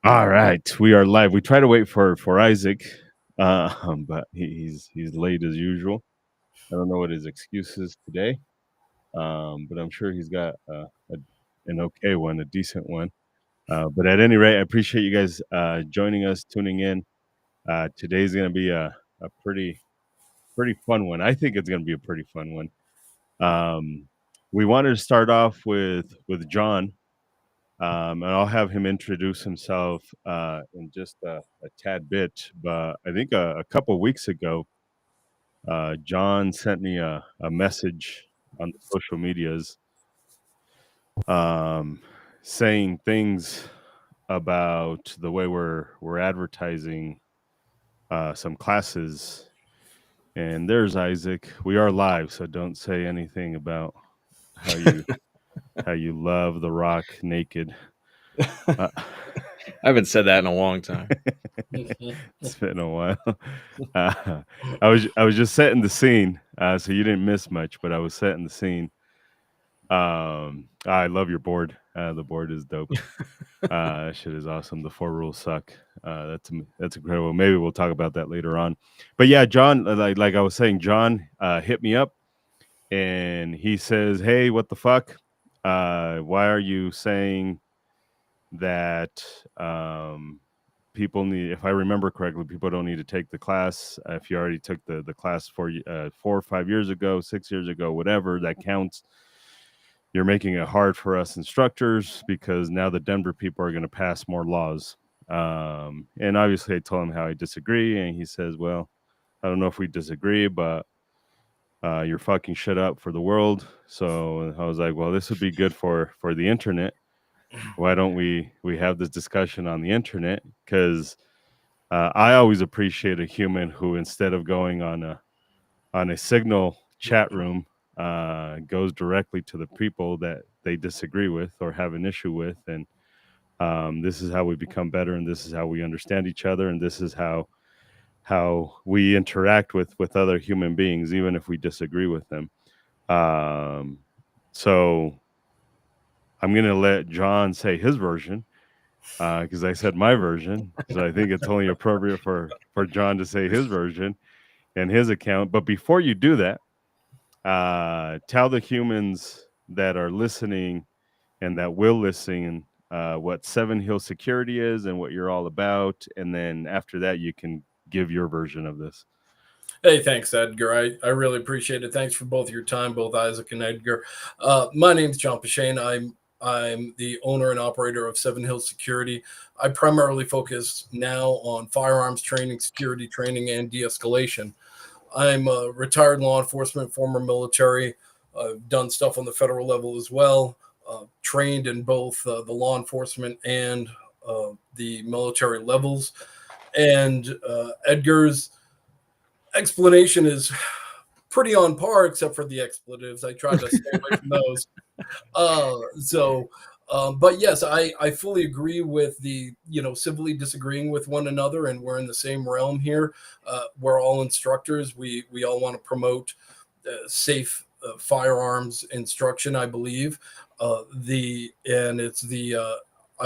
All right, we are live. We try to wait for Isaac, but he's late as usual. I don't know what his excuse is today, but I'm sure he's got an okay one, a decent one. But at any rate, I appreciate you guys joining us, tuning in. Today's going to be a pretty fun one. I think it's going to be a pretty fun one. We wanted to start off with John. And I'll have him introduce himself in just a tad bit. But I think a couple weeks ago, John sent me a message on the social medias um, saying things about the way we're advertising some classes. And there's Isaac. We are live, so don't say anything about how you how you love The Rock naked. Uh, I haven't said that in a long time. It's been a while. Uh, I was just setting the scene, so you didn't miss much. But I was setting the scene. I love your board. The board is dope. That shit is awesome. The four rules suck. That's incredible. Maybe we'll talk about that later on. But yeah, John, like I was saying, John hit me up and he says, "Hey, what the fuck? Why are you saying that people need, if I remember correctly, people don't need to take the class if you already took the class 4 or 5 years ago, 6 years ago, whatever, that counts. You're making it hard for us instructors because now the Denver people are going to pass more laws." And obviously I told him how I disagree, and he says, well, I don't know if we disagree, but you're fucking shit up for the world. So I was like, well, this would be good for the internet. Why don't we have this discussion on the internet? Because I always appreciate a human who, instead of going on a Signal chat room, goes directly to the people that they disagree with or have an issue with, and this is how we become better, and this is how we understand each other, and this is how we interact with other human beings, even if we disagree with them. So I'm gonna let John say his version, because I said my version. So I think it's only appropriate for John to say his version and his account. But before you do that, tell the humans that are listening and that will listen what Seven Hill Security is and what you're all about. And then after that, you can give your version of this. Hey, thanks, Edgar. I really appreciate it. Thanks for both your time, both Isaac and Edgar. My name's John Pashane. I'm the owner and operator of Seven Hills Security. I primarily focus now on firearms training, security training, and de-escalation. I'm a retired law enforcement, former military. I've done stuff on the federal level as well. Trained in both the law enforcement and the military levels. And Edgar's explanation is pretty on par, except for the expletives. I tried to stay away from those. But yes, I fully agree with the, civilly disagreeing with one another, and we're in the same realm here. We're all instructors. We all want to promote safe firearms instruction, I believe. I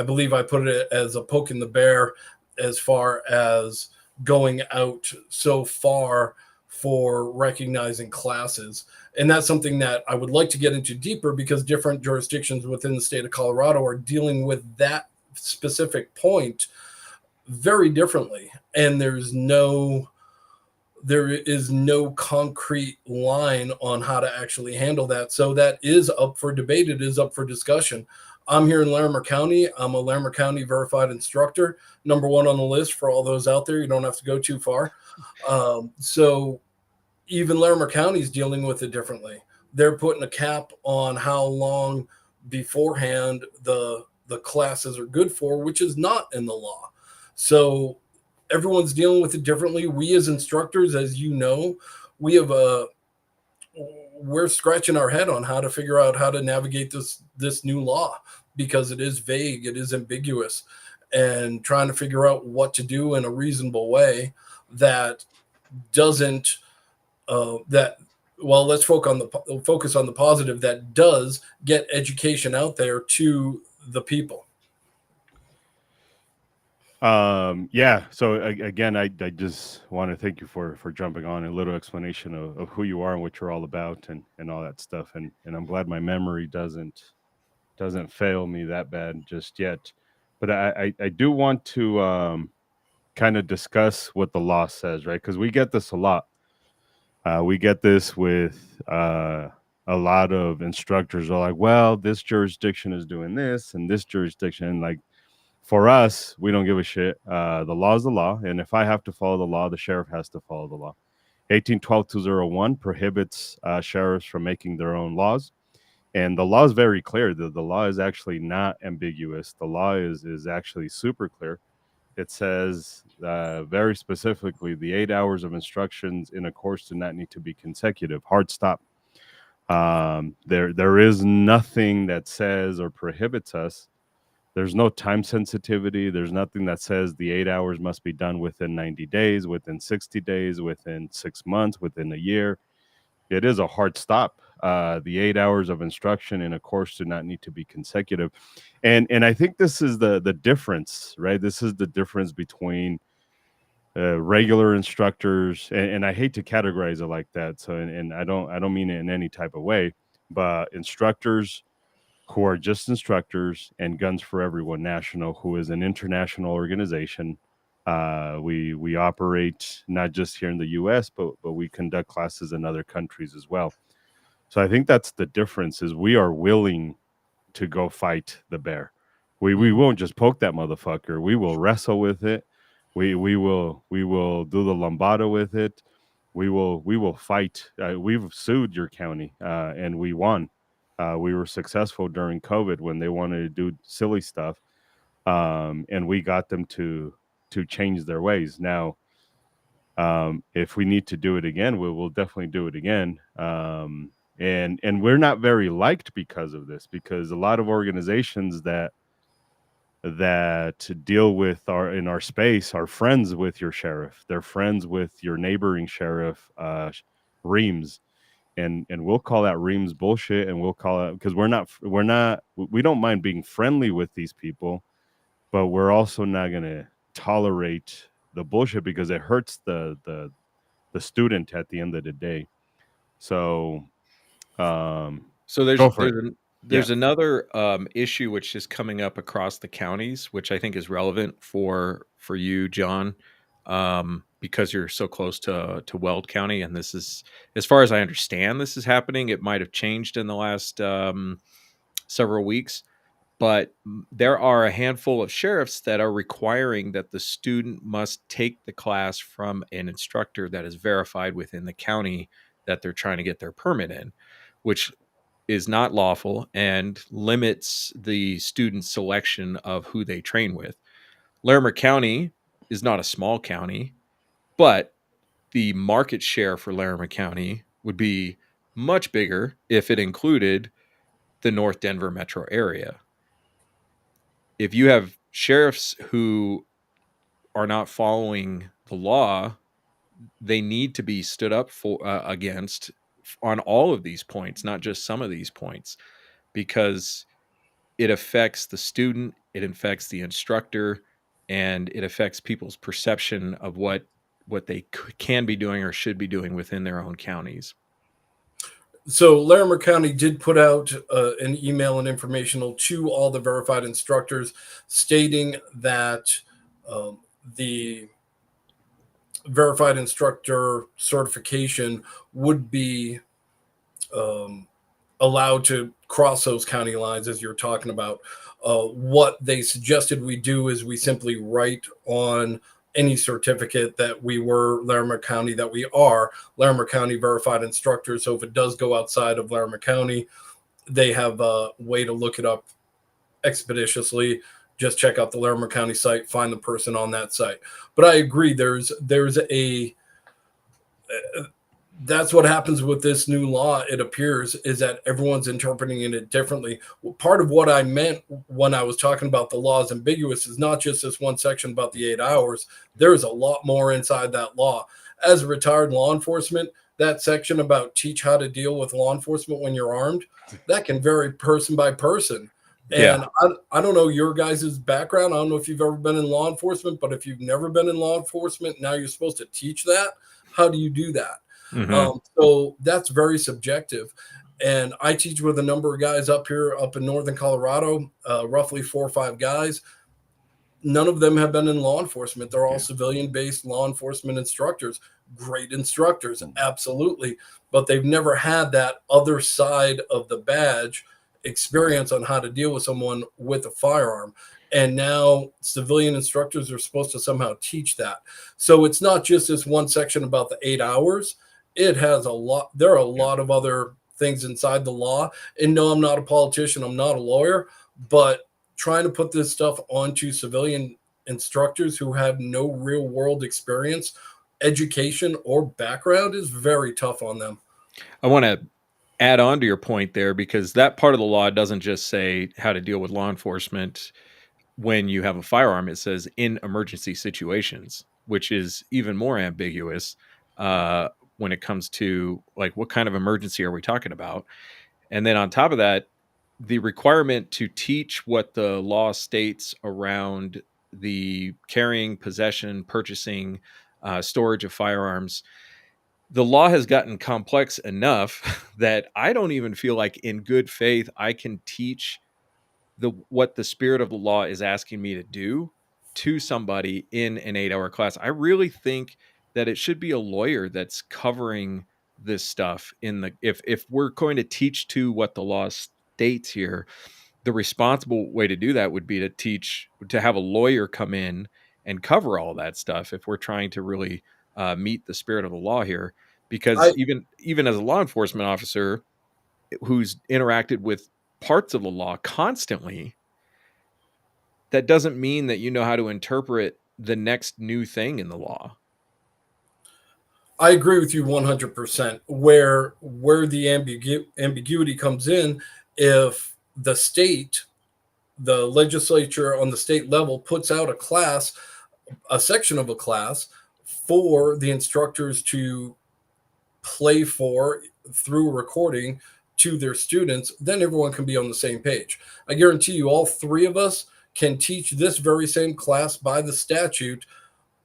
believe I put it as a poke in the bear as far as going out so far for recognizing classes. And that's something that I would like to get into deeper, because different jurisdictions within the state of Colorado are dealing with that specific point very differently. And there is no concrete line on how to actually handle that. So that is up for debate. It is up for discussion. I'm here in Larimer County. I'm a Larimer County verified instructor, number one on the list for all those out there. You don't have to go too far. So even Larimer County is dealing with it differently. They're putting a cap on how long beforehand the classes are good for, which is not in the law. So everyone's dealing with it differently. We as instructors, as you know, we're scratching our head on how to figure out how to navigate this new law, because it is vague, it is ambiguous, and trying to figure out what to do in a reasonable way that doesn't let's focus on the positive, that does get education out there to the people. Yeah. So again, I just want to thank you for jumping on, a little explanation of who you are and what you're all about, and all that stuff. And I'm glad my memory doesn't fail me that bad just yet. But I do want to kind of discuss what the law says, right? Because we get this a lot. We get this with a lot of instructors are like, well, this jurisdiction is doing this and this jurisdiction. Like, for us, we don't give a shit. The law is the law. And if I have to follow the law, the sheriff has to follow the law. 1812-201 prohibits sheriffs from making their own laws. And the law is very clear. The law is actually not ambiguous. The law is actually super clear. It says very specifically the 8 hours of instructions in a course do not need to be consecutive. Hard stop. There is nothing that says or prohibits us. There's no time sensitivity. There's nothing that says the 8 hours must be done within 90 days, within 60 days, within 6 months, within a year. It is a hard stop. The 8 hours of instruction in a course do not need to be consecutive, and I think this is the difference, right? This is the difference between regular instructors, and I hate to categorize it like that. So, and I don't mean it in any type of way, but instructors who are just instructors, and Guns for Everyone National, who is an international organization. We operate not just here in the U.S., but we conduct classes in other countries as well. So I think that's the difference: is we are willing to go fight the bear. We won't just poke that motherfucker. We will wrestle with it. We will do the lambada with it. We will fight. We've sued your county, and we won. We were successful during COVID when they wanted to do silly stuff, and we got them to change their ways. Now, if we need to do it again, we'll definitely do it again. And we're not very liked because of this, because a lot of organizations that deal with in our space are friends with your sheriff. They're friends with your neighboring sheriff, Reams, and we'll call that Reams bullshit, and we'll call it, because we don't mind being friendly with these people, but we're also not going to tolerate the bullshit because it hurts the student at the end of the day. So So go for it. there's another issue which is coming up across the counties, which I think is relevant for you, John, because you're so close to Weld County, and this is, as far as I understand, this is happening. It might have changed in the last several weeks, but there are a handful of sheriffs that are requiring that the student must take the class from an instructor that is verified within the county that they're trying to get their permit in, which is not lawful and limits the student's selection of who they train with. Larimer County is not a small county, but the market share for Larimer County would be much bigger if it included the North Denver metro area. If you have sheriffs who are not following the law, they need to be stood up for against on all of these points, not just some of these points, because it affects the student, it affects the instructor, and it affects people's perception of what they can be doing or should be doing within their own counties. So Larimer County did put out an email and informational to all the verified instructors stating that the verified instructor certification would be allowed to cross those county lines, as you're talking about. What they suggested we do is we simply write on any certificate that we were Larimer County, that we are Larimer County verified instructors. So if it does go outside of Larimer County, they have a way to look it up expeditiously. Just check out the Larimer County site, find the person on that site. But I agree, there's a that's what happens with this new law. It appears is that everyone's interpreting it differently. Part of what I meant when I was talking about the law is ambiguous is not just this one section about the 8 hours. There's a lot more inside that law. As a retired law enforcement, that section about teach how to deal with law enforcement when you're armed, that can vary person by person. And I don't know your guys' background. I don't know if you've ever been in law enforcement, but if you've never been in law enforcement, now you're supposed to teach that. How do you do that? So that's very subjective. And I teach with a number of guys up here, up in northern Colorado, roughly 4 or 5 guys. None of them have been in law enforcement. They're all civilian-based law enforcement instructors, great instructors, absolutely. But they've never had that other side of the badge experience on how to deal with someone with a firearm. And now civilian instructors are supposed to somehow teach that. So it's not just this one section about the 8 hours. It has a lot. There are a lot of other things inside the law. And no, I'm not a politician. I'm not a lawyer, but trying to put this stuff onto civilian instructors who have no real world experience, education, or background is very tough on them. I want to add on to your point there, because that part of the law doesn't just say how to deal with law enforcement when you have a firearm. It says in emergency situations, which is even more ambiguous when it comes to like what kind of emergency are we talking about. And then on top of that, the requirement to teach what the law states around the carrying, possession, purchasing, storage of firearms. The law has gotten complex enough that I don't even feel like in good faith I can teach what the spirit of the law is asking me to do to somebody in an 8-hour class. I really think that it should be a lawyer that's covering this stuff in the if we're going to teach to what the law states here. The responsible way to do that would be to have a lawyer come in and cover all that stuff if we're trying to really meet the spirit of the law here. Because I, even as a law enforcement officer who's interacted with parts of the law constantly, that doesn't mean that you know how to interpret the next new thing in the law. I agree with you 100%. Where the ambiguity comes in, if the state, the legislature on the state level puts out a class, a section of a class for the instructors to play for through recording to their students, then everyone can be on the same page. I guarantee you, all 3 of us can teach this very same class by the statute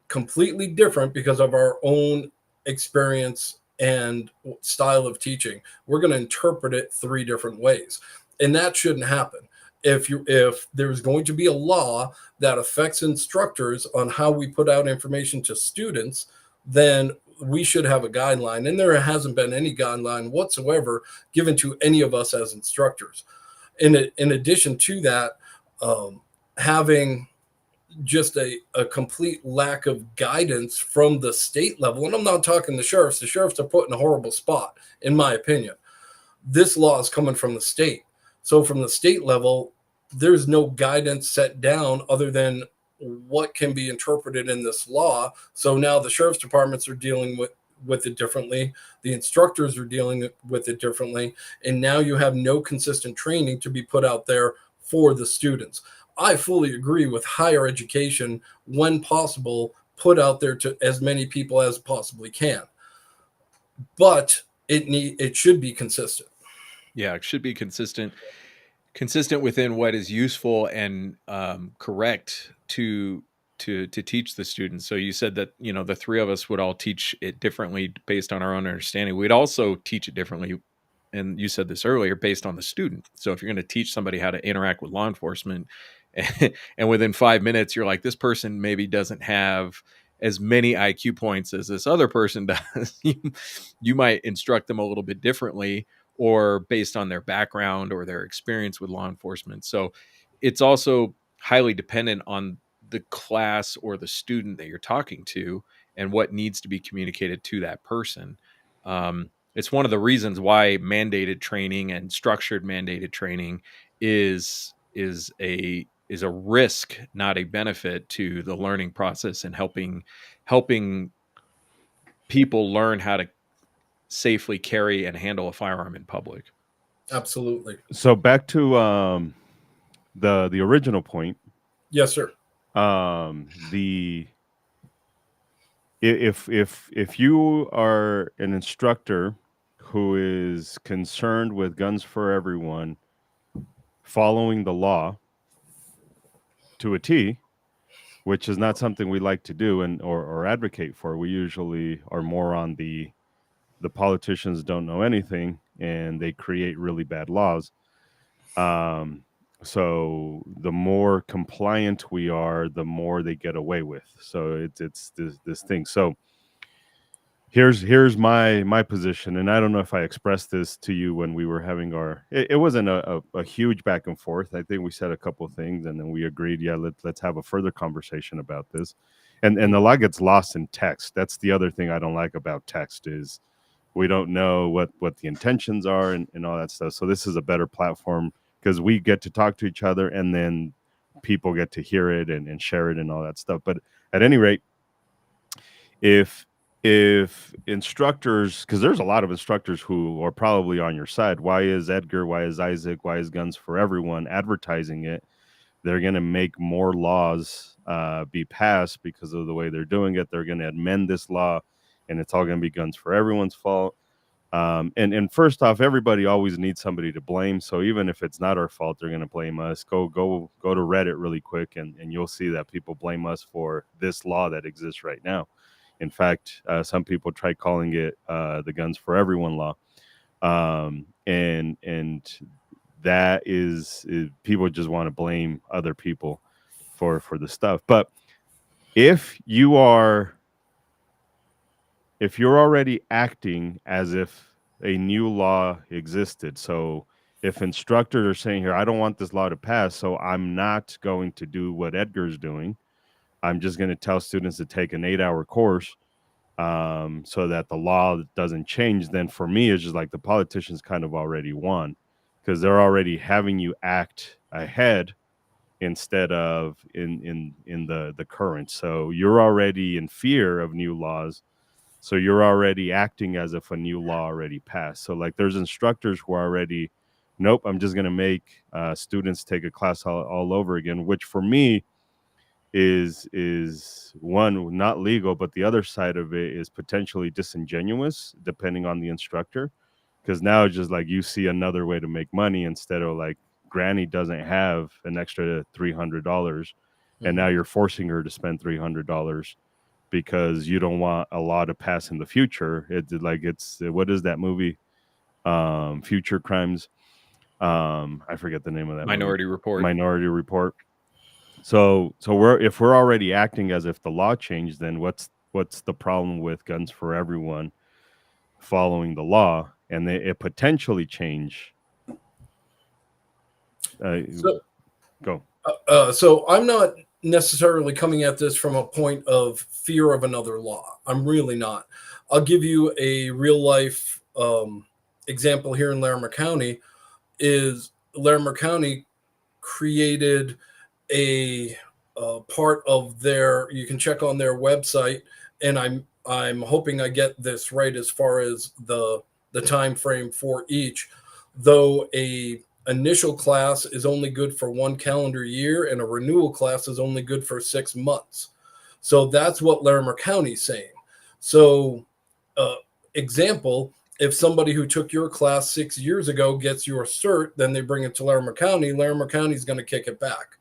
completely different because of our own experience and style of teaching. We're going to interpret it 3 different ways. And that shouldn't happen. If there's going to be a law that affects instructors on how we put out information to students, then we should have a guideline. And there hasn't been any guideline whatsoever given to any of us as instructors. In addition to that, having just a complete lack of guidance from the state level. And I'm not talking the sheriffs. The sheriffs are put in a horrible spot, in my opinion. This law is coming from the state. So from the state level, there's no guidance set down other than what can be interpreted in this law. So now the sheriff's departments are dealing with it differently. The instructors are dealing with it differently. And now you have no consistent training to be put out there for the students. I fully agree with higher education, when possible, put out there to as many people as possibly can. But it should be consistent. Yeah, it should be consistent within what is useful and correct to teach the students. So you said that the 3 of us would all teach it differently based on our own understanding. We'd also teach it differently, and you said this earlier, based on the student. So if you're going to teach somebody how to interact with law enforcement, and within 5 minutes you're like, this person maybe doesn't have as many IQ points as this other person does, you might instruct them a little bit differently, or based on their background or their experience with law enforcement. So it's also highly dependent on the class or the student that you're talking to and what needs to be communicated to that person. It's one of the reasons why mandated training and structured mandated training is a risk, not a benefit to the learning process and helping people learn how to safely carry and handle a firearm in public. Absolutely. So back to the original point. Yes, sir. The if you are an instructor who is concerned with guns for everyone, following the law to a T, which is not something we like to do or advocate for. We usually are more on the politicians don't know anything and they create really bad laws. Um, so the more compliant we are, the more they get away with. So it's this thing. So here's my position, and I don't know if I expressed this to you when we were having our. It wasn't a huge back and forth. I think we said a couple of things, and then we agreed. Yeah, let's have a further conversation about this, and a lot gets lost in text. That's the other thing I don't like about text is we don't know what the intentions are and all that stuff. So this is a better platform because we get to talk to each other, and then people get to hear it and share it and all that stuff. But at any rate, if instructors, because there's a lot of instructors who are probably on your side. Why is Edgar, why is Isaac, why is Guns for Everyone advertising it? They're going to make more laws be passed because of the way they're doing it. They're going to amend this law, and it's all going to be Guns for Everyone's fault. And first off, everybody always needs somebody to blame. So even if it's not our fault, they're going to blame us. Go to Reddit really quick, and you'll see that people blame us for this law that exists right now. In fact, some people try calling it the Guns for Everyone law, and that is people just want to blame other people for the stuff. But if you're already acting as if a new law existed, so if instructors are saying here, I don't want this law to pass, so I'm not going to do what Edgar's doing. I'm just going to tell students to take an 8-hour course so that the law doesn't change. Then for me, it's just like the politicians kind of already won because they're already having you act ahead instead of in the current. So you're already in fear of new laws. So you're already acting as if a new law already passed. So like there's instructors who are already, nope, I'm just going to make students take a class all over again, which for me is one, not legal, but the other side of it is potentially disingenuous depending on the instructor, because now it's just like you see another way to make money instead of like Granny doesn't have an extra $300 and now you're forcing her to spend $300 because you don't want a law to pass in the future. It's like what is that movie, Future Crimes? I forget the name of that Minority movie. Report. Minority Report. So if we're already acting as if the law changed, then what's the problem with Guns for Everyone following the law and it potentially change? Go. So I'm not necessarily coming at this from a point of fear of another law. I'm really not. I'll give you a real life example here in Larimer County. Is Larimer County created a part of their, you can check on their website, and I'm hoping I get this right as far as the time frame for each, though a initial class is only good for 1 calendar year and a renewal class is only good for 6 months. So that's what Larimer County is saying. So example, if somebody who took your class 6 years ago gets your cert, then they bring it to Larimer County is going to kick it back.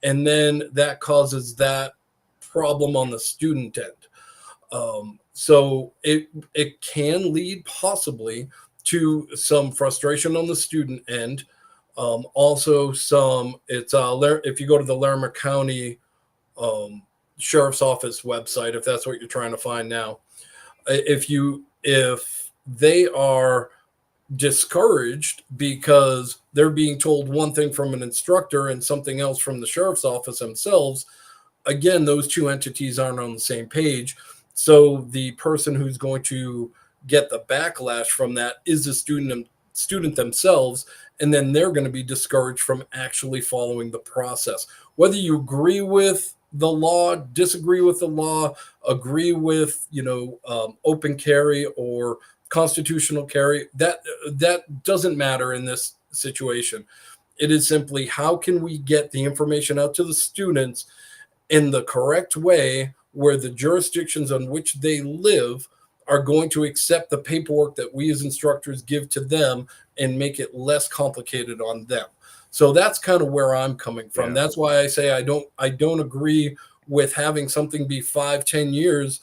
And then that causes that problem on the student end. So it can lead possibly to some frustration on the student end. Also, if you go to the Larimer County Sheriff's Office website, if that's what you're trying to find now, if they are discouraged because they're being told one thing from an instructor and something else from the sheriff's office themselves, again, those two entities aren't on the same page. So the person who's going to get the backlash from that is the student themselves, and then they're going to be discouraged from actually following the process. Whether you agree with the law, disagree with the law, agree with open carry or constitutional carry, that doesn't matter in this situation. It is simply how can we get the information out to the students in the correct way where the jurisdictions on which they live are going to accept the paperwork that we as instructors give to them and make it less complicated on them. So that's kind of where I'm coming from. Yeah. That's why I say I don't agree with having something be 5-10 years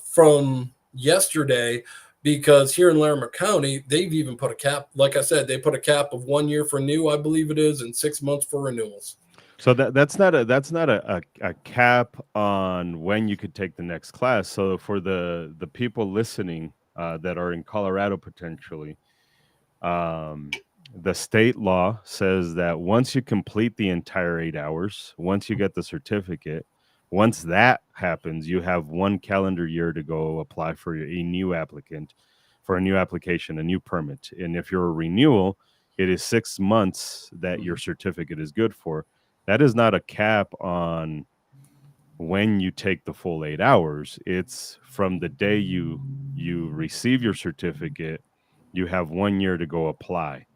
from yesterday, because here in Larimer County, they've even put a cap. Like I said, they put a cap of 1 year for new, I believe it is, and 6 months for renewals. So that's not a cap on when you could take the next class. So for the people listening that are in Colorado potentially, the state law says that once you complete the entire 8 hours, once you get the certificate, once that happens, you have 1 calendar year to go apply for a new applicant, for a new application, a new permit. And if you're a renewal, it is 6 months that your certificate is good for. That is not a cap on when you take the full 8 hours. It's from the day you receive your certificate, you have 1 year to go apply.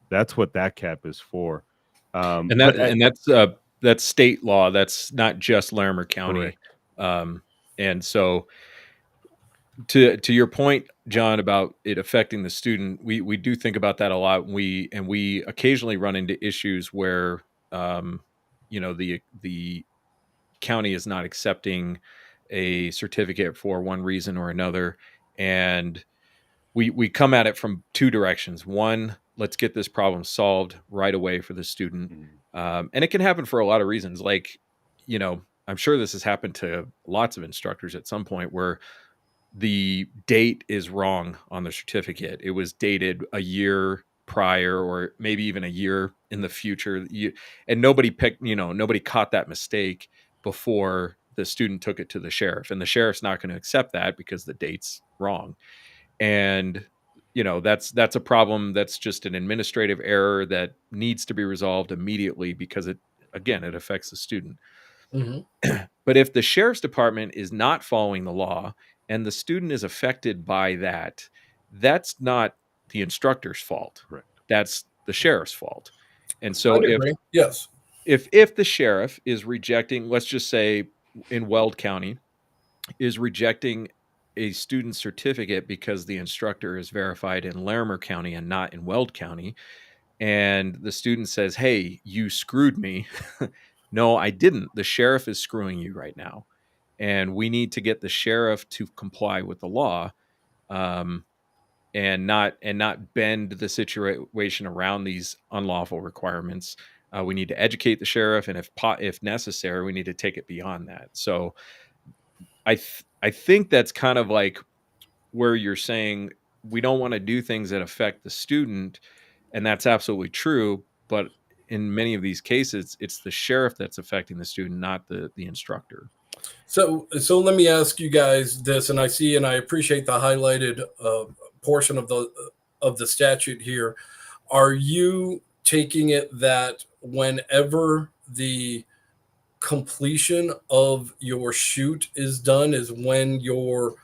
That's what that cap is for. And But that's state law. That's not just Larimer County. correct. And so to your point, John, about it affecting the student, we do think about that a lot. We occasionally run into issues where the county is not accepting a certificate for one reason or another, and we come at it from two directions. One, let's get this problem solved right away for the student, and it can happen for a lot of reasons. Like, I'm sure this has happened to lots of instructors at some point where the date is wrong on the certificate. It was dated a year prior, or maybe even a year in the future. And nobody caught that mistake before the student took it to the sheriff. And the sheriff's not going to accept that because the date's wrong. And that's a problem. That's just an administrative error that needs to be resolved immediately, because it affects the student. Mm-hmm. But if the sheriff's department is not following the law and the student is affected by that, that's not the instructor's fault. Correct. That's the sheriff's fault. And so I'd agree. Yes. if the sheriff is rejecting, let's just say in Weld County, is rejecting a student's certificate because the instructor is verified in Larimer County and not in Weld County, and the student says, "Hey, you screwed me." No, I didn't. The sheriff is screwing you right now, and we need to get the sheriff to comply with the law, and not bend the situation around these unlawful requirements. We need to educate the sheriff, and if necessary, we need to take it beyond that. So, I think that's kind of like where you're saying we don't want to do things that affect the student, and that's absolutely true. But in many of these cases, it's the sheriff that's affecting the student, not the instructor. So let me ask you guys this, and I appreciate the highlighted portion of the statute here. Are you taking it that whenever the completion of your shoot is done is when your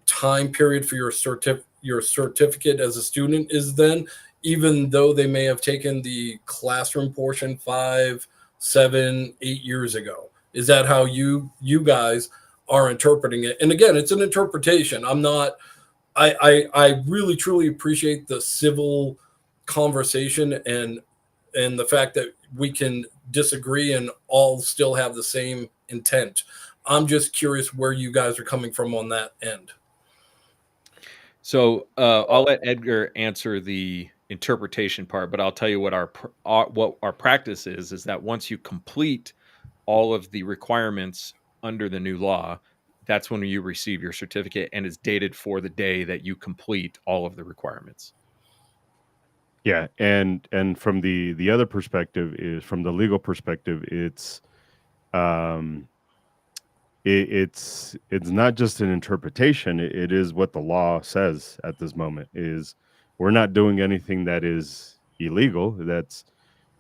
time period for your certificate as a student is then, even though they may have taken the classroom portion 5, 7, 8 years ago? Is that how you guys are interpreting it? And again, it's an interpretation. I really truly appreciate the civil conversation and the fact that we can disagree and all still have the same intent. I'm just curious where you guys are coming from on that end. So I'll let Edgar answer the interpretation part, but I'll tell you what our practice is that once you complete all of the requirements under the new law, that's when you receive your certificate, and it's dated for the day that you complete all of the requirements. Yeah, and from the other perspective, is from the legal perspective, um it's not just an interpretation. It is what the law says at this moment. Is we're not doing anything that is illegal. That's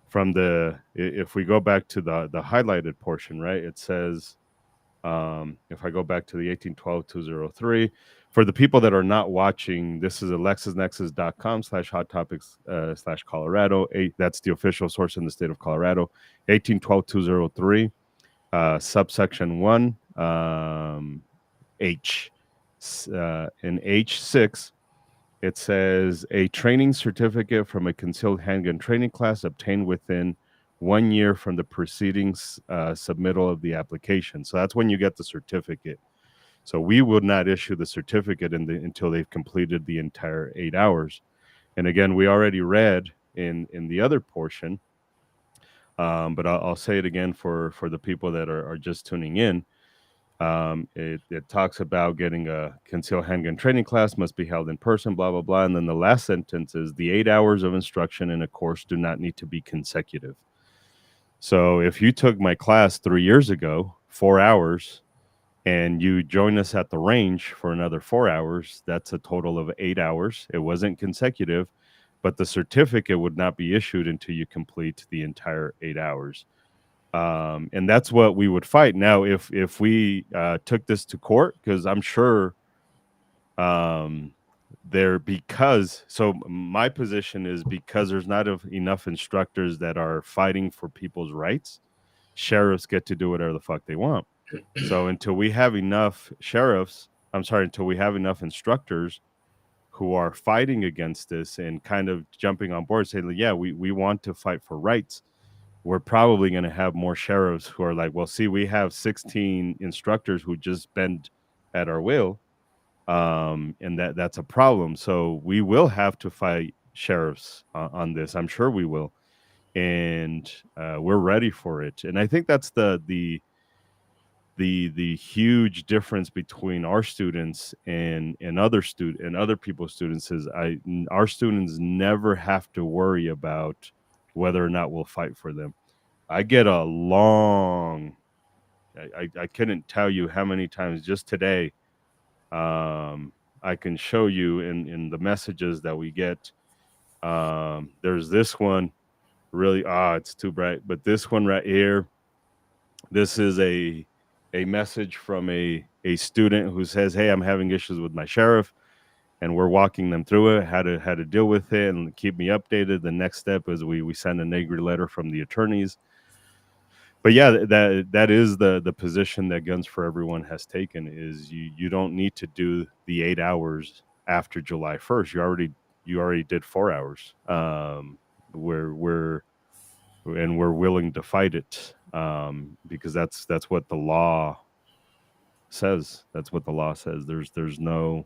from if we go back to the highlighted portion, right? It says, if I go back to the 1812-203, for the people that are not watching, this is alexisnexus.com/hot topics /Colorado. That's the official source in the state of Colorado. 1812-203, subsection 1, H, in H6, It says a training certificate from a concealed handgun training class obtained within 1 year from the preceding submittal of the application. So that's when you get the certificate. So we would not issue the certificate until they've completed the entire 8 hours. And again, we already read in the other portion, but I'll say it again for the people that are just tuning in. It talks about getting a concealed handgun training class must be held in person, blah, blah, blah. And then the last sentence is the 8 hours of instruction in a course do not need to be consecutive. So if you took my class 3 years ago, 4 hours, and you join us at the range for another 4 hours, that's a total of 8 hours. It wasn't consecutive, but the certificate would not be issued until you complete the entire 8 hours. And that's what we would fight. Now, if we took this to court, because I'm sure so my position is because there's not enough instructors that are fighting for people's rights, sheriffs get to do whatever the fuck they want. So until we have enough until we have enough instructors who are fighting against this and kind of jumping on board, saying, yeah, we want to fight for rights, we're probably going to have more sheriffs who are like, well, see, we have 16 instructors who just bend at our will. And that's a problem. So we will have to fight sheriffs on this. I'm sure we will. And we're ready for it. And I think that's the huge difference between our students and other people's students is our students never have to worry about whether or not we'll fight for them. I get a long I couldn't tell you how many times just today I can show you in the messages that we get. There's this one really it's too bright, but this one right here, this is a message from a student who says, hey, I'm having issues with my sheriff, and we're walking them through it, how to deal with it and keep me updated. The next step is we send an angry letter from the attorneys. But yeah, that is the position that Guns for Everyone has taken, is you don't need to do the 8 hours after July 1st. You already did 4 hours. We're willing to fight it, because that's what the law says. That's what the law says. There's no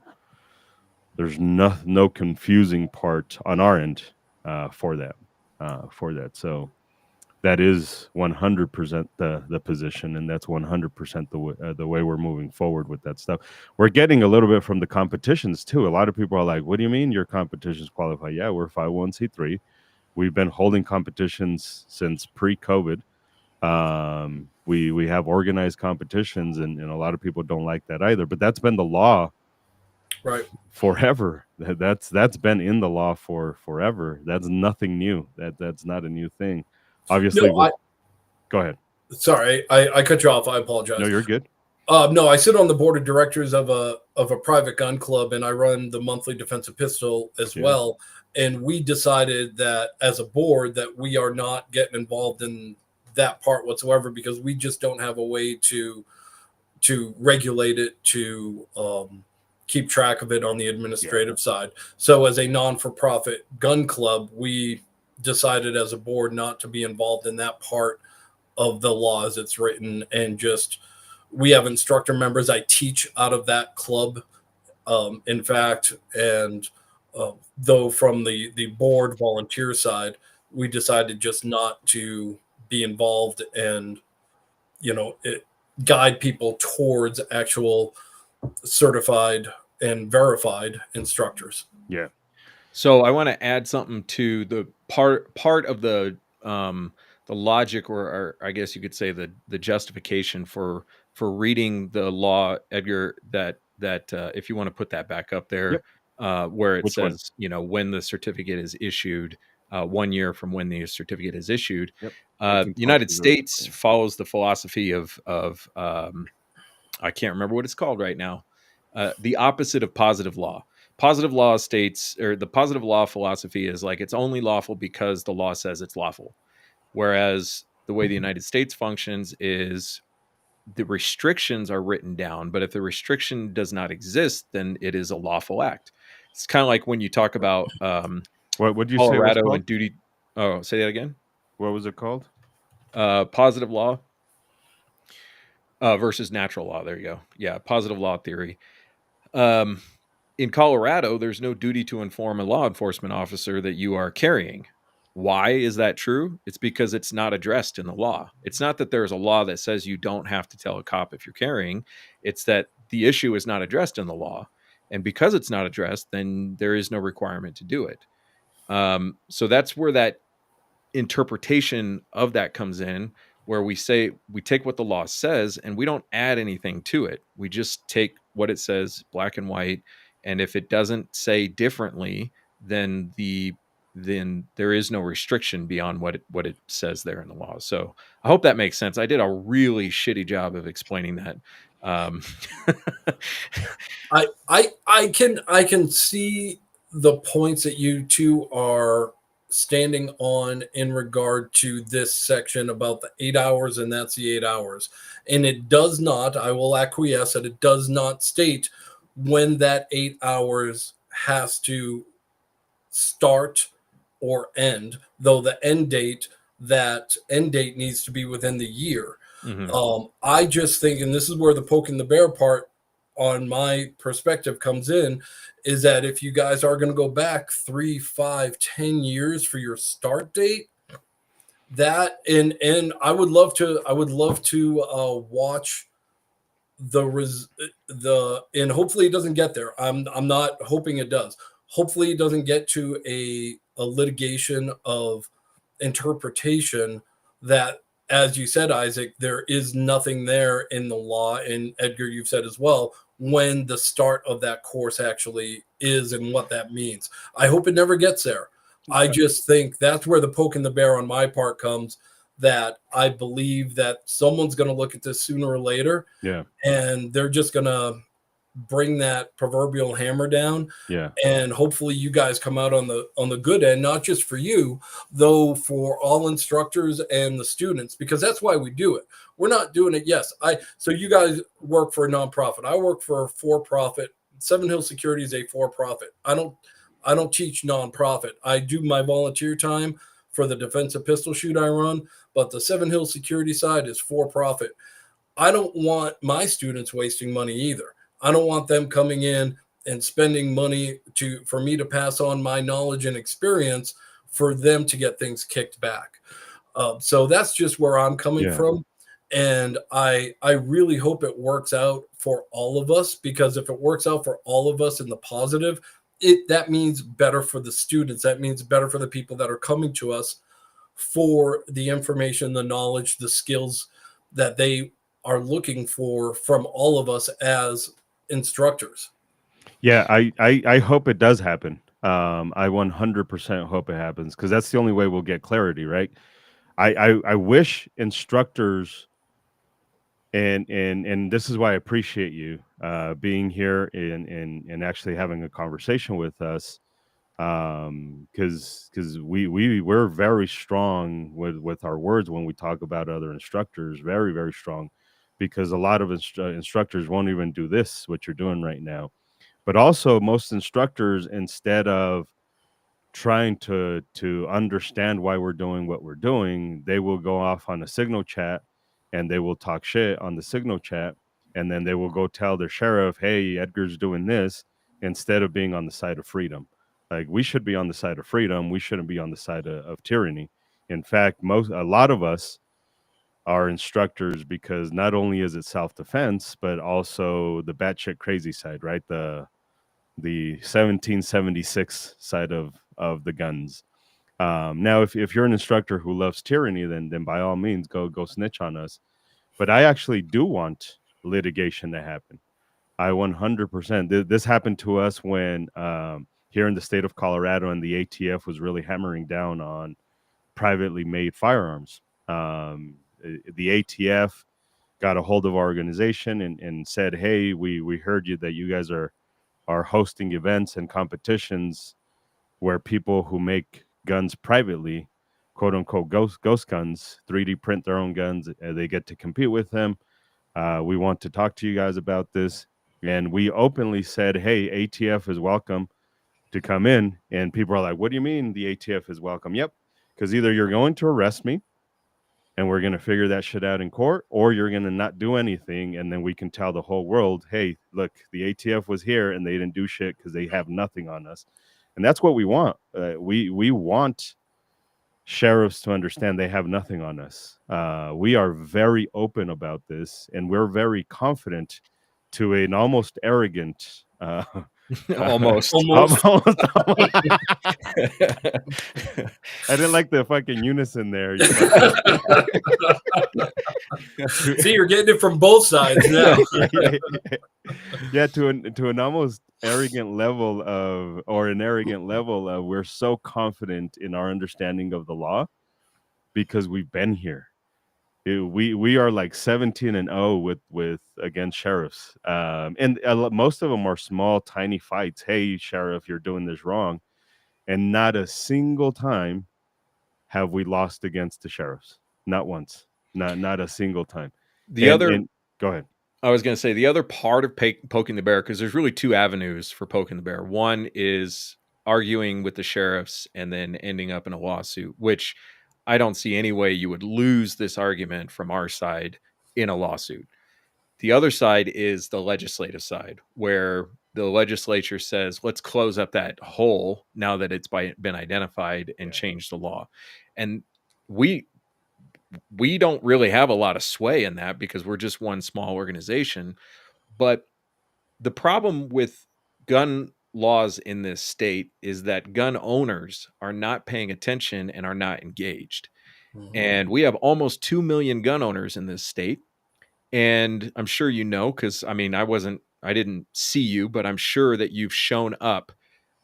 confusing part on our end for that. So that is 100% the position, and that's 100% the way we're moving forward with that stuff. We're getting a little bit from the competitions too. A lot of people are like, what do you mean your competitions qualify? Yeah, we're 501c3. We've been holding competitions since pre-COVID. We have organized competitions, and a lot of people don't like that either, but that's been the law right forever. That's been in the law for forever. That's nothing new. That's not a new thing. Obviously, go ahead. Sorry, I cut you off. I apologize. No, you're good. No, I sit on the board of directors of a private gun club, and I run the monthly defensive pistol as well. And we decided that as a board that we are not getting involved in that part whatsoever, because we just don't have a way to regulate it, to keep track of it on the administrative side. So as a non-for-profit gun club, we decided as a board not to be involved in that part of the law as it's written, and just we have instructor members. I teach out of that club, in fact, and though from the board volunteer side, we decided just not to be involved and guide people towards actual certified and verified instructors. Yeah. So I want to add something to the part of the logic, or I guess you could say the justification for reading the law, Edgar. That if you want to put that back up there, where it says when the certificate is issued, 1 year from when the certificate is issued. The United States follows the philosophy of I can't remember what it's called right now. The opposite of positive law. Positive law states, or the positive law philosophy is like it's only lawful because the law says it's lawful. Whereas the way the United States functions is the restrictions are written down, but if the restriction does not exist, then it is a lawful act. It's kind of like when you talk about What would you say it was Colorado called? and duty. Oh, say that again. What was it called? Positive law versus natural law. There you go. Yeah, positive law theory. Um, in Colorado, there's no duty to inform a law enforcement officer that you are carrying. Why is that true? It's because it's not addressed in the law. It's not that there's a law that says you don't have to tell a cop if you're carrying. It's that the issue is not addressed in the law. And because it's not addressed, then there is no requirement to do it. So that's where that interpretation of that comes in, where we say we take what the law says and we don't add anything to it. We just take what it says black and white, and if it doesn't say differently, then there is no restriction beyond what it says there in the law. So I hope that makes sense. I did a really shitty job of explaining that. um I can see the points that you two are standing on in regard to this section about the 8 hours, and that's the 8 hours. And it does not, I will acquiesce that it does not state when that 8 hours has to start or end, though that end date needs to be within the year. mhm. I just think, and this is where the poking the bear part on my perspective comes in, is that if you guys are going to go back 3, 5, 10 years for your start date, that and I would love to watch the and hopefully it doesn't get there. I'm not hoping it does. Hopefully it doesn't get to a litigation of interpretation that, as you said, Isaac, there is nothing there in the law, and Edgar, you've said as well, when the start of that course actually is and what that means. I hope it never gets there. I just think that's where the poke in the bear on my part comes, that I believe that someone's going to look at this sooner or later, Yeah. and they're just going to bring that proverbial hammer down, Yeah. and hopefully you guys come out on the good end, not just for you though, for all instructors and the students, because that's why we do it. We're not doing it, yes, I so you guys work for a nonprofit, I work for a for-profit. Seven Hill Security is a for-profit. I don't teach nonprofit. I do my volunteer time for the defensive pistol shoot I run, but the Seven Hill Security side is for-profit. I don't want my students wasting money either. I don't want them coming in and spending money for me to pass on my knowledge and experience for them to get things kicked back. So that's just where I'm coming Yeah. from, and I really hope it works out for all of us, because if it works out for all of us in the positive, that means better for the students. That means better for the people that are coming to us for the information, the knowledge, the skills that they are looking for from all of us as instructors. Yeah, I hope it does happen. I 100% hope it happens because that's the only way we'll get clarity, right? I wish instructors, and this is why I appreciate you being here and actually having a conversation with us, because we're very strong with our words when we talk about other instructors, very very strong, because a lot of instructors won't even do this what you're doing right now. But also most instructors, instead of trying to understand why we're doing what we're doing, they will go off on a signal chat and they will talk shit on the signal chat, and then they will go tell their sheriff, "Hey, Edgar's doing this," instead of being on the side of freedom. Like, we should be on the side of freedom. We shouldn't be on the side of tyranny. In fact, a lot of us are instructors because not only is it self-defense, but also the batshit crazy side, right? The 1776 side of the guns. Now, if you're an instructor who loves tyranny, then by all means go snitch on us. But I actually do want litigation to happen. I 100%. This happened to us when here in the state of Colorado, and the ATF was really hammering down on privately made firearms. The ATF got a hold of our organization and said, "Hey, we heard you that you guys are hosting events and competitions where people who make guns privately, quote unquote ghost guns, 3D print their own guns, they get to compete with them. We want to talk to you guys about this." And we openly said, "Hey, ATF is welcome. to come in, and people are like, "What do you mean the ATF is welcome?" Yep, because either you're going to arrest me, and we're gonna figure that shit out in court, or you're gonna not do anything, and then we can tell the whole world, "Hey, look, the ATF was here, and they didn't do shit because they have nothing on us," and that's what we want. We want sheriffs to understand they have nothing on us. We are very open about this, and we're very confident to an almost arrogant. Almost. Almost. Almost. I didn't like the fucking unison there. You See, you're getting it from both sides now. yeah, to an almost arrogant level of, or an arrogant level of, we're so confident in our understanding of the law because we've been here. We are like 17-0 with against sheriffs, and most of them are small, tiny fights. Hey, sheriff, you're doing this wrong, and not a single time have we lost against the sheriffs. Not once. Not a single time. And go ahead. I was going to say the other part of poking the bear, because there's really two avenues for poking the bear. One is arguing with the sheriffs and then ending up in a lawsuit, which I don't see any way you would lose this argument from our side in a lawsuit. The other side is the legislative side, where the legislature says, let's close up that hole now that it's been identified and change the law. And we don't really have a lot of sway in that because we're just one small organization. But the problem with gun laws in this state is that gun owners are not paying attention and are not engaged. Mhm. And we have almost 2 million gun owners in this state. And I'm sure you know, because I mean, I didn't see you, but I'm sure that you've shown up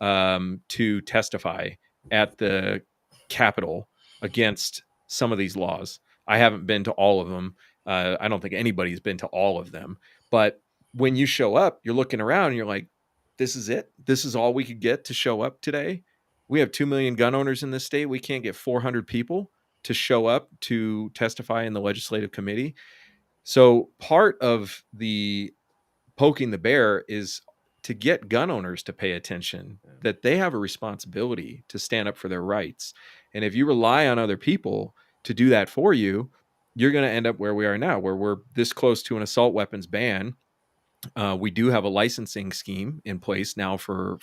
to testify at the Capitol against some of these laws. I haven't been to all of them. I don't think anybody's been to all of them. But when you show up, you're looking around and you're like, this is it? This is all we could get to show up today? We have 2 million gun owners in this state. We can't get 400 people to show up to testify in the legislative committee. So part of the poking the bear is to get gun owners to pay attention that they have a responsibility to stand up for their rights. And if you rely on other people to do that for you, you're going to end up where we are now, where we're this close to an assault weapons ban. We do have a licensing scheme in place now for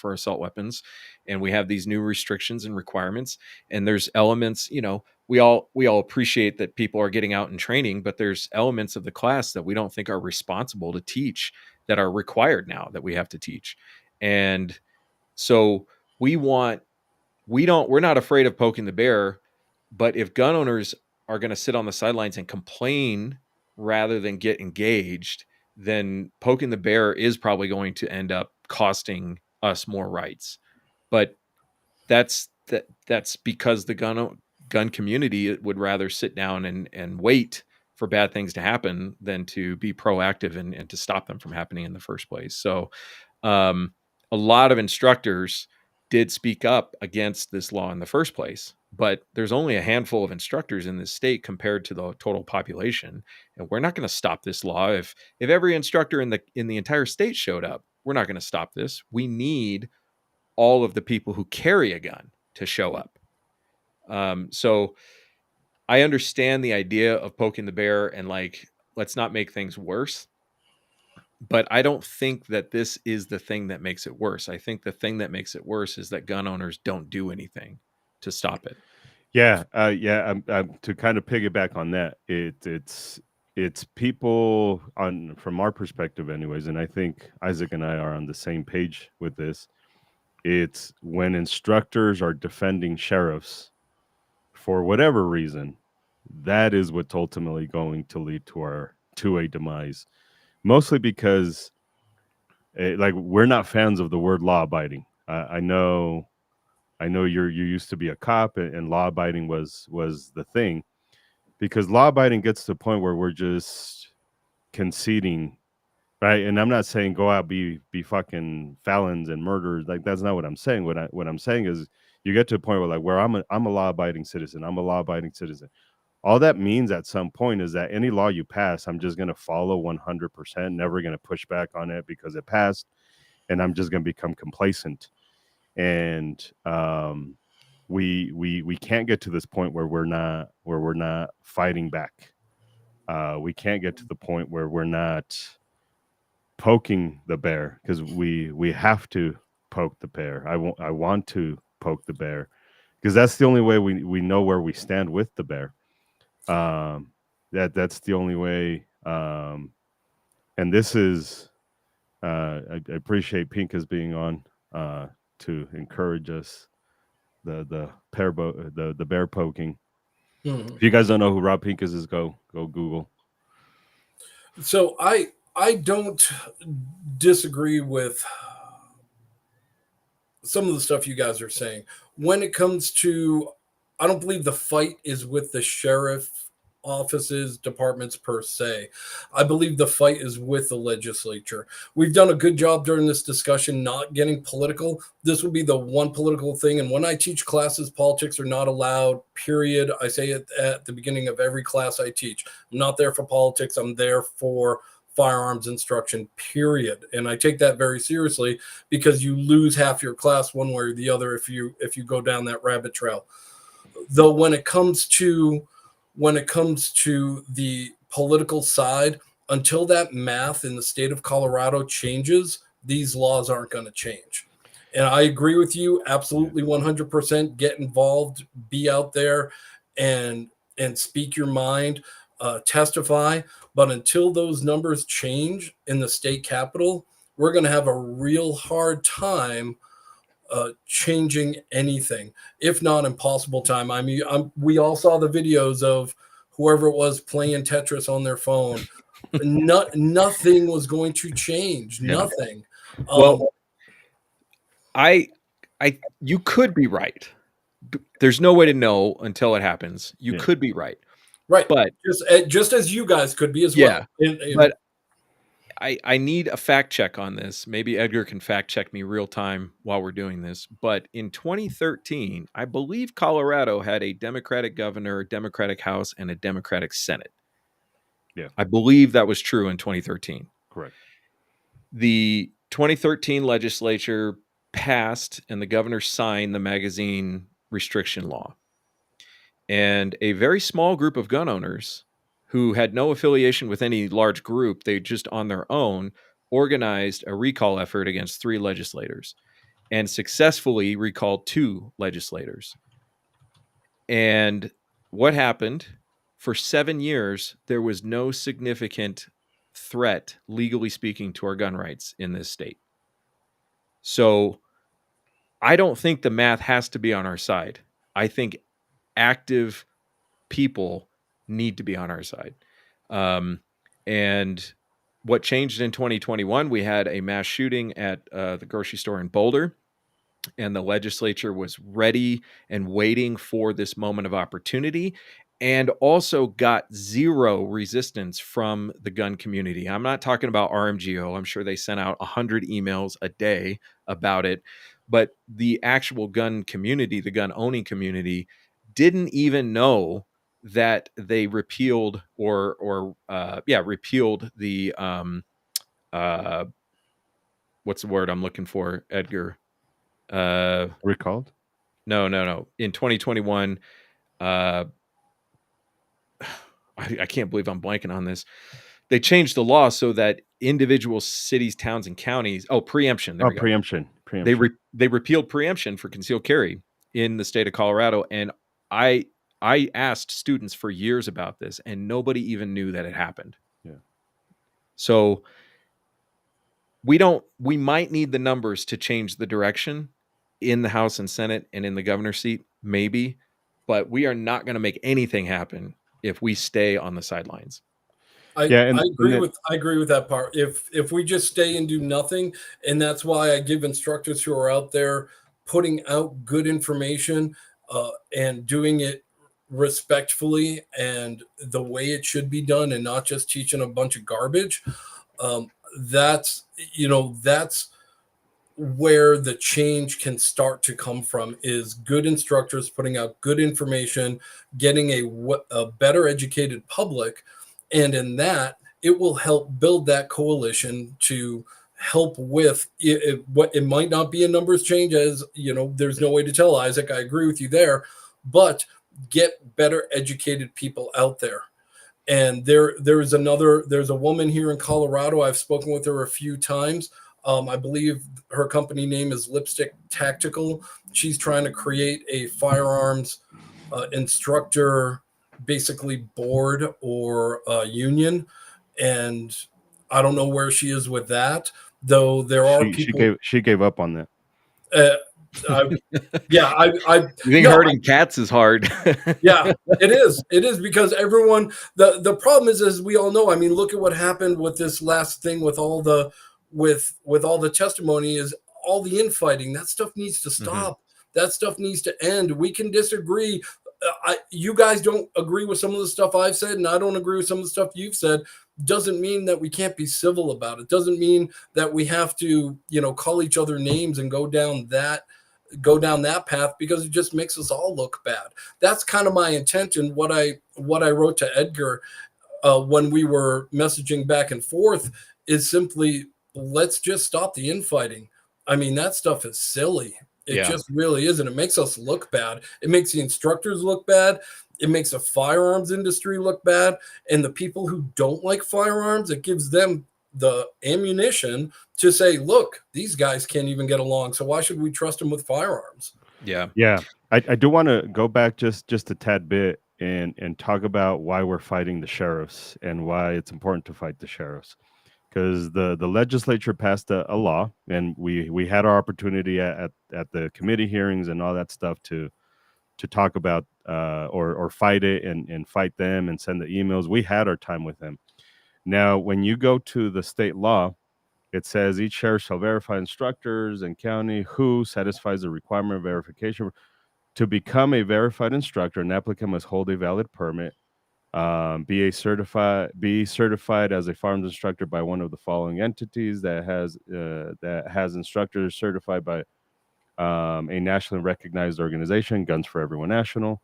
assault weapons, and we have these new restrictions and requirements. And there's elements, we all appreciate that people are getting out and training, but there's elements of the class that we don't think are responsible to teach that are required now that we have to teach. And so we're not afraid of poking the bear, but if gun owners are going to sit on the sidelines and complain rather than get engaged, then poking the bear is probably going to end up costing us more rights. But that's because the gun community would rather sit down and wait for bad things to happen than to be proactive and to stop them from happening in the first place. So a lot of instructors did speak up against this law in the first place, but there's only a handful of instructors in this state compared to the total population, and we're not going to stop this law. If every instructor in the entire state showed up, we're not going to stop this. We need all of the people who carry a gun to show up. So I understand the idea of poking the bear and let's not make things worse. But I don't think that this is the thing that makes it worse. I think the thing that makes it worse is that gun owners don't do anything to stop it. Yeah, to kind of piggyback on that, it's people on, from our perspective, anyways, and I think Isaac and I are on the same page with this. It's when instructors are defending sheriffs for whatever reason, that is what's ultimately going to lead to a demise. Mostly because, like, we're not fans of the word law abiding. I know you used to be a cop, and law abiding was the thing, because law abiding gets to the point where we're just conceding, right? And I'm not saying go out be fucking felons and murderers. Like, that's not what I'm saying. What I'm saying is, you get to a point where I'm a law abiding citizen. I'm a law abiding citizen. All that means at some point is that any law you pass, I'm just going to follow 100%, never going to push back on it because it passed. and I'm just going to become complacent. And we can't get to this point where we're not fighting back. We can't get to the point where we're not poking the bear, because we have to poke the bear. I want to poke the bear, because that's the only way we know where we stand with the bear. That's the only way. And this is I appreciate Pinkas being on to encourage us, the the bear poking. Mhm. If you guys don't know who Rob Pinkas is, go Google. So I don't disagree with some of the stuff you guys are saying. When it comes to, I don't believe the fight is with the sheriff offices, departments per se. I believe the fight is with the legislature. We've done a good job during this discussion not getting political. This would be the one political thing. And when I teach classes, politics are not allowed, period. I say it at the beginning of every class I teach. I'm not there for politics. I'm there for firearms instruction, period. And I take that very seriously, because you lose half your class one way or the other if you go down that rabbit trail. Though when it comes to the political side, until that math in the state of Colorado changes, these laws aren't going to change. And I agree with you absolutely 100%. Get involved, be out there, and speak your mind, testify. But until those numbers change in the state capitol, we're going to have a real hard time changing anything, if not impossible time. I mean, we all saw the videos of whoever it was playing Tetris on their phone. Nothing was going to change. Yeah. Nothing. Well, you could be right. There's no way to know until it happens. You could be right. Right. But just as you guys could be as well. But I need a fact check on this. Maybe Edgar can fact check me real time while we're doing this. But in 2013, I believe Colorado had a Democratic governor, Democratic House, and a Democratic Senate. Yeah. I believe that was true in 2013. Correct. The 2013 legislature passed and the governor signed the magazine restriction law. And a very small group of gun owners who had no affiliation with any large group, they just on their own organized a recall effort against 3 legislators and successfully recalled 2 legislators. And what happened? For 7 years, there was no significant threat, legally speaking, to our gun rights in this state. So I don't think the math has to be on our side. I think active people need to be on our side. And what changed in 2021, we had a mass shooting at the grocery store in Boulder, and the legislature was ready and waiting for this moment of opportunity, and also got zero resistance from the gun community. I'm not talking about RMGO. I'm sure they sent out 100 emails a day about it, but the actual gun community, the gun owning community, didn't even know that they repealed repealed the what's the word I'm looking for, Edgar? Recalled? No. In 2021, I can't believe I'm blanking on this. They changed the law so that individual cities, towns, and counties. Preemption. There we go. Preemption. They repealed preemption for concealed carry in the state of Colorado, and I asked students for years about this, and nobody even knew that it happened. Yeah. So we might need the numbers to change the direction in the House and Senate and in the governor's seat, maybe, but we are not going to make anything happen if we stay on the sidelines. I agree with that part. If we just stay and do nothing, and that's why I give instructors who are out there putting out good information and doing it respectfully and the way it should be done, and not just teaching a bunch of garbage. That's where the change can start to come from, is good instructors putting out good information, getting a better educated public. And in that, it will help build that coalition to help with it, what it might not be a numbers change, as you know, there's no way to tell, Isaac. I agree with you there, but get better educated people out there. And there's a woman here in Colorado. I've spoken with her a few times. I believe her company name is Lipstick Tactical. She's trying to create a firearms instructor, basically board or union, and I don't know where she is with that. Though there are people. She gave up on that. I, yeah, you think herding cats is hard? Yeah, it is. It is, because everyone. The problem is, as we all know. I mean, look at what happened with this last thing with all the with all the testimony, is all the infighting. That stuff needs to stop. Mm-hmm. That stuff needs to end. We can disagree. You guys don't agree with some of the stuff I've said, and I don't agree with some of the stuff you've said. Doesn't mean that we can't be civil about it. Doesn't mean that we have to, call each other names and go down that path, because it just makes us all look bad. That's kind of my intention. What I wrote to Edgar when we were messaging back and forth is simply, let's just stop the infighting. I mean, that stuff is silly. It just really is. And it makes us look bad. It makes the instructors look bad. It makes the firearms industry look bad. And the people who don't like firearms, it gives them the ammunition to say, look, these guys can't even get along. So why should we trust them with firearms? Yeah. I do want to go back just a tad bit and talk about why we're fighting the sheriffs and why it's important to fight the sheriffs. Because the legislature passed a law, and we had our opportunity at the committee hearings and all that stuff to talk about or fight it and fight them and send the emails. We had our time with them. Now, when you go to the state law, it says each sheriff shall verify instructors and county who satisfies the requirement of verification. To become a verified instructor, an applicant must hold a valid permit, be certified as a firearms instructor by one of the following entities that has instructors certified by a nationally recognized organization, Guns for Everyone National,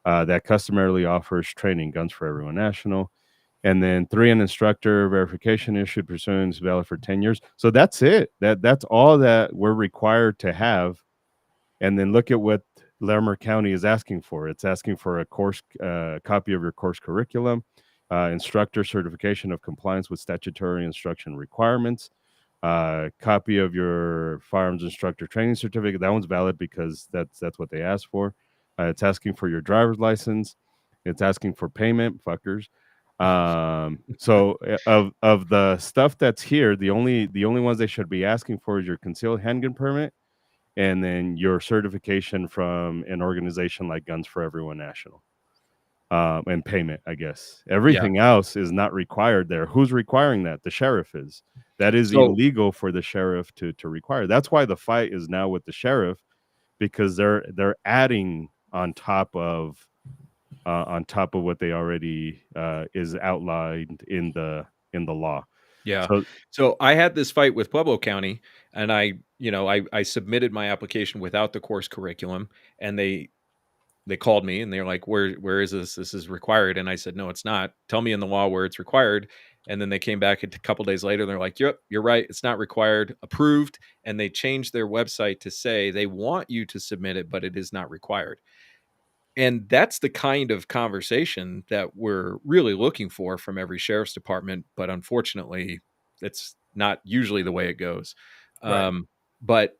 that customarily offers training, Guns for Everyone National. And then 3, an instructor verification issued pursuant is valid for 10 years. So that's it. That's all that we're required to have. And then look at what Larimer County is asking for. It's asking for a course copy of your course curriculum, instructor certification of compliance with statutory instruction requirements, copy of your firearms instructor training certificate. That one's valid because that's what they asked for. It's asking for your driver's license. It's asking for payment, fuckers. So of the stuff that's here, the only ones they should be asking for is your concealed handgun permit, and then your certification from an organization like Guns for Everyone National, and payment, I guess. Everything else is not required there. Who's requiring that? The sheriff is. That is illegal for the sheriff to require. That's why the fight is now with the sheriff, because they're adding on top of what they already is outlined in the law. Yeah. So I had this fight with Pueblo County, and I submitted my application without the course curriculum, and they called me and they're like, where is this? This is required. And I said, no, it's not. Tell me in the law where it's required. And then they came back a couple days later and they're like, yep, you're right. It's not required, approved. And they changed their website to say they want you to submit it, but it is not required. And that's the kind of conversation that we're really looking for from every sheriff's department. But unfortunately, it's not usually the way it goes. Right. But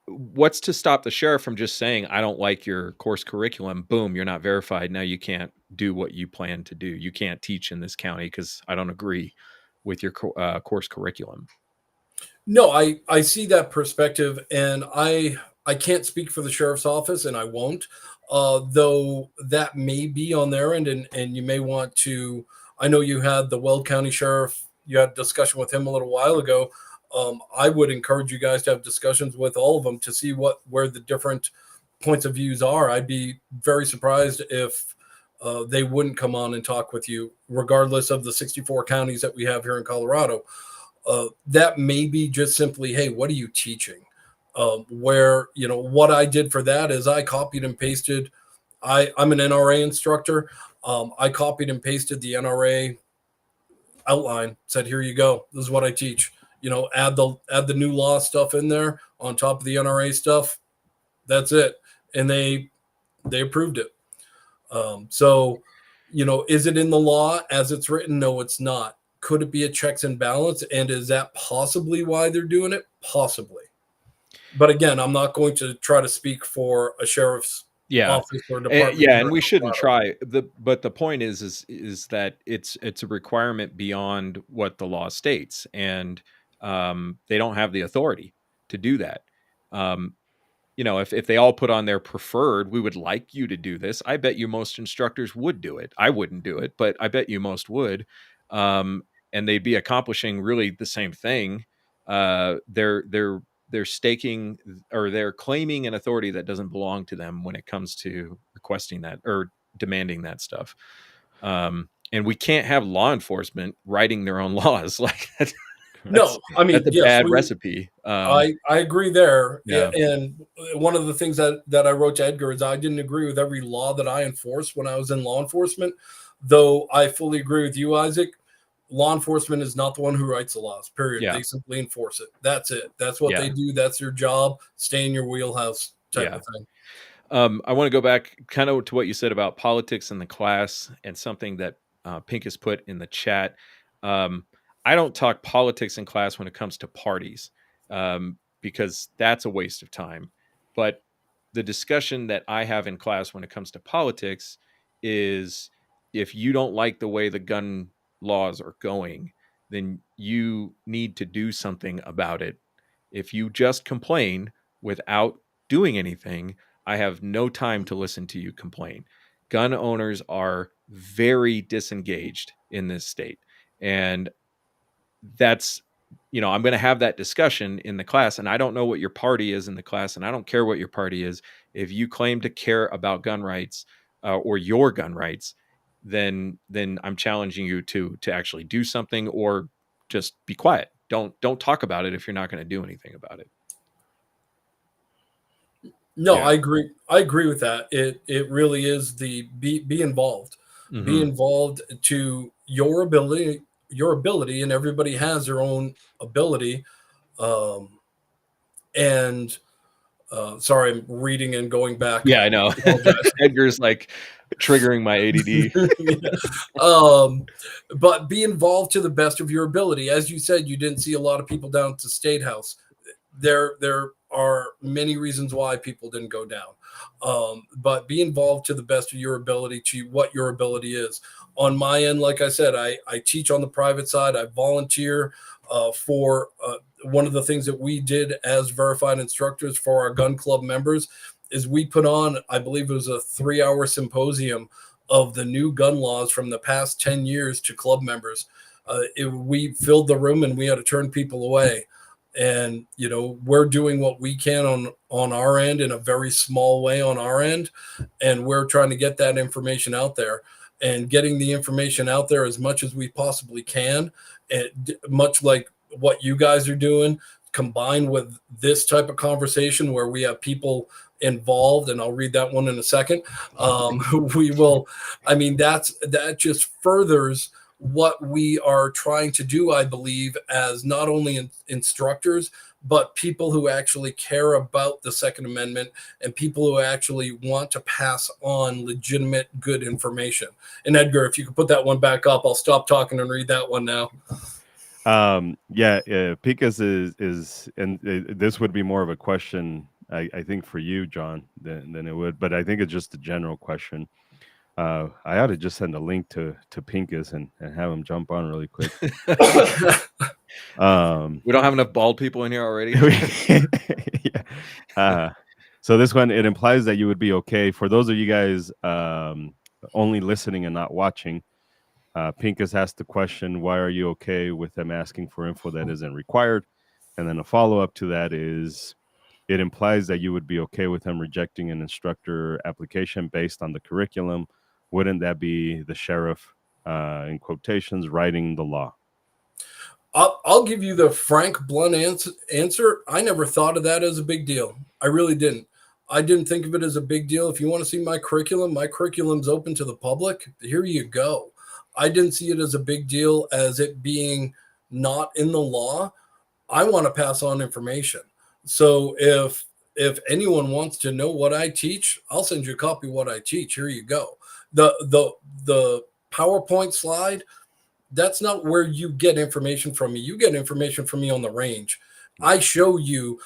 what's to stop the sheriff from just saying, I don't like your course curriculum. Boom, you're not verified. Now you can't do what you plan to do. You can't teach in this county because I don't agree with your course curriculum. No, I see that perspective, and I can't speak for the sheriff's office, and I won't. Though that may be on their end, and you may want to. I know you had the Weld County Sheriff. You had a discussion with him a little while ago. I would encourage you guys to have discussions with all of them to see where the different points of views are. I'd be very surprised if they wouldn't come on and talk with you, regardless of the 64 counties that we have here in Colorado. That may be just simply, hey, what are you teaching? Where, what I did for that is I copied and pasted. I'm an NRA instructor. I copied and pasted the NRA outline, said, here you go. This is what I teach. add the new law stuff in there on top of the NRA stuff. That's it. And they approved it. So, is it in the law as it's written? No, it's not. Could it be a checks and balance? And is that possibly why they're doing it? Possibly. But again, I'm not going to try to speak for a sheriff's office or department. And we shouldn't try. But the point is that it's a requirement beyond what the law states, and they don't have the authority to do that. If they all put on their preferred, we would like you to do this. I bet you most instructors would do it. I wouldn't do it, but I bet you most would. And they'd be accomplishing really the same thing. They're staking, or they're claiming an authority that doesn't belong to them when it comes to requesting that or demanding that stuff. And we can't have law enforcement writing their own laws like that. No, I mean, that's a bad recipe. I agree there. Yeah. And one of the things that I wrote to Edgar is I didn't agree with every law that I enforced when I was in law enforcement, though I fully agree with you, Isaac. Law enforcement is not the one who writes the laws, period. Yeah. They simply enforce it. That's it. That's what they do. That's their job. Stay in your wheelhouse type of thing. I want to go back kind of to what you said about politics in the class and something that Pink has put in the chat. I don't talk politics in class when it comes to parties because that's a waste of time. But the discussion that I have in class when it comes to politics is if you don't like the way the gun laws are going, then you need to do something about it. If you just complain without doing anything, I have no time to listen to you complain. Gun owners are very disengaged in this state. And that's, I'm going to have that discussion in the class, and I don't know what your party is in the class, and I don't care what your party is. If you claim to care about gun rights or your gun rights, then I'm challenging you to actually do something or just be quiet. Don't talk about it if you're not going to do anything about it. No, yeah. I agree with that. It really is the be involved. Mm-hmm. Be involved to your ability, and everybody has their own ability. Sorry, I'm reading and going back. Yeah, I know. Edgar's like triggering my ADD. But be involved to the best of your ability. As you said, you didn't see a lot of people down at the State House. There are many reasons why people didn't go down. But be involved to the best of your ability, to what your ability is. On my end, like I said, I teach on the private side. I volunteer for one of the things that we did as verified instructors for our gun club members is we put on, I believe it was a 3-hour symposium of the new gun laws from the past 10 years to club members. We filled the room and we had to turn people away. And, we're doing what we can on our end in a very small way on our end. And we're trying to get that information out there and getting the information out there as much as we possibly can. And much like what you guys are doing, combined with this type of conversation where we have people involved, and I'll read that one in a second. That just furthers what we are trying to do, I believe, as not only instructors, but people who actually care about the Second Amendment and people who actually want to pass on legitimate, good information. And Edgar, if you could put that one back up, I'll stop talking and read that one now. Picas is, and this would be more of a question, I think, for you, John, than it would, but I think it's just a general question. I ought to just send a link to Pincus and have him jump on really quick. We don't have enough bald people in here already. So this one, it implies that you would be okay. For those of you guys only listening and not watching, Pincus asked the question, why are you okay with them asking for info that isn't required? And then a follow-up to that is, it implies that you would be okay with them rejecting an instructor application based on the curriculum. Wouldn't that be the sheriff, in quotations, writing the law? I'll give you the frank, blunt answer. I never thought of that as a big deal. I really didn't. I didn't think of it as a big deal. If you want to see my curriculum's open to the public. Here you go. I didn't see it as a big deal as it being not in the law. I want to pass on information. So if anyone wants to know what I teach, I'll send you a copy of what I teach. Here you go. The PowerPoint slide, that's not where you get information from me. You get information from me on the range. I show you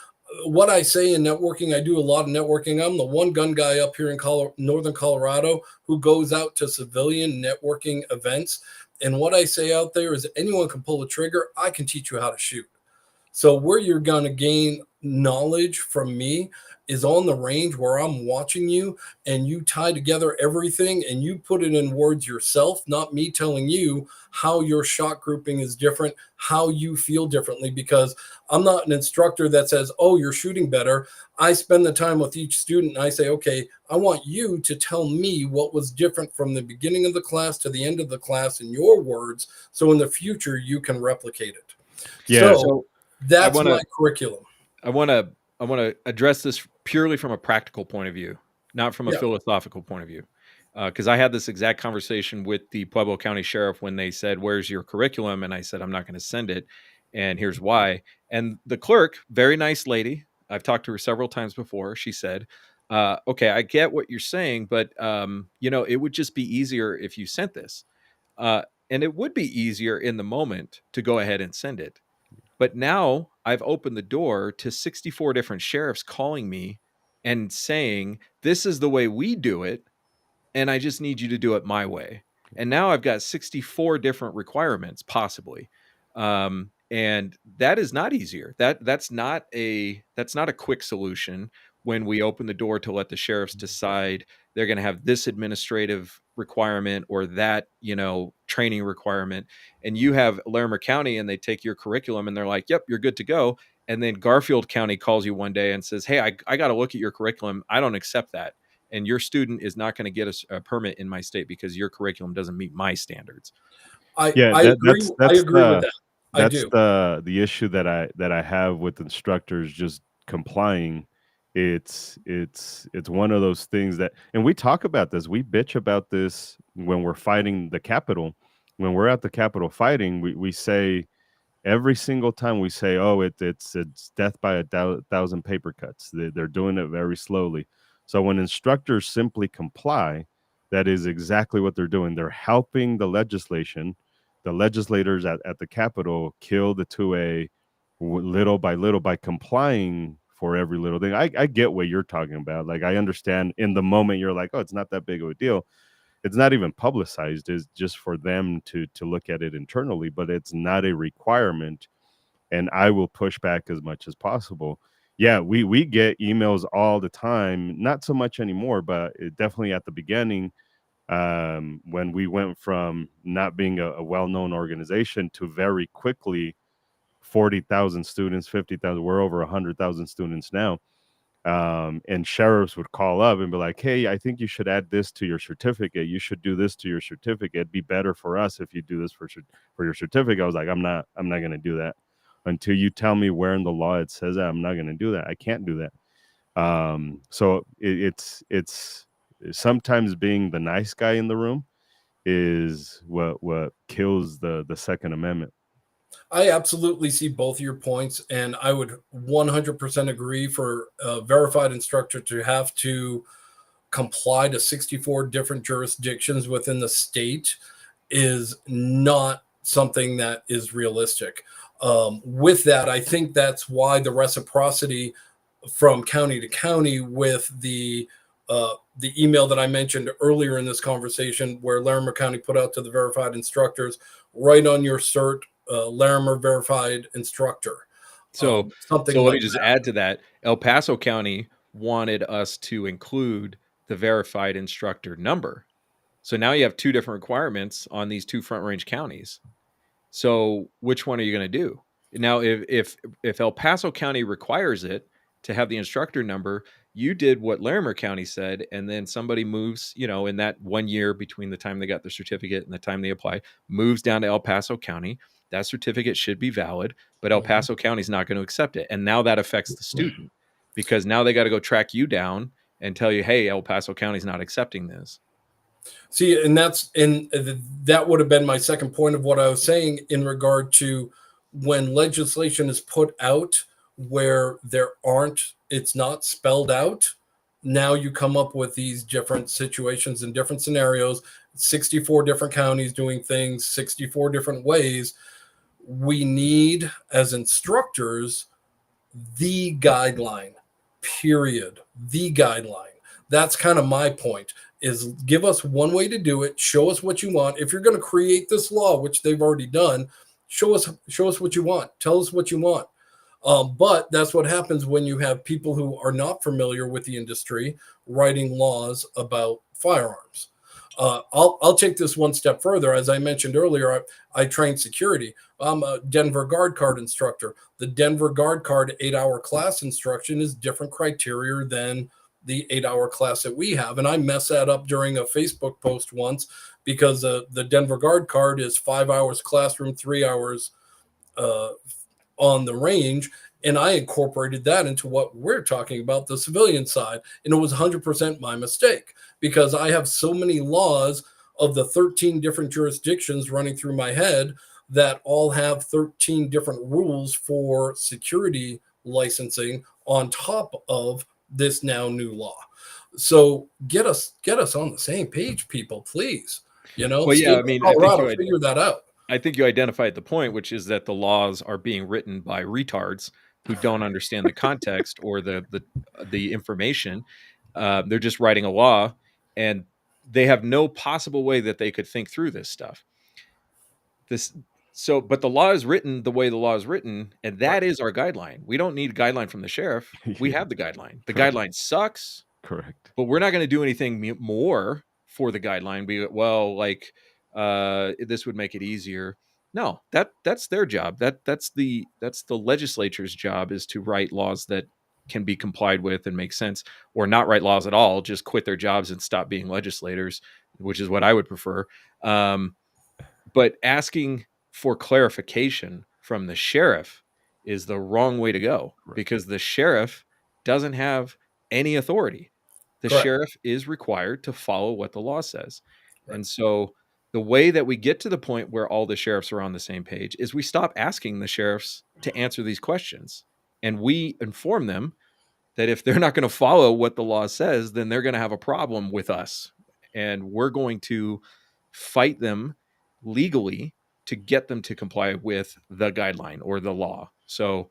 what I say in networking. I do a lot of networking. I'm the one gun guy up here in Northern Colorado who goes out to civilian networking events. And what I say out there is anyone can pull a trigger. I can teach you how to shoot. So where you're going to gain knowledge from me is on the range where I'm watching you and you tie together everything and you put it in words yourself, not me telling you how your shot grouping is different, how you feel differently, because I'm not an instructor that says, oh, you're shooting better. I spend the time with each student and I say, okay, I want you to tell me what was different from the beginning of the class to the end of the class in your words. So in the future, you can replicate it. Yeah. So that's my curriculum. I want to address this purely from a practical point of view, not from a philosophical point of view. Because I had this exact conversation with the Pueblo County Sheriff when they said, "Where's your curriculum?" And I said, "I'm not going to send it, and here's why." And the clerk, very nice lady, I've talked to her several times before. She said, "Okay, I get what you're saying, but it would just be easier if you sent this." And it would be easier in the moment to go ahead and send it. But now I've opened the door to 64 different sheriffs calling me and saying, this is the way we do it, and I just need you to do it my way. And now I've got 64 different requirements, possibly. And that is not easier. That's not a quick solution when we open the door to let the sheriffs decide they're going to have this administrative requirement or that, training requirement. And you have Larimer County and they take your curriculum and they're like, yep, you're good to go. And then Garfield County calls you one day and says, hey, I got to look at your curriculum. I don't accept that. And your student is not going to get a permit in my state because your curriculum doesn't meet my standards. I agree. I agree with that. That's the issue that I have with instructors just complying. It's one of those things that, and we talk about this, we bitch about this when we're fighting the Capitol. When we're at the Capitol fighting, we say every single time we say, oh, it's death by a thousand paper cuts. They're doing it very slowly. So when instructors simply comply, that is exactly what they're doing. They're helping the legislation. The legislators at the Capitol kill the 2A little by little by complying for every little thing. I get what you're talking about. Like, I understand in the moment you're like, oh, it's not that big of a deal. It's not even publicized. It's just for them to look at it internally, but it's not a requirement. And I will push back as much as possible. Yeah, we get emails all the time, not so much anymore, but definitely at the beginning, when we went from not being a well-known organization to very quickly 40,000 students, 50,000, we're over 100,000 students now. And sheriffs would call up and be like, hey, I think you should add this to your certificate. You should do this to your certificate. It'd be better for us if you do this for your certificate. I was like, I'm not going to do that until you tell me where in the law it says that. I'm not going to do that. I can't do that. So it's sometimes being the nice guy in the room is what kills the Second Amendment. I absolutely see both your points, and I would 100% agree for a verified instructor to have to comply to 64 different jurisdictions within the state is not something that is realistic. With that, I think that's why the reciprocity from county to county with the email that I mentioned earlier in this conversation, where Larimer County put out to the verified instructors, right on your cert, Larimer verified instructor. So let me just add to that. El Paso County wanted us to include the verified instructor number. So now you have two different requirements on these two Front Range counties. So which one are you going to do? Now, if El Paso County requires it to have the instructor number, you did what Larimer County said, and then somebody moves, in that 1 year between the time they got their certificate and the time they apply, moves down to El Paso County. That certificate should be valid, but El Paso County is not going to accept it. And now that affects the student because now they got to go track you down and tell you, hey, El Paso County is not accepting this. See, and that would have been my second point of what I was saying in regard to when legislation is put out where it's not spelled out, now you come up with these different situations and different scenarios, 64 different counties doing things 64 different ways. We need, as instructors, the guideline, period. The guideline. That's kind of my point, is give us one way to do it. Show us what you want. If you're going to create this law, which they've already done, show us what you want. Tell us what you want. But that's what happens when you have people who are not familiar with the industry writing laws about firearms. I'll take this one step further. As I mentioned earlier, I train security. I'm a Denver Guard Card instructor. The Denver Guard Card 8-hour class instruction is different criteria than the 8-hour class that we have. And I messed that up during a Facebook post once because the Denver Guard Card is 5 hours classroom, 3 hours on the range. And I incorporated that into what we're talking about, the civilian side. And it was 100% my mistake because I have so many laws of the 13 different jurisdictions running through my head that all have 13 different rules for security licensing on top of this now new law. So get us on the same page, people, please. Well, yeah, I mean, Colorado, figure that out. I think you identified the point, which is that the laws are being written by retards who don't understand the context or the information. They're just writing a law, and they have no possible way that they could think through this stuff. But the law is written the way the law is written, and that is our guideline. We don't need a guideline from the sheriff. We have the guideline. The guideline sucks. Correct. But we're not going to do anything more for the guideline. This would make it easier. No, that's their job. That's the legislature's job, is to write laws that can be complied with and make sense, or not write laws at all, just quit their jobs and stop being legislators, which is what I would prefer. But asking for clarification from the sheriff is the wrong way to go, because the sheriff doesn't have any authority. The sheriff is required to follow what the law says. Right. And so the way that we get to the point where all the sheriffs are on the same page is we stop asking the sheriffs to answer these questions. And we inform them that if they're not going to follow what the law says, then they're going to have a problem with us. And we're going to fight them legally to get them to comply with the guideline or the law. So,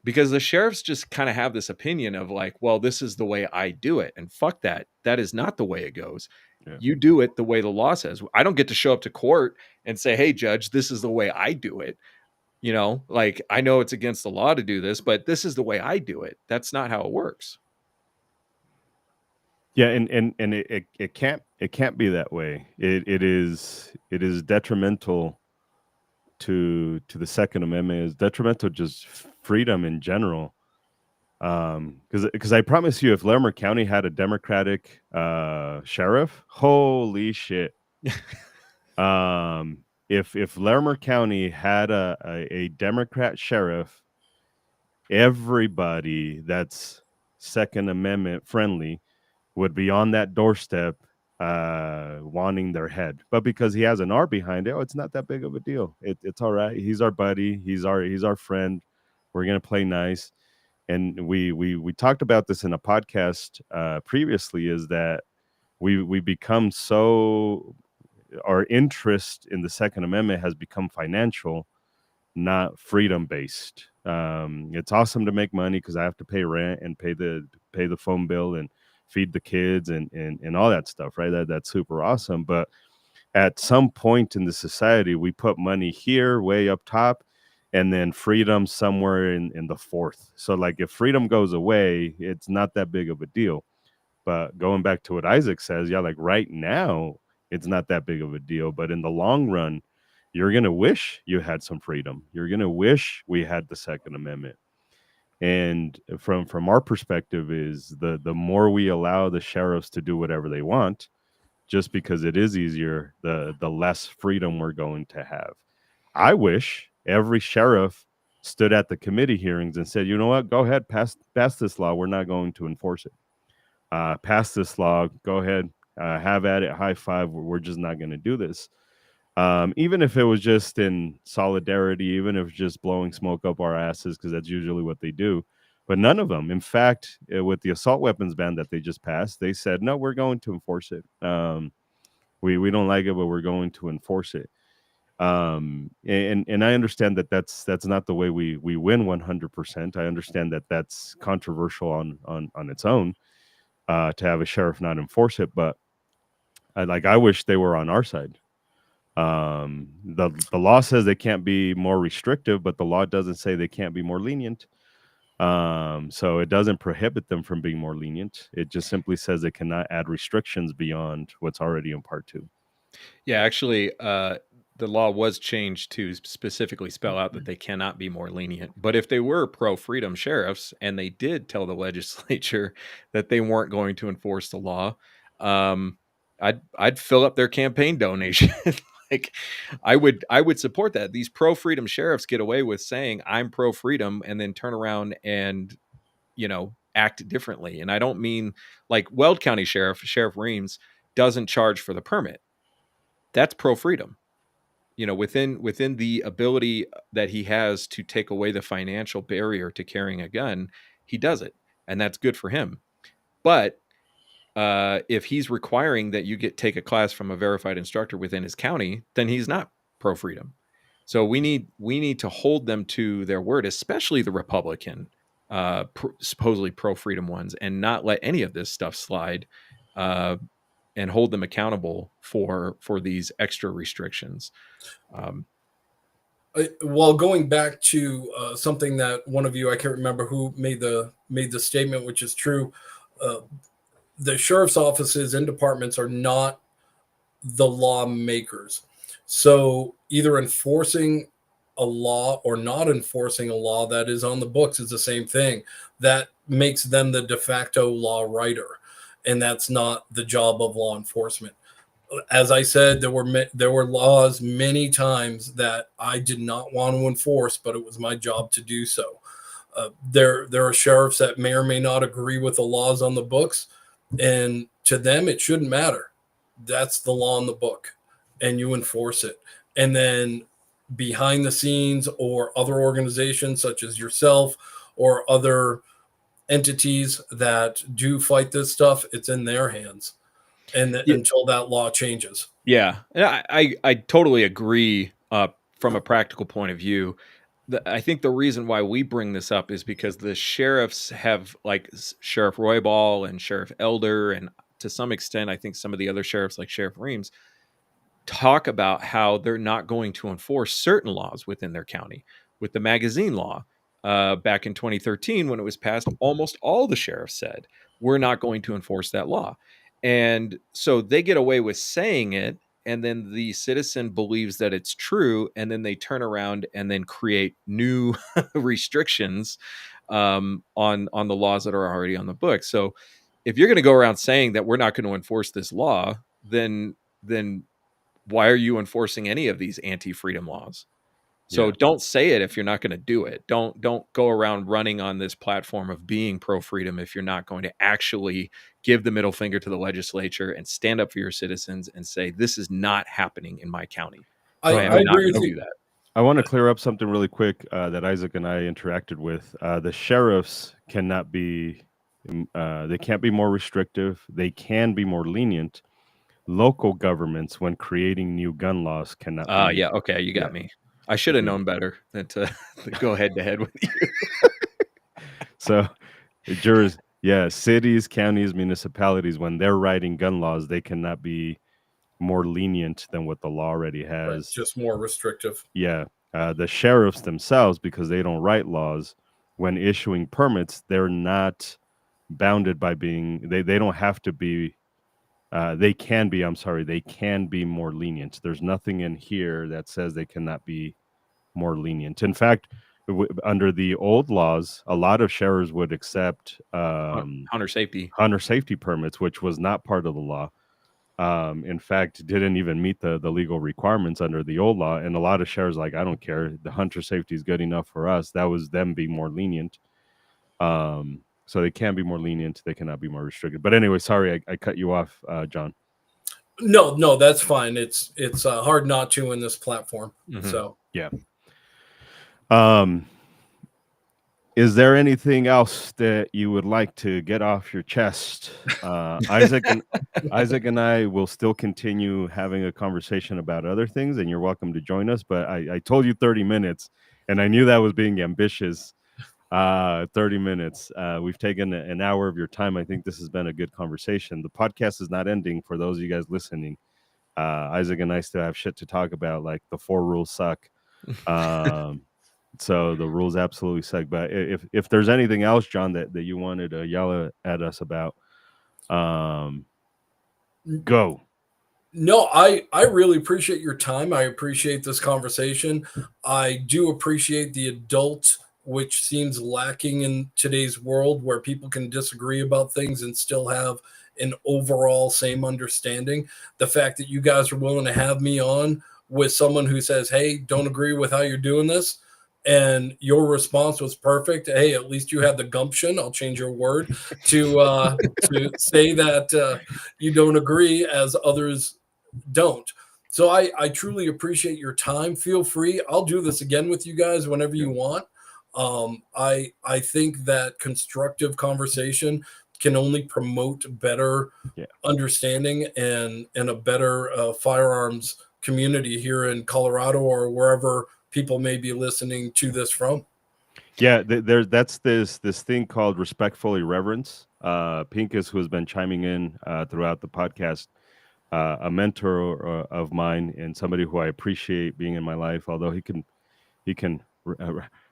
because the sheriffs just kind of have this opinion of like, well, this is the way I do it. And fuck that. That is not the way it goes. Yeah. You do it the way the law says. I don't get to show up to court and say, hey, judge, this is the way I do it. Like, I know it's against the law to do this, but this is the way I do it. That's not how it works. Yeah. And it can't be that way. It is detrimental to the Second Amendment, is detrimental just freedom in general. Because I promise you, if Larimer County had a Democratic sheriff, holy shit. If Larimer County had a Democrat sheriff, everybody that's Second Amendment friendly would be on that doorstep wanting their head. But because he has an R behind it, it's not that big of a deal. It's all right. He's our buddy. He's our friend. We're gonna play nice. And we talked about this in a podcast previously, is that we become so, our interest in the Second Amendment has become financial, not freedom based. It's awesome to make money because I have to pay rent and pay the phone bill and feed the kids and all that stuff, right? That's super awesome. But at some point in the society, we put money here way up top, and then freedom somewhere in the fourth. So like, if freedom goes away, it's not that big of a deal. But going back to what Isaac says, yeah, like right now, it's not that big of a deal. But in the long run, you're going to wish you had some freedom. You're going to wish we had the Second Amendment. And from our perspective, is the more we allow the sheriffs to do whatever they want, just because it is easier, the less freedom we're going to have. I wish every sheriff stood at the committee hearings and said, you know what, go ahead, pass this law. We're not going to enforce it. Pass this law. Go ahead, have at it. High five. We're just not going to do this. Even if it was just in solidarity, even if just blowing smoke up our asses, because that's usually what they do. But none of them. In fact, with the assault weapons ban that they just passed, they said, no, we're going to enforce it. We don't like it, but we're going to enforce it. And I understand that that's not the way we win 100%. I understand that that's controversial on its own, to have a sheriff not enforce it, but I wish they were on our side. The law says they can't be more restrictive, but the law doesn't say they can't be more lenient. So it doesn't prohibit them from being more lenient. It just simply says they cannot add restrictions beyond what's already in part 2. Yeah, actually, the law was changed to specifically spell out that they cannot be more lenient. But if they were pro-freedom sheriffs and they did tell the legislature that they weren't going to enforce the law, um, I'd fill up their campaign donation. Like, I would support that. These pro-freedom sheriffs get away with saying I'm pro-freedom and then turn around and, act differently. And I don't mean like Weld County Sheriff Reams doesn't charge for the permit. That's pro-freedom. Within the ability that he has to take away the financial barrier to carrying a gun, he does it, and that's good for him. But if he's requiring that you take a class from a verified instructor within his county, then he's not pro-freedom. So we need to hold them to their word, especially the Republican, supposedly pro-freedom ones, and not let any of this stuff slide, and hold them accountable for these extra restrictions. Well, going back to something that one of you, I can't remember who made the statement, which is true. The sheriff's offices and departments are not the lawmakers. So either enforcing a law or not enforcing a law that is on the books is the same thing. That makes them the de facto law writer, and that's not the job of law enforcement. As I said, there were laws many times that I did not want to enforce, but it was my job to do so. There are sheriffs that may or may not agree with the laws on the books, and to them it shouldn't matter. That's the law in the book, and you enforce it. And then behind the scenes, or other organizations such as yourself or other entities that do fight this stuff, it's in their hands, and until that law changes. Yeah, and I totally agree. From a practical point of view, I think the reason why we bring this up is because the sheriffs have, like Sheriff Roybal and Sheriff Elder, and to some extent, I think some of the other sheriffs like Sheriff Reams, talk about how they're not going to enforce certain laws within their county. With the magazine law, back in 2013, when it was passed, almost all the sheriffs said, we're not going to enforce that law. And so they get away with saying it, and then the citizen believes that it's true, and then they turn around and then create new restrictions, on the laws that are already on the book. So if you're going to go around saying that we're not going to enforce this law, then why are you enforcing any of these anti-freedom laws? So don't say it if you're not going to do it. Don't go around running on this platform of being pro-freedom if you're not going to actually give the middle finger to the legislature and stand up for your citizens and say, this is not happening in my county. I agree with you. Do that. I want to clear up something really quick that Isaac and I interacted with. The sheriffs cannot be, they can't be more restrictive. They can be more lenient. Local governments, when creating new gun laws, cannot be. Yeah, okay, you got me. I should have known better than to go head to head with you. So, cities, counties, municipalities, when they're writing gun laws, they cannot be more lenient than what the law already has. Right, just more restrictive. Yeah. The sheriffs themselves, because they don't write laws, when issuing permits, they're not bounded by being, they don't have to be, they can be more lenient. There's nothing in here that says they cannot be more lenient. In fact, under the old laws, a lot of sheriffs would accept hunter safety permits, which was not part of the law. In fact, didn't even meet the legal requirements under the old law. And a lot of sheriffs like, I don't care. The hunter safety is good enough for us. That was them being more lenient. So they can be more lenient. They cannot be more restricted. But anyway, sorry, I cut you off, John. No, that's fine. It's hard not to in this platform. Mhm. So Yeah. Is there anything else that you would like to get off your chest? Isaac and I will still continue having a conversation about other things, and you're welcome to join us. But I told you 30 minutes, and I knew that was being ambitious. 30 minutes. We've taken an hour of your time. I think this has been a good conversation. The podcast is not ending for those of you guys listening. Isaac and I still have shit to talk about, like the 4 rules suck. Um, so the rules absolutely suck. But if there's anything else, John, that you wanted to yell at us about, go. no, I really appreciate your time. I appreciate this conversation. I do appreciate the adult, which seems lacking in today's world, where people can disagree about things and still have an overall same understanding. The fact that you guys are willing to have me on with someone who says, "Hey, don't agree with how you're doing this," and your response was perfect. Hey, at least you had the gumption. I'll change your word to say that you don't agree as others don't. So I truly appreciate your time. Feel free. I'll do this again with you guys whenever Yeah. you want. I think that constructive conversation can only promote better Yeah. understanding and a better firearms community here in Colorado or wherever people may be listening to this from. Yeah, that's this thing called respectful irreverence. Pincus, who has been chiming in throughout the podcast, a mentor of mine and somebody who I appreciate being in my life. Although he can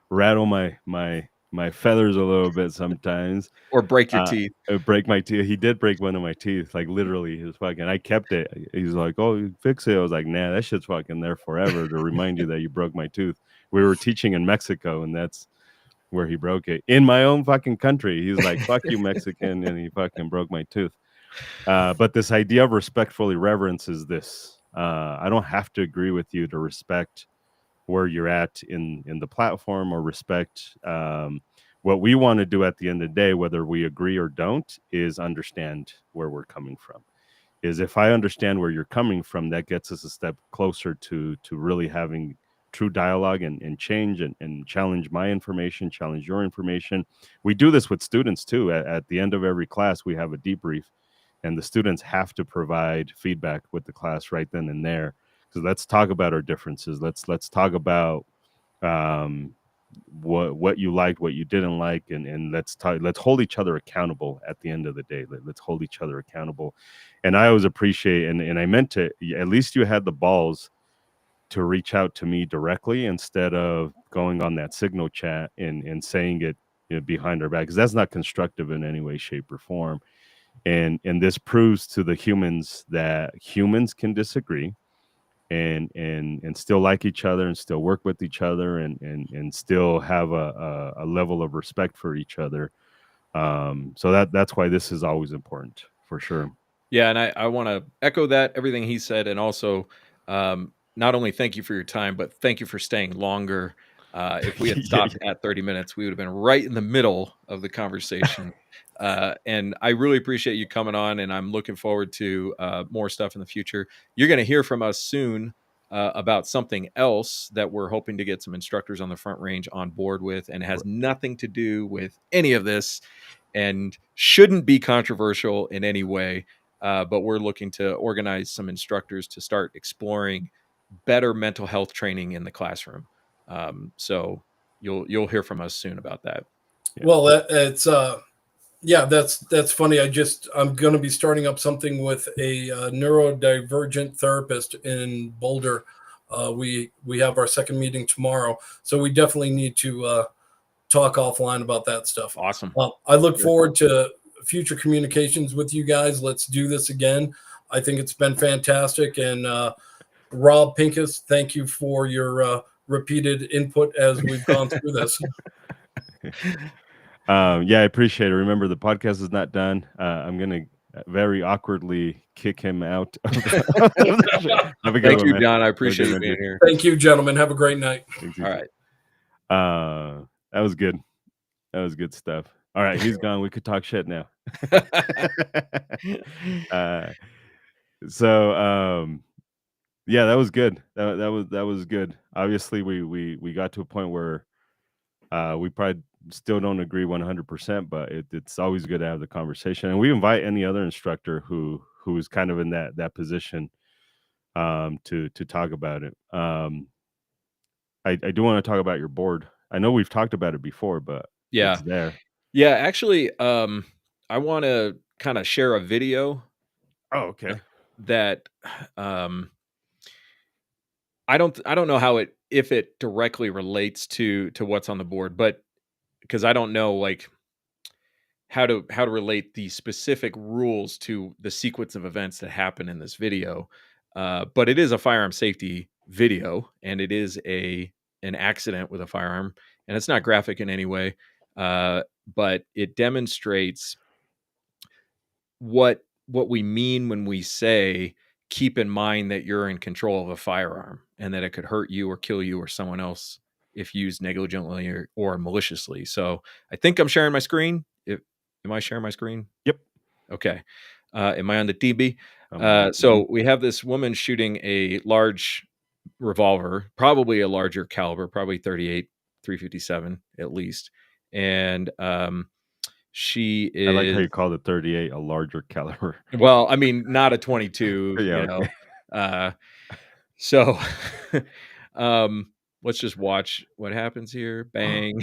rattle my feathers a little bit sometimes. Or break your teeth. Break my teeth. He did break one of my teeth, like literally. His fucking. I kept it. He's like, "Oh, you fix it." I was like, "Nah, that shit's fucking there forever to remind you that you broke my tooth." We were teaching in Mexico, and that's where he broke it in my own fucking country. He's like, "Fuck you, Mexican," and he fucking broke my tooth. But this idea of respectful irreverence is this: I don't have to agree with you to respect where you're at in the platform or respect. What we want to do at the end of the day, whether we agree or don't, is understand where we're coming from. Is if I understand where you're coming from, that gets us a step closer to really having true dialogue and change and challenge my information, challenge your information. We do this with students too. At the end of every class, we have a debrief, and the students have to provide feedback with the class right then and there. So let's talk about our differences. Let's talk about um, what you liked, what you didn't like, and let's hold each other accountable at the end of the day. Let's hold each other accountable. And I always appreciate, and I meant to, at least you had the balls to reach out to me directly instead of going on that signal chat and saying it, behind our back, because that's not constructive in any way, shape, or form. And this proves to the humans that humans can disagree and still like each other and still work with each other and still have a level of respect for each other. So that's why this is always important for sure. Yeah, and I want to echo that everything he said, and also not only thank you for your time, but thank you for staying longer. If we had Yeah, stopped at 30 minutes, we would have been right in the middle of the conversation. And I really appreciate you coming on, and I'm looking forward to more stuff in the future. You're going to hear from us soon about something else that we're hoping to get some instructors on the Front Range on board with, and it has nothing to do with any of this and shouldn't be controversial in any way. But we're looking to organize some instructors to start exploring better mental health training in the classroom. So you'll hear from us soon about that. yeah. Well, it's yeah, that's funny. I'm going to be starting up something with a neurodivergent therapist in Boulder. We have our second meeting tomorrow, so we definitely need to talk offline about that stuff. Awesome. I look forward to future communications with you guys. Let's do this again. I think it's been fantastic. And Rob Pincus, thank you for your repeated input as we've gone through this. Yeah, I appreciate it. Remember, the podcast is not done. I'm gonna very awkwardly kick him out of the show. Have a good Thank one, you, man. John. I Have a good appreciate you one, being dude. here. Thank you, gentlemen. Have a great night. Thanks, All right. that was good. That was good stuff. All right, he's gone. We could talk shit now. uh, So, yeah, that was good. That was good. Obviously, we got to a point where we probably still don't agree 100%, but it's always good to have the conversation. And we invite any other instructor who is kind of in that position to talk about it. I do want to talk about your board. I know we've talked about it before, but Yeah. it's there. Yeah, actually, I wanna kinda share a video Oh, okay. that, um, I don't know how it if it directly relates to what's on the board, but because I don't know, like, how to relate the specific rules to the sequence of events that happen in this video. But it is a firearm safety video, and it is a an accident with a firearm, and it's not graphic in any way, but it demonstrates what we mean when we say keep in mind that you're in control of a firearm and that it could hurt you or kill you or someone else if used negligently or maliciously. So I think I'm sharing my screen. Am I sharing my screen? Yep. Okay. Am I on the DB? I'm on the So TV. we have this woman shooting a large revolver, probably a larger caliber, probably 38, 357 at least. And she I like how is you call the 38 a larger caliber. well, I mean, not a 22, Yeah, you okay. know. Uh, so um, let's just watch what happens here. Bang.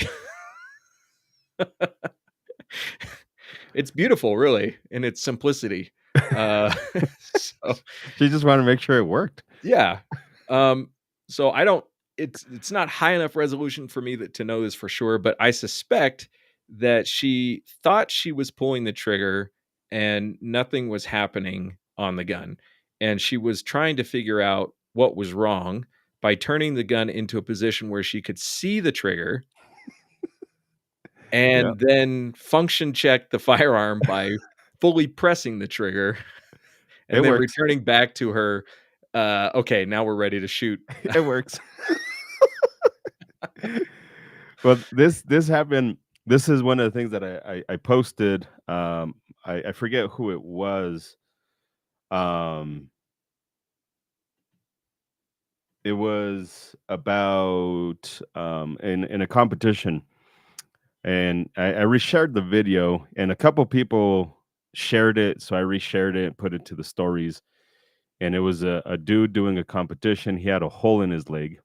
It's beautiful, really, in its simplicity. Uh, so She just wanted to make sure it worked. yeah. Um, so I don't it's not high enough resolution for me to know this for sure, but I suspect that she thought she was pulling the trigger and nothing was happening on the gun. And she was trying to figure out what was wrong by turning the gun into a position where she could see the trigger Yeah, and then function check the firearm by fully pressing the trigger it and then works. returning back to her, okay, now we're ready to shoot. It works. Well, this happened. This is one of the things that I posted. I forget who it was. Um, it was about in a competition, and I reshared the video, and a couple people shared it, so I reshared it and put it to the stories. And it was a dude doing a competition. He had a hole in his leg,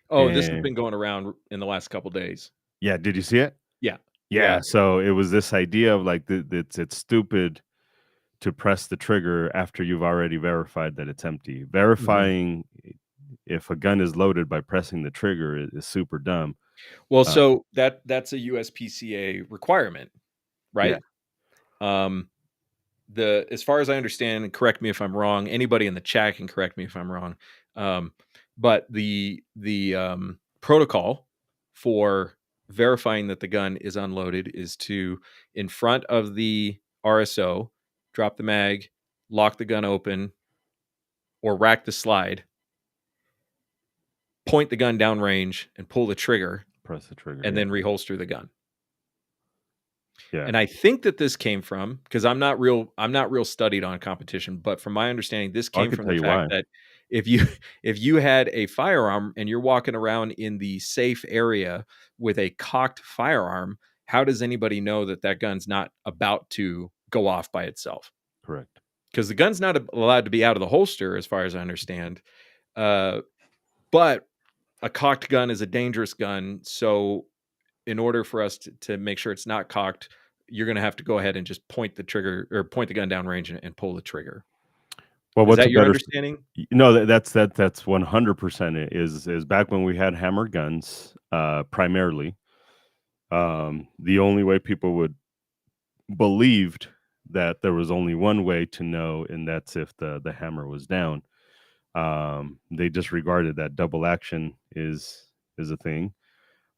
Oh, this has and been going around in the last couple days. yeah, did you see it? Yeah. Yeah, Yeah. so it was this idea of like it's stupid to press the trigger after you've already verified that it's empty. Mhm. Verifying if a gun is loaded by pressing the trigger is super dumb. Well, Uh, so that's a USPCA requirement, yeah, right? Um, the as far as I understand, and correct me if I'm wrong, anybody in the chat can correct me if I'm wrong. Um, but the protocol for verifying that the gun is unloaded is to in front of the RSO, drop the mag, lock the gun open, or rack the slide, point the gun downrange and pull the trigger press the trigger. and Yeah, then reholster the gun. yeah. And I think that this came from because I'm not real studied on competition, but from my understanding, this I came could from tell the you fact why. that if you if you had a firearm and you're walking around in the safe area with a cocked firearm, how does anybody know that that gun's not about to go off by itself? Correct. Because the gun's not allowed to be out of the holster, as far as I understand. Uh, but a cocked gun is a dangerous gun, so in order for us to make sure it's not cocked, you're going to have to go ahead and just point the trigger or point the gun downrange and pull the trigger. Well, Is what's a that your better? understanding? No, that's 100% it is back when we had hammer guns, primarily. The only way people would believed that there was only one way to know, and that's if the hammer was down. They disregarded that double action is a thing.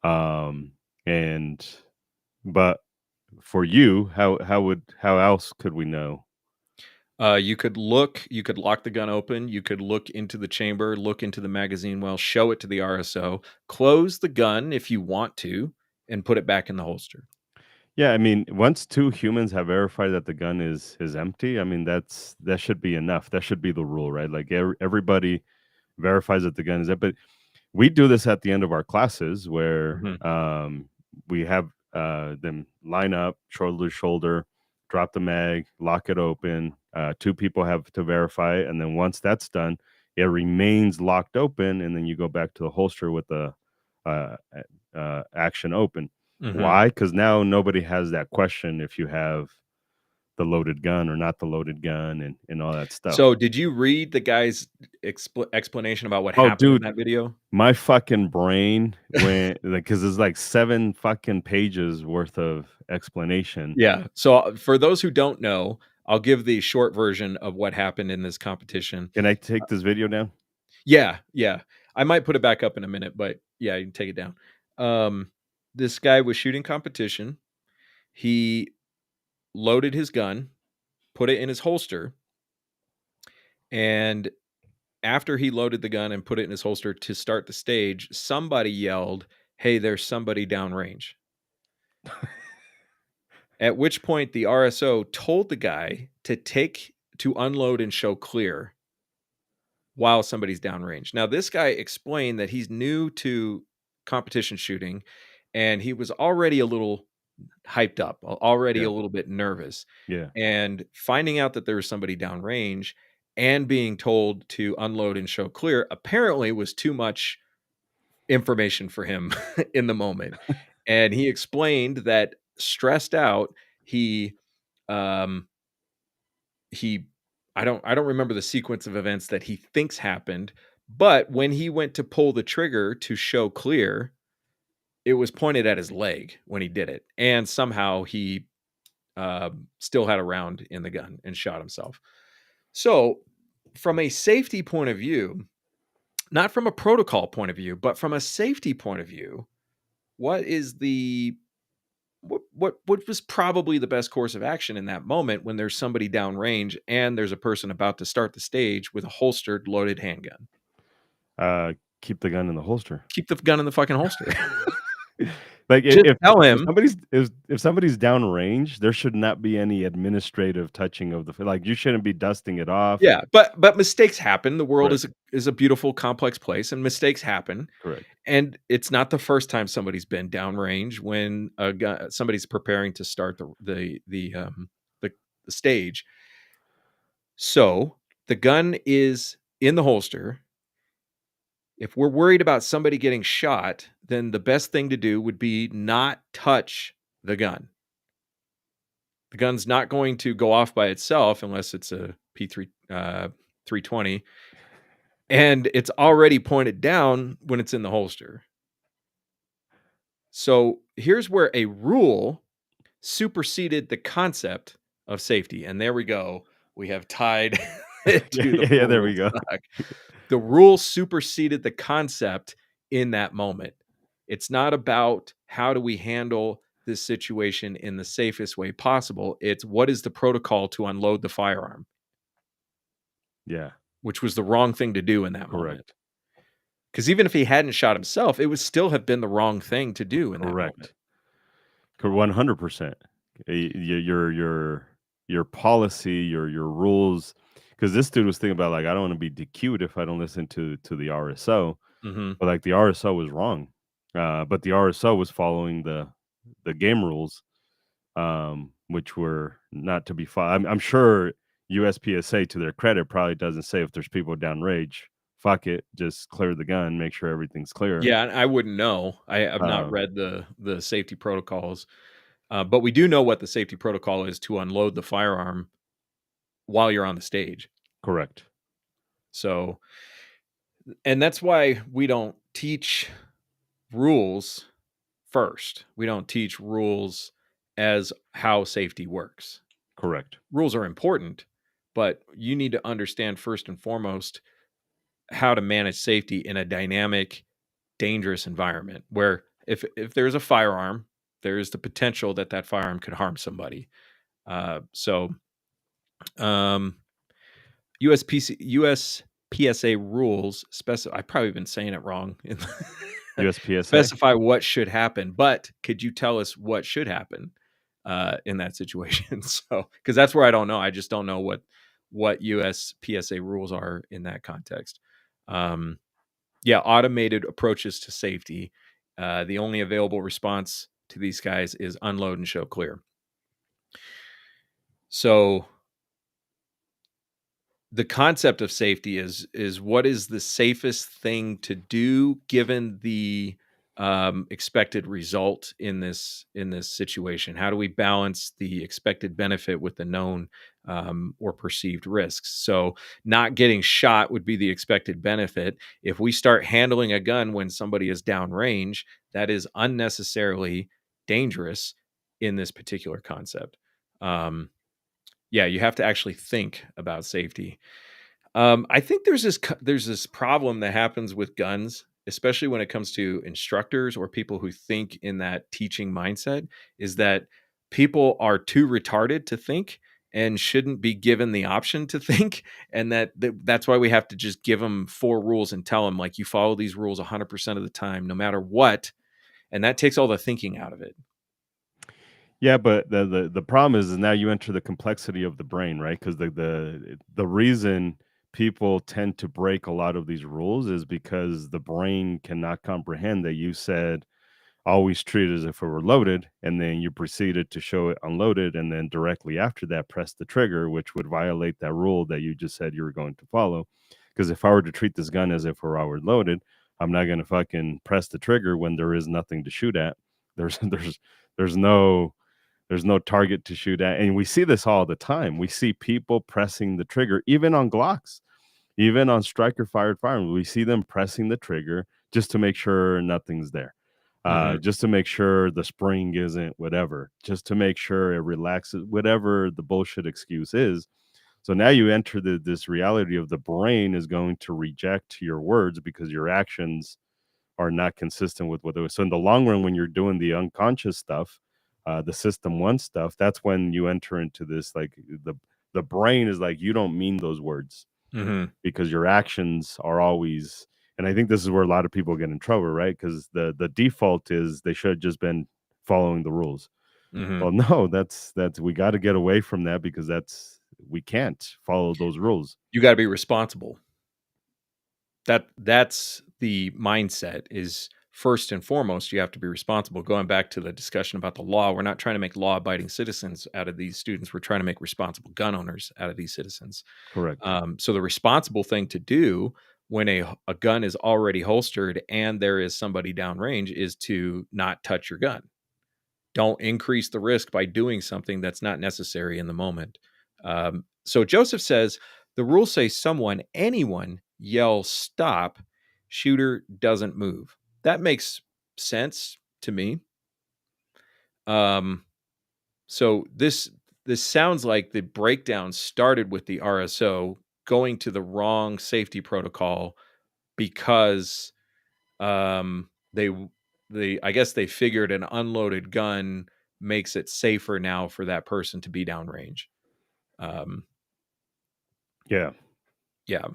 Um, and but for you, how else could we know? You could lock the gun open. You could look into the chamber, look into the magazine well, show it to the RSO, close the gun if you want to, and put it back in the holster. Yeah, I mean, once 2 humans have verified that the gun is empty, I mean, that should be enough. That should be the rule, right? Like, everybody verifies that the gun is empty. But we do this at the end of our classes where, Mhm. we have, them line up shoulder to shoulder, drop the mag, lock it open, 2 people have to verify it, and then once that's done, it remains locked open, and then you go back to the holster with the, uh, action open. Mhm. Why? Because now nobody has that question if you have the loaded gun or not the loaded gun and all that stuff. So, did you read the guy's explanation about what Oh, happened in dude, that video? my fucking brain went like, because it's like 7 fucking pages worth of explanation. Yeah. So, for those who don't know, I'll give the short version of what happened in this competition. Can I take this video down? Yeah, yeah. I might put it back up in a minute, but yeah, you can take it down. Um, this guy was shooting competition. He loaded his gun, put it in his holster, and after he loaded the gun and put it in his holster to start the stage, somebody yelled, "Hey, there's somebody downrange." At which point the RSO told the guy to unload and show clear while somebody's downrange. Now, this guy explained that he's new to competition shooting and he was already a little hyped up, already Yeah, a little bit nervous. yeah, And finding out that there was somebody downrange and being told to unload and show clear apparently was too much information for him in the moment. And he explained that stressed out, he um he I don't remember the sequence of events that he thinks happened, but when he went to pull the trigger to show clear, it was pointed at his leg when he did it. And somehow he still had a round in the gun and shot himself. So, from a safety point of view, not from a protocol point of view, but from a safety point of view, what is the what was probably the best course of action in that moment when there's somebody downrange and there's a person about to start the stage with a holstered loaded handgun? uh, keep the gun in the holster. Keep the gun in the fucking holster. Like, Just if tell if him. somebody's downrange, there should not be any administrative touching of like, you shouldn't be dusting it off. Yeah, but mistakes happen. The world Correct, is a beautiful, complex place, and mistakes happen. correct. And it's not the first time somebody's been downrange when somebody's preparing to start the the stage. So the gun is in the holster. If we're worried about somebody getting shot, then the best thing to do would be not touch the gun. The gun's not going to go off by itself unless it's a P3 320, and it's already pointed down when it's in the holster. So here's where a rule superseded the concept of safety. And there we go. We have tied it Yeah, to the yeah, yeah, four there rules we go. suck. The rule superseded the concept in that moment. It's not about how do we handle this situation in the safest way possible. It's what is the protocol to unload the firearm, Yeah, which was the wrong thing to do in that moment. correct, Because even if he hadn't shot himself, it would still have been the wrong thing to do in that moment. correct. 100%. Your policy, your rules, because this dude was thinking about, like, I don't want to be DQ'd if I don't listen to the RSO, Mhm. but like the RSO was wrong, but the RSO was following the game rules, which were not to be followed. I'm sure USPSA, to their credit, probably doesn't say if there's people downrange, fuck it, just clear the gun, make sure everything's clear. Yeah, and I wouldn't know. I've not Um, read the safety protocols, but we do know what the safety protocol is to unload the firearm while you're on the stage. correct, So, and that's why we don't teach rules first. We don't teach rules as how safety works. correct, Rules are important, but you need to understand first and foremost how to manage safety in a dynamic, dangerous environment where if there's a firearm, there's the potential that that firearm could harm somebody. So, um, USPSA rules specify. I've probably been saying it wrong. USPSA. Specify what should happen, but could you tell us what should happen? in that situation. So, because that's where I don't know. I just don't know what US PSA rules are in that context. Um, yeah, automated approaches to safety. The only available response to these guys is unload and show clear. So the concept of safety is what is the safest thing to do given the expected result in this situation? How do we balance the expected benefit with the known or perceived risks? So, not getting shot would be the expected benefit. If we start handling a gun when somebody is downrange, that is unnecessarily dangerous in this particular concept. Yeah, you have to actually think about safety. I think there's this problem that happens with guns, especially when it comes to instructors or people who think in that teaching mindset, is that people are too retarded to think and shouldn't be given the option to think, and that's why we have to just give them 4 rules and tell them, like, you follow these rules 100% of the time, no matter what, and that takes all the thinking out of it. Yeah, but the problem is now you enter the complexity of the brain, right? Because the reason people tend to break a lot of these rules is because the brain cannot comprehend that you said always treat it as if it were loaded, and then you proceeded to show it unloaded, and then directly after that press the trigger, which would violate that rule that you just said you were going to follow. Because if I were to treat this gun as if it were loaded, I'm not going to fucking press the trigger when there is nothing to shoot at. There's there's no there's no target to shoot at. And we see this all the time. We see people pressing the trigger, even on Glocks, even on striker fired firearms. We see them pressing the trigger just to make sure nothing's there, Mhm. just to make sure the spring isn't whatever, just to make sure it relaxes, whatever the bullshit excuse is. So now you enter this reality of the brain is going to reject your words because your actions are not consistent with what they were. So in the long run, when you're doing the unconscious stuff, the system one stuff, that's when you enter into this, like, the brain is like, you don't mean those words Mhm. because your actions are always. And I think this is where a lot of people get in trouble, right? Because the default is they should have just been following the rules. Mhm. Well, no, that's we got to get away from that because we can't follow those rules. You gotta be responsible. That's the mindset, is first and foremost, you have to be responsible. Going back to the discussion about the law, we're not trying to make law-abiding citizens out of these students. We're trying to make responsible gun owners out of these citizens. Correct. So the responsible thing to do when a gun is already holstered and there is somebody downrange is to not touch your gun. Don't increase the risk by doing something that's not necessary in the moment. So Joseph says the rules say anyone yell stop, shooter doesn't move. That makes sense to me. Um, so this sounds like the breakdown started with the RSO going to the wrong safety protocol because they I guess they figured an unloaded gun makes it safer now for that person to be downrange. Um, Yeah. yeah.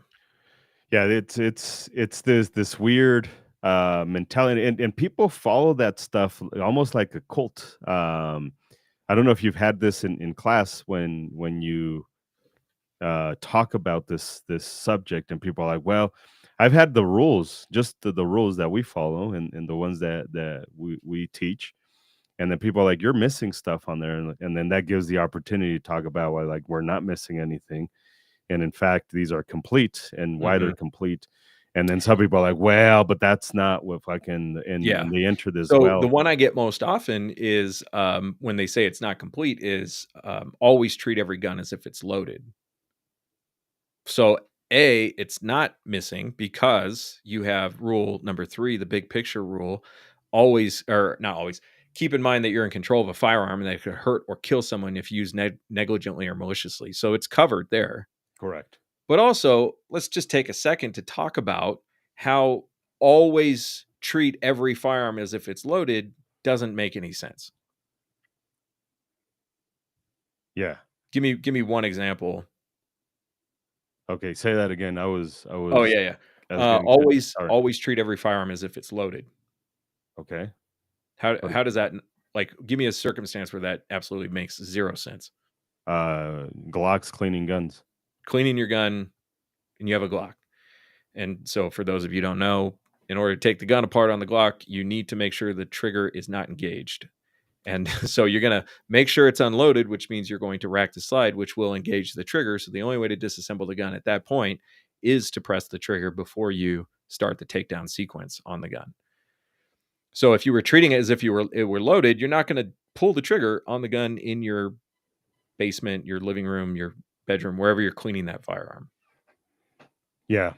Yeah, it's this weird mentality, and people follow that stuff almost like a cult. I don't know if you've had this in class when you talk about this subject, and people are like, well, I've had the rules, just the rules that we follow, and the ones that we teach. And then people are like, you're missing stuff on there, and then that gives the opportunity to talk about why, like, we're not missing anything, and in fact these are complete and why they're Mhm. complete. And then some people are like, well, but that's not what fucking, Yeah. and they enter this, So the well. one I get most often is when they say it's not complete is always treat every gun as if it's loaded. So it's not missing because you have rule number 3, the big picture rule, always, or not always, keep in mind that you're in control of a firearm and that it could hurt or kill someone if used negligently or maliciously. So it's covered there. Correct. But also, let's just take a second to talk about how always treat every firearm as if it's loaded doesn't make any sense. Yeah. Give me one example. Okay, say that again. I was i Oh was yeah, yeah. I was getting Always sorry. always treat every firearm as if it's loaded. Okay. How What? how does that? Like, give me a circumstance where that absolutely makes 0 sense. Glocks cleaning guns. Cleaning your gun and you have a Glock. And so for those of you who don't know, in order to take the gun apart on the Glock, you need to make sure the trigger is not engaged. And so you're going to make sure it's unloaded, which means you're going to rack the slide, which will engage the trigger. So the only way to disassemble the gun at that point is to press the trigger before you start the takedown sequence on the gun. So if you were treating it as if it were loaded, you're not going to pull the trigger on the gun in your basement, your living room, your bedroom, wherever you're cleaning that firearm. Yeah.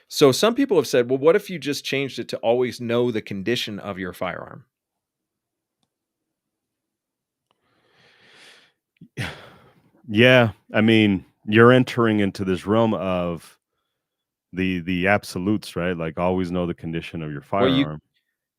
So some people have said, well, what if you just changed it to always know the condition of your firearm? Yeah. I mean, you're entering into this realm of the absolutes, right? Like always know the condition of your Well, firearm.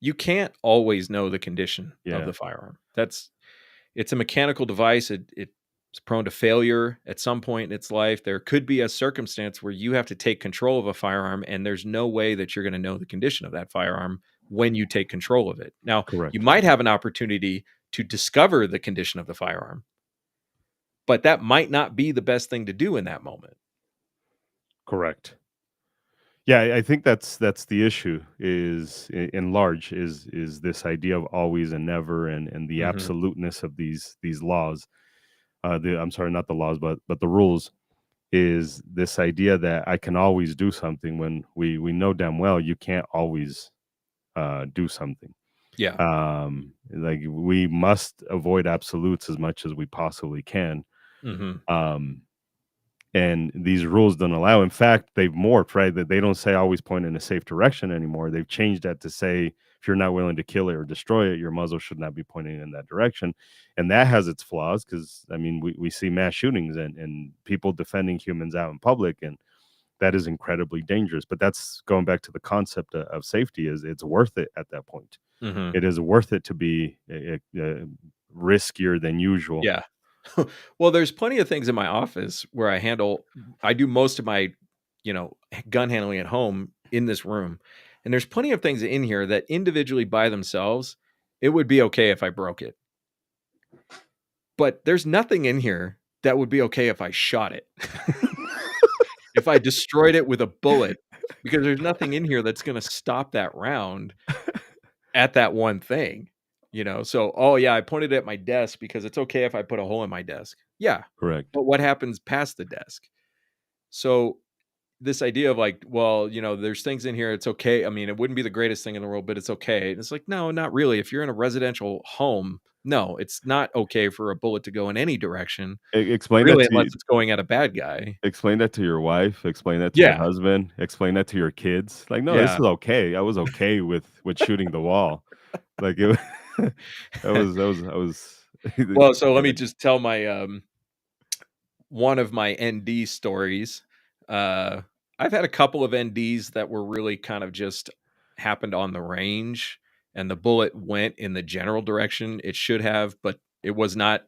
you can't always know the condition of Yeah. the firearm. It's a mechanical device. It's prone to failure at some point in its life. There could be a circumstance where you have to take control of a firearm, and there's no way that you're going to know the condition of that firearm when you take control of it. Now, you Correct. might have an opportunity to discover the condition of the firearm, but that might not be the best thing to do in that moment. Correct. Yeah, I think that's the issue is in large is this idea of always and never and the Mhm. absoluteness of these laws. I'm sorry, not the laws, but the rules is this idea that I can always do something when we know damn well you can't always do something. Yeah. Like we must avoid absolutes as much as we possibly can. Mhm. Um, and these rules don't allow. In fact, they've morphed, right? That they don't say always point in a safe direction anymore. They've changed that to say if you're not willing to kill it or destroy it, your muzzle should not be pointing in that direction. And that has its flaws because I mean we see mass shootings and people defending humans out in public, and that is incredibly dangerous. But that's going back to the concept of safety. Is it's worth it at that point. Mhm. It is worth it to be riskier than usual. Yeah. Well, there's plenty of things in my office where I do most of my, gun handling at home in this room. And there's plenty of things in here that individually by themselves, it would be okay if I broke it. But there's nothing in here that would be okay if I shot it. If I destroyed it with a bullet, because there's nothing in here that's going to stop that round at that one thing. So, oh yeah, I pointed at my desk because it's okay if I put a hole in my desk. Yeah. Correct. But what happens past the desk? So this idea of like, well, there's things in here, it's okay. I mean, it wouldn't be the greatest thing in the world, but it's okay. And it's like, no, not really. If you're in a residential home, no, it's not okay for a bullet to go in any direction, Explain that really, to unless you. it's going at a bad guy. Explain that to your wife, explain that to your Yeah. husband, explain that to your kids. Like, "No, this Yeah. is okay. I was okay with shooting the wall." Like, it I was Well, so let me yeah, just tell my one of my ND stories. Uh, I've had a couple of NDs that were really kind of just happened on the range, and the bullet went in the general direction it should have, but it was not.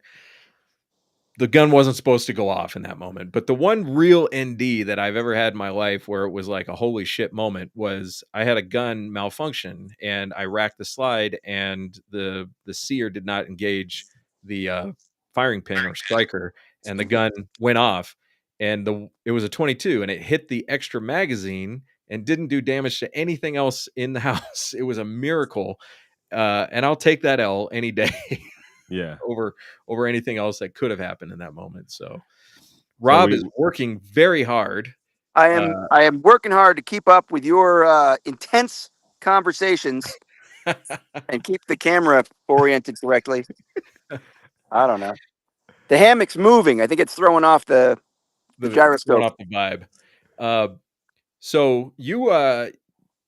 The gun wasn't supposed to go off in that moment. But the one real ND that I've ever had in my life where it was like a holy shit moment was I had a gun malfunction and I racked the slide and the sear did not engage the firing pin or striker, and the gun went off, and it was a 22 and it hit the extra magazine and didn't do damage to anything else in the house. It was a miracle. And I'll take that L any day. yeah. over anything else that could have happened in that moment. So So Rob is working very hard. Uh, I am working hard to keep up with your intense conversations and keep the camera oriented correctly. I don't know. The hammock's moving. I think it's throwing off the throwing gyroscope. off the vibe. So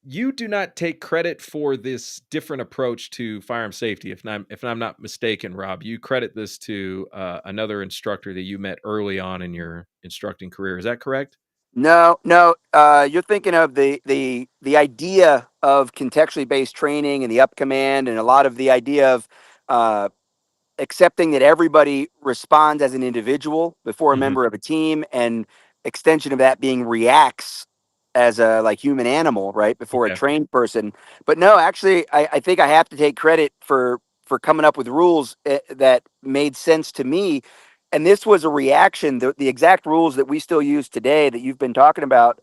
you do not take credit for this different approach to firearm safety. If I'm not mistaken, Rob, you credit this to another instructor that you met early on in your instructing career. Is that correct? No, no. You're thinking of the idea of contextually based training and the up command, and a lot of the idea of accepting that everybody responds as an individual before a Mhm. member of a team, and extension of that being reacts as a like human animal, right, before a Okay. trained person. But no, actually, I think I have to take credit for for coming up with rules that made sense to me. And this was a reaction. The exact rules that we still use today that you've been talking about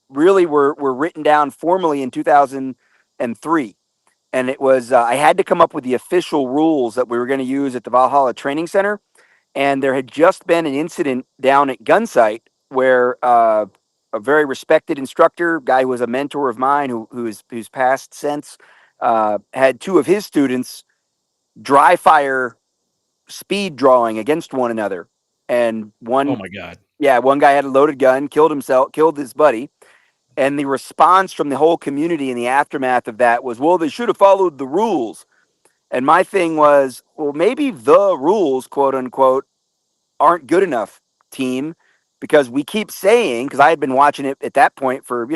really were written down formally in 2003. And it was I had to come up with the official rules that we were going to use at the Valhalla Training Center. And there had just been an incident down at Gunsight where a very respected instructor, guy who was a mentor of mine, who's passed since, had two of his students dry fire speed drawing against one another, and Oh my God. one guy had a loaded gun, killed his buddy. And the response from the whole community in the aftermath of that was, well, they should have followed the rules. And my thing was, well, maybe the rules, quote unquote, aren't good enough, team, because we keep saying, because I had been watching it at that point for,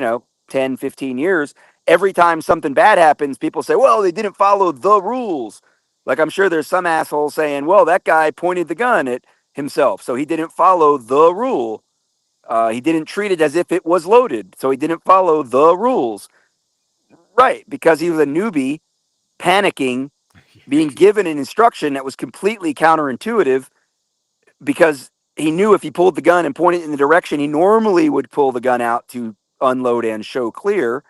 10, 15 years, every time something bad happens, people say, well, they didn't follow the rules. Like, I'm sure there's some asshole saying, well, that guy pointed the gun at himself, so he didn't follow the rule. He didn't treat it as if it was loaded, so he didn't follow the rules. Right, because he was a newbie, panicking, being given an instruction that was completely counterintuitive, because he knew if he pulled the gun and pointed in the direction he normally would pull the gun out to unload and show clear,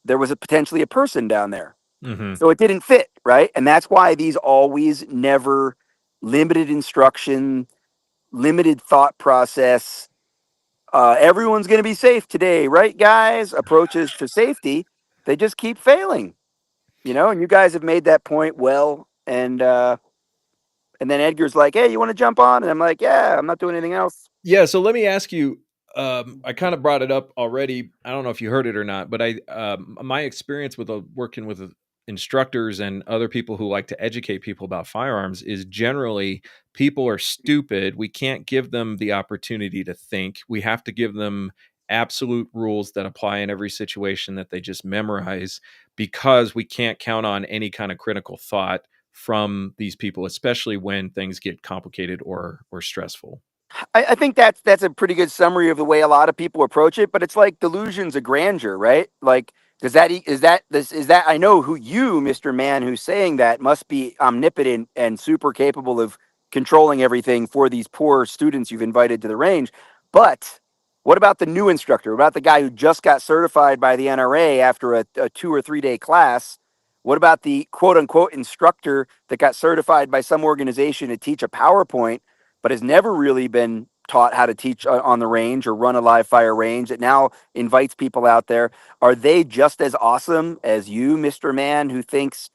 there was potentially a person down there. Mm-hmm. So it didn't fit, right? And that's why these always, never, limited instruction, limited thought process. Everyone's going to be safe today, right, guys? Approaches to safety, they just keep failing, and you guys have made that point well. And then Edgar's like, hey, you want to jump on? And I'm like, yeah, I'm not doing anything else. Yeah, so let me ask you, I kind of brought it up already. I don't know if you heard it or not, but my experience with working with instructors and other people who like to educate people about firearms is generally people are stupid. We can't give them the opportunity to think. We have to give them absolute rules that apply in every situation that they just memorize, because we can't count on any kind of critical thought from these people, especially when things get complicated or stressful. I think that's a pretty good summary of the way a lot of people approach it. But it's like delusions of grandeur, right? Like, does that is that I know who you, Mr. Man, who's saying that must be omnipotent and super capable of controlling everything for these poor students you've invited to the range. But what about the new instructor? What about the guy who just got certified by the NRA after a 2 or 3 day class? What about the quote unquote instructor that got certified by some organization to teach a PowerPoint, but has never really been taught how to teach on the range or run a live fire range, that now invites people out there? Are they just as awesome as you, Mr. Man, who thinks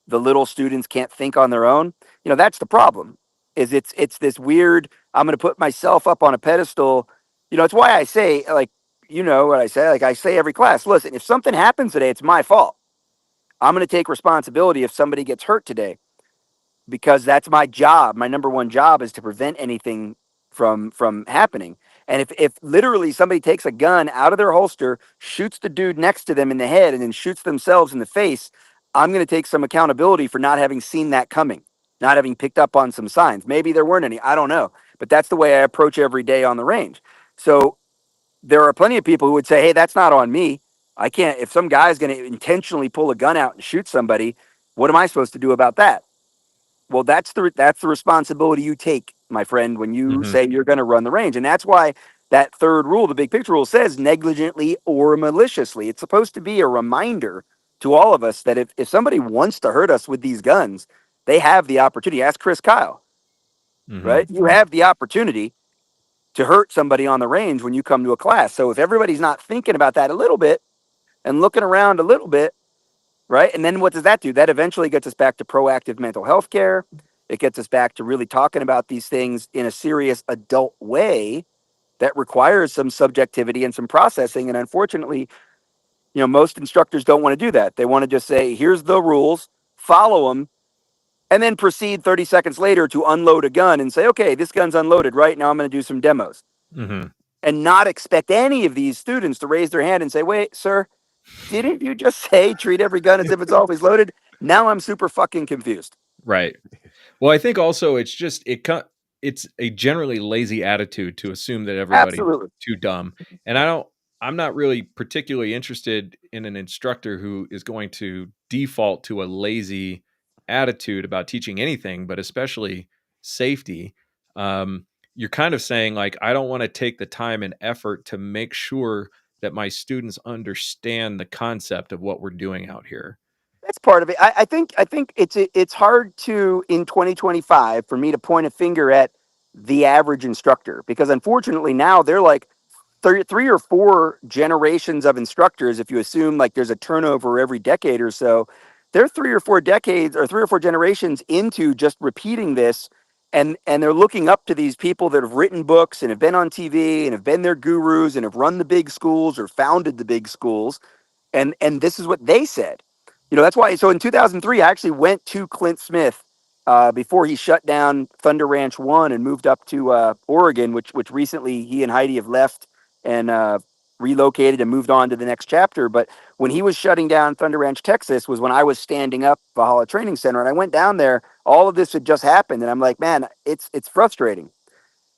the little students can't think on their own? That's the problem. Is it's this weird, I'm going to put myself up on a pedestal. It's why I say, like, what I say, like I say every class, listen, if something happens today, it's my fault. I'm going to take responsibility if somebody gets hurt today, because that's my job. My number one job is to prevent anything from happening. And if literally somebody takes a gun out of their holster, shoots the dude next to them in the head, and then shoots themselves in the face, I'm going to take some accountability for not having seen that coming, not having picked up on some signs. Maybe there weren't any, I don't know, but that's the way I approach every day on the range. So there are plenty of people who would say, hey, that's not on me. I can't, if some guy's going to intentionally pull a gun out and shoot somebody, what am I supposed to do about that? Well, that's the responsibility you take, my friend, when you Mhm. say you're going to run the range. And that's why that third rule, the big picture rule, says negligently or maliciously. It's supposed to be a reminder to all of us that if somebody wants to hurt us with these guns, they have the opportunity. Ask Chris Kyle, right? Mhm. You have the opportunity to hurt somebody on the range when you come to a class. So if everybody's not thinking about that a little bit and looking around a little bit, right? And then what does that do? That eventually gets us back to proactive mental health care. It gets us back to really talking about these things in a serious adult way that requires some subjectivity and some processing. And unfortunately, most instructors don't want to do that. They want to just say, here's the rules, follow them, and then proceed 30 seconds later to unload a gun and say, okay, this gun's unloaded, right? Now I'm going to do some demos. Mhm. And not expect any of these students to raise their hand and say, wait, sir, didn't you just say treat every gun as if it's always loaded? Now I'm super fucking confused. Right. Well, I think also it's a generally lazy attitude to assume that everybody's Absolutely. too dumb. And I don't I'm not really particularly interested in an instructor who is going to default to a lazy attitude about teaching anything, but especially safety. You're kind of saying, like, I don't want to take the time and effort to make sure that my students understand the concept of what we're doing out here. That's part of it. I think it's hard to in 2025 for me to point a finger at the average instructor because unfortunately now they're like three or four generations of instructors. If you assume like there's a turnover every decade or so, they're 3 or 4 decades or 3 or 4 generations into just repeating this, and they're looking up to these people that have written books and have been on TV and have been their gurus and have run the big schools or founded the big schools, and this is what they said. That's why. So in 2003, I actually went to Clint Smith before he shut down Thunder Ranch One and moved up to Oregon, which recently he and Heidi have left and relocated and moved on to the next chapter. But when he was shutting down Thunder Ranch, Texas, was when I was standing up Valhalla Training Center, and I went down there. All of this had just happened, and I'm like, man, it's frustrating.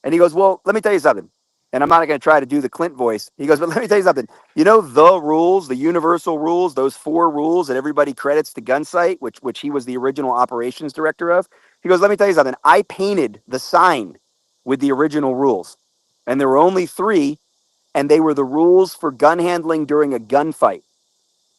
And he goes, well, let me tell you something. And I'm not going to try to do the Clint voice. He goes, but let me tell you something. The rules, the universal rules, those 4 rules that everybody credits to Gunsight, which he was the original operations director of. He goes, let me tell you something. I painted the sign with the original rules. And there were only 3, and they were the rules for gun handling during a gunfight.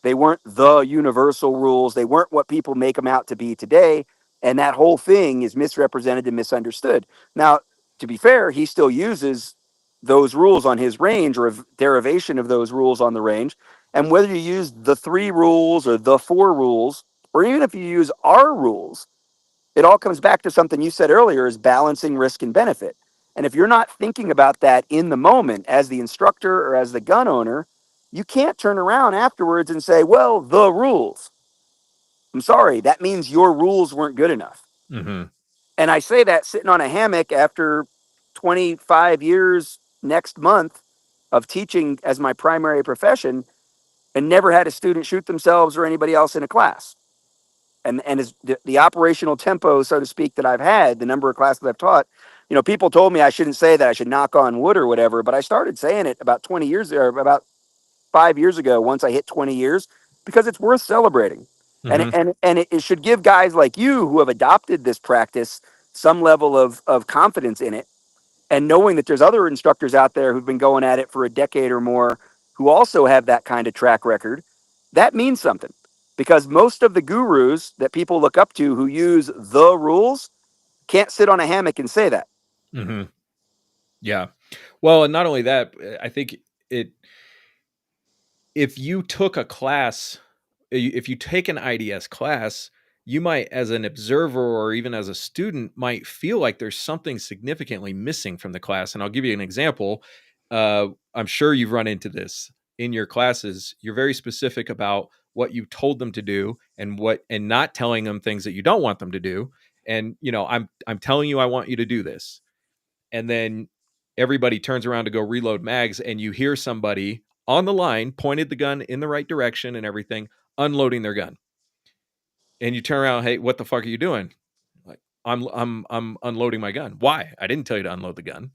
They weren't the universal rules. They weren't what people make them out to be today. And that whole thing is misrepresented and misunderstood. Now, to be fair, he still uses those rules on his range or a derivation of those rules on the range. And whether you use the 3 rules or the 4 rules, or even if you use our rules, it all comes back to something you said earlier is balancing risk and benefit. And if you're not thinking about that in the moment as the instructor or as the gun owner, you can't turn around afterwards and say, well, the rules. I'm sorry, that means your rules weren't good enough. Mm-hmm. And I say that sitting on a hammock after 25 years next month of teaching as my primary profession and never had a student shoot themselves or anybody else in a class. And as the operational tempo, so to speak, that I've had, the number of classes I've taught, people told me I shouldn't say that, I should knock on wood or whatever, but I started saying it about 20 years or about 5 years ago, once I hit 20 years, because it's worth celebrating. And, Mm-hmm. it should give guys like you who have adopted this practice some level of confidence in it. And knowing that there's other instructors out there who've been going at it for a decade or more who also have that kind of track record, that means something. Because most of the gurus that people look up to who use the rules can't sit on a hammock and say that. Mm-hmm. Yeah. Well, and not only that, I think if you took a class, if you take an IDS class, you might, as an observer or even as a student, might feel like there's something significantly missing from the class. And I'll give you an example. I'm sure you've run into this in your classes. You're very specific about what you told them to do and not telling them things that you don't want them to do. And I'm telling you I want you to do this. And then everybody turns around to go reload mags, and you hear somebody on the line pointed the gun in the right direction and everything, unloading their gun. And you turn around, hey, what the fuck are you doing? Like, I'm unloading my gun. Why? I didn't tell you to unload the gun.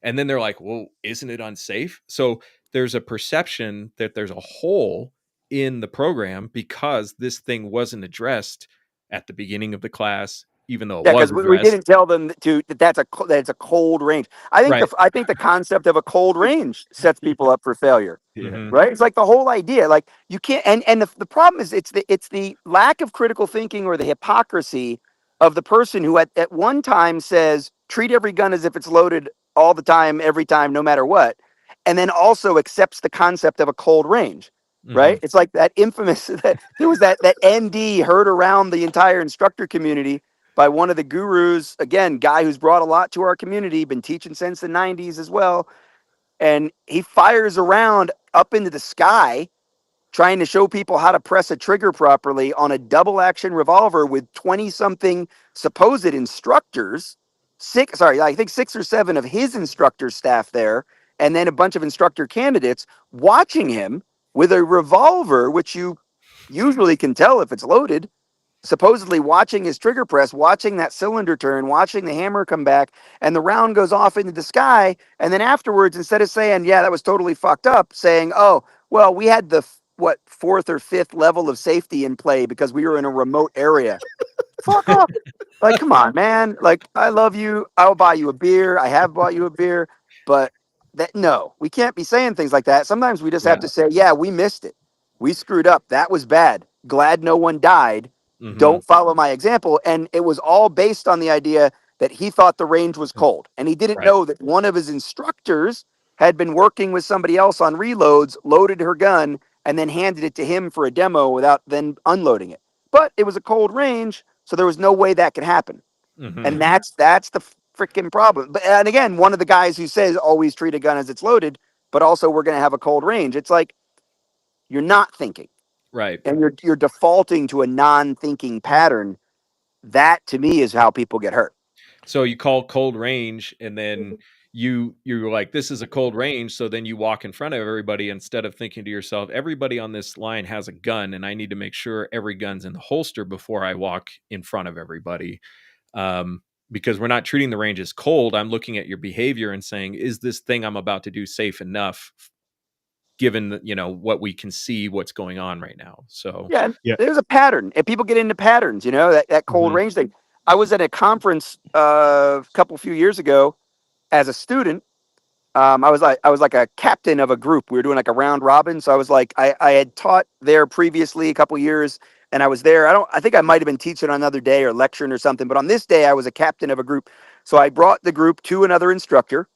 And then they're like, well, isn't it unsafe? So there's a perception that there's a hole in the program because this thing wasn't addressed at the beginning of the class, even though it Yeah, was because we addressed. didn't tell them that it's a cold range. Right. I think the concept of a cold range sets people up for failure. Yeah. Mhm. Right? It's like the whole idea. Like you can't, and the problem is it's the lack of critical thinking or the hypocrisy of the person who at one time says treat every gun as if it's loaded all the time, every time, no matter what, and then also accepts the concept of a cold range. Right? Mhm. It's like that infamous that there was that ND heard around the entire instructor community by one of the gurus, again, guy who's brought a lot to our community, been teaching since the 90s as well. And he fires around up into the sky trying to show people how to press a trigger properly on a double action revolver with 20 something supposed instructors. I think 6 or 7 of his instructor staff there, and then a bunch of instructor candidates watching him with a revolver, which you usually can tell if it's loaded, supposedly watching his trigger press, watching that cylinder turn, watching the hammer come back, and the round goes off into the sky. And then afterwards, instead of saying, yeah, that was totally fucked up, saying, oh, well, we had the fourth or fifth level of safety in play because we were in a remote area. Fuck off. Like, come on, man. Like, I love you. I'll buy you a beer. I have bought you a beer, but no, we can't be saying things like that. Sometimes we just have Yeah. to say, yeah, we missed it. We screwed up. That was bad. Glad no one died. Hmm. Don't follow my example. And it was all based on the idea that he thought the range was cold. And he didn't Right. know that one of his instructors had been working with somebody else on reloads, loaded her gun, and then handed it to him for a demo without then unloading it. But it was a cold range, so there was no way that could happen. Hmm. And that's the freaking problem. But and again, one of the guys who says always treat a gun as it's loaded, but also we're going to have a cold range. It's like you're not thinking, Right. and you're defaulting to a non-thinking pattern. That to me is how people get hurt. So you call cold range, and then you're like, this is a cold range. So then you walk in front of everybody instead of thinking to yourself, everybody on this line has a gun, and I need to make sure every gun's in the holster before I walk in front of everybody. Because we're not treating the range as cold. I'm looking at your behavior and saying, is this thing I'm about to do safe enough, given what we can see, what's going on right now? So Yeah, and Yeah. there's a pattern, and people get into patterns. That cold Mhm. range thing. I was at a conference a few years ago as a student. I was like a captain of a group. We were doing like a round robin. So I was like I had taught there previously a couple years, and I was there. I think I might have been teaching on another day or lecturing or something, but on this day I was a captain of a group. So I brought the group to another instructor.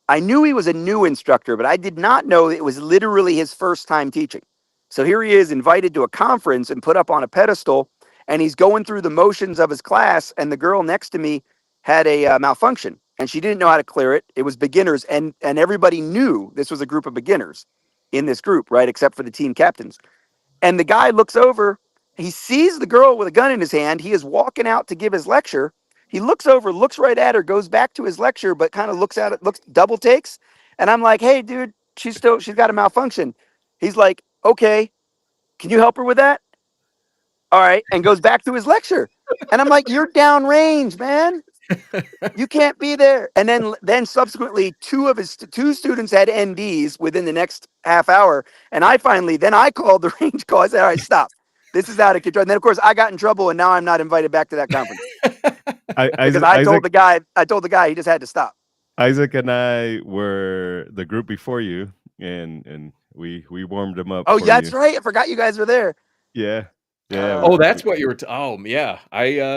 I knew he was a new instructor, but I did not know it was literally his first time teaching. So here he is invited to a conference and put up on a pedestal, and he's going through the motions of his class. And the girl next to me had a malfunction, and she didn't know how to clear it. It was beginners, and everybody knew this was a group of beginners in this group, right? Except for the team captains. And the guy looks over, he sees the girl with a gun in his hand. He is walking out to give his lecture. He looks over, looks right at her, goes back to his lecture, but kind of looks at it, looks double takes. And I'm like, hey, dude, she's got a malfunction. He's like, okay, can you help her with that? All right. And goes back to his lecture. And I'm like, you're downrange, man. You can't be there. And then subsequently, two students had NDs within the next half hour. And I called the range call. I said, all right, stop. This is out of control. And then of course I got in trouble, and now I'm not invited back to that conference because Isaac, I told the guy he just had to stop. Isaac and I were the group before you, and we warmed him up Oh, for that's you. right. I forgot you guys were there. Yeah, yeah. Oh, Uh, that's what you were. Oh, yeah. I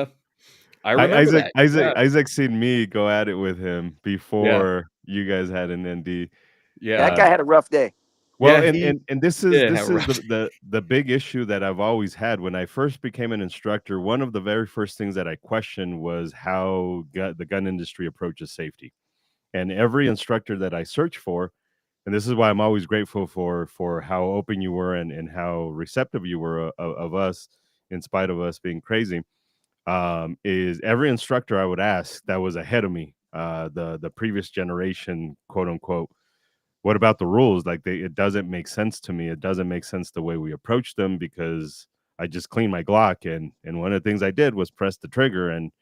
remember Isaac, that. Isaac, Yeah. Isaac seen me go at it with him Yeah. before you guys had an ND. Yeah. that guy had a rough day. Well, Yeah. and He and this is did this have a is rough. the big issue that I've always had when I first became an instructor. One of the very first things that I questioned was how the gun industry approaches safety. And every instructor that I search for, and this is why I'm always grateful for how open you were and how receptive you were of us, in spite of us being crazy. Is every instructor I would ask that was ahead of me, the previous generation, quote unquote, what about the rules? Like it doesn't make sense to me. It doesn't make sense the way we approach them because I just cleaned my Glock and one of the things I did was press the trigger and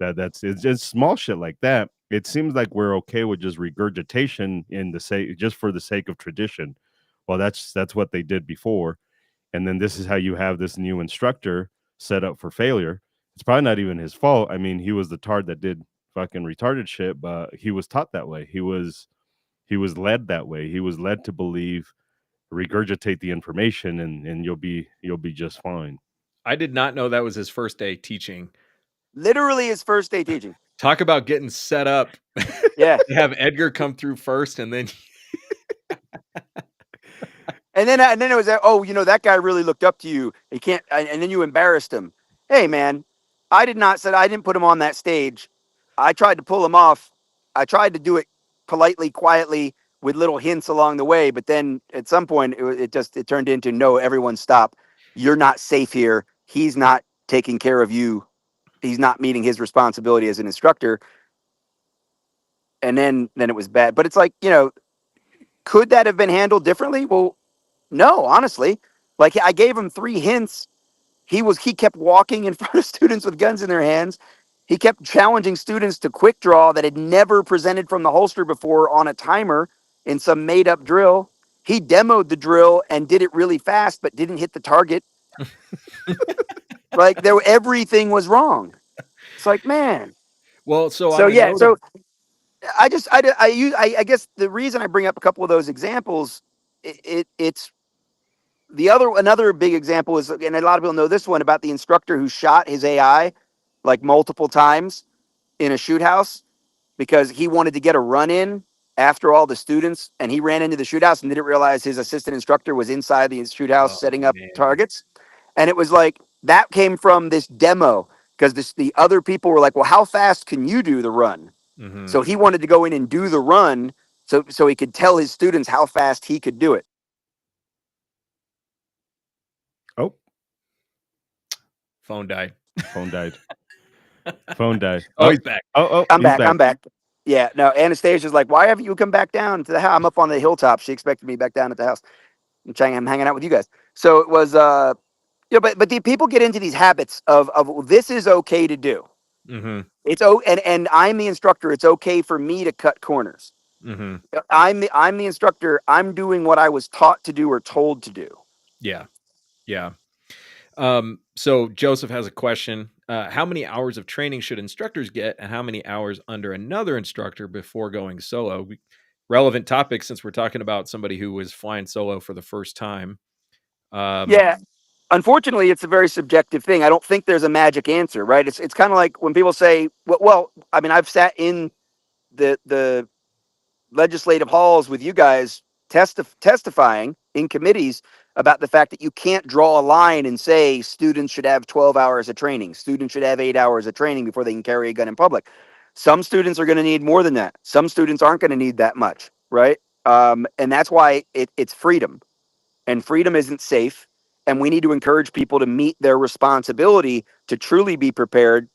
that's it's just small shit like that. It seems like we're okay with just regurgitation in the sake just for the sake of tradition. Well, that's what they did before. And then this is how you have this new instructor set up for failure. It's probably not even his fault. I mean, he was the tard that did fucking retarded shit, but he was taught that way. He was led that way. He was led to believe regurgitate the information and you'll be just fine. I did not know that was his first day teaching. Literally his first day teaching. Talk about getting set up. Yeah. To have Edgar come through first, and then And then it was that, oh, that guy really looked up to you. He can't, and then you embarrassed him. Hey, man, I didn't put him on that stage. I tried to pull him off. I tried to do it politely, quietly, with little hints along the way. But then at some point, it turned into, no, everyone stop. You're not safe here. He's not taking care of you. He's not meeting his responsibility as an instructor. And then it was bad. But it's like, could that have been handled differently? Well, no, honestly. Like I gave him 3 hints he kept walking in front of students with guns in their hands. He kept challenging students to quick draw that had never presented from the holster before on a timer in some made up drill. He demoed the drill and did it really fast, but didn't hit the target. Like everything was wrong. It's like, man. Well, so So on a yeah, note of so I guess the reason I bring up a couple of those examples, it's another big example is, and a lot of people know this one about the instructor who shot his AI like multiple times in a shoot house because he wanted to get a run in after all the students, and he ran into the shoot house and didn't realize his assistant instructor was inside the shoot house oh setting up man. targets. And it was like that came from this demo because the other people were like, well, how fast can you do the run? Hmm. So he wanted to go in and do the run so he could tell his students how fast he could do it. Oh, Phone died. phone died. Phone died. Oh, Oh, he's back. I'm he's back. back. I'm back. Yeah, no, Anastasia's like, why haven't you come back down to the house? I'm up on the hilltop. She expected me back down at the house. I'm hanging out with you guys. So it was, but the people get into these habits of well, this is okay to do. Hmm. And I'm the instructor. It's okay for me to cut corners. Hmm. I'm the instructor. I'm doing what I was taught to do or told to do. Yeah. Yeah. So Joseph has a question. How many hours of training should instructors get, and how many hours under another instructor before going solo? Relevant topic since we're talking about somebody who was flying solo for the first time. Yeah. Unfortunately, it's a very subjective thing. I don't think there's a magic answer, right? It's kind of like when people say, well, I mean, I've sat in the legislative halls with you guys testifying in committees about the fact that you can't draw a line and say students should have 12 hours of training. Students should have 8 hours of training before they can carry a gun in public. Some students are going to need more than that. Some students aren't going to need that much, right? And that's why it's freedom. And freedom isn't safe. And we need to encourage people to meet their responsibility to truly be prepared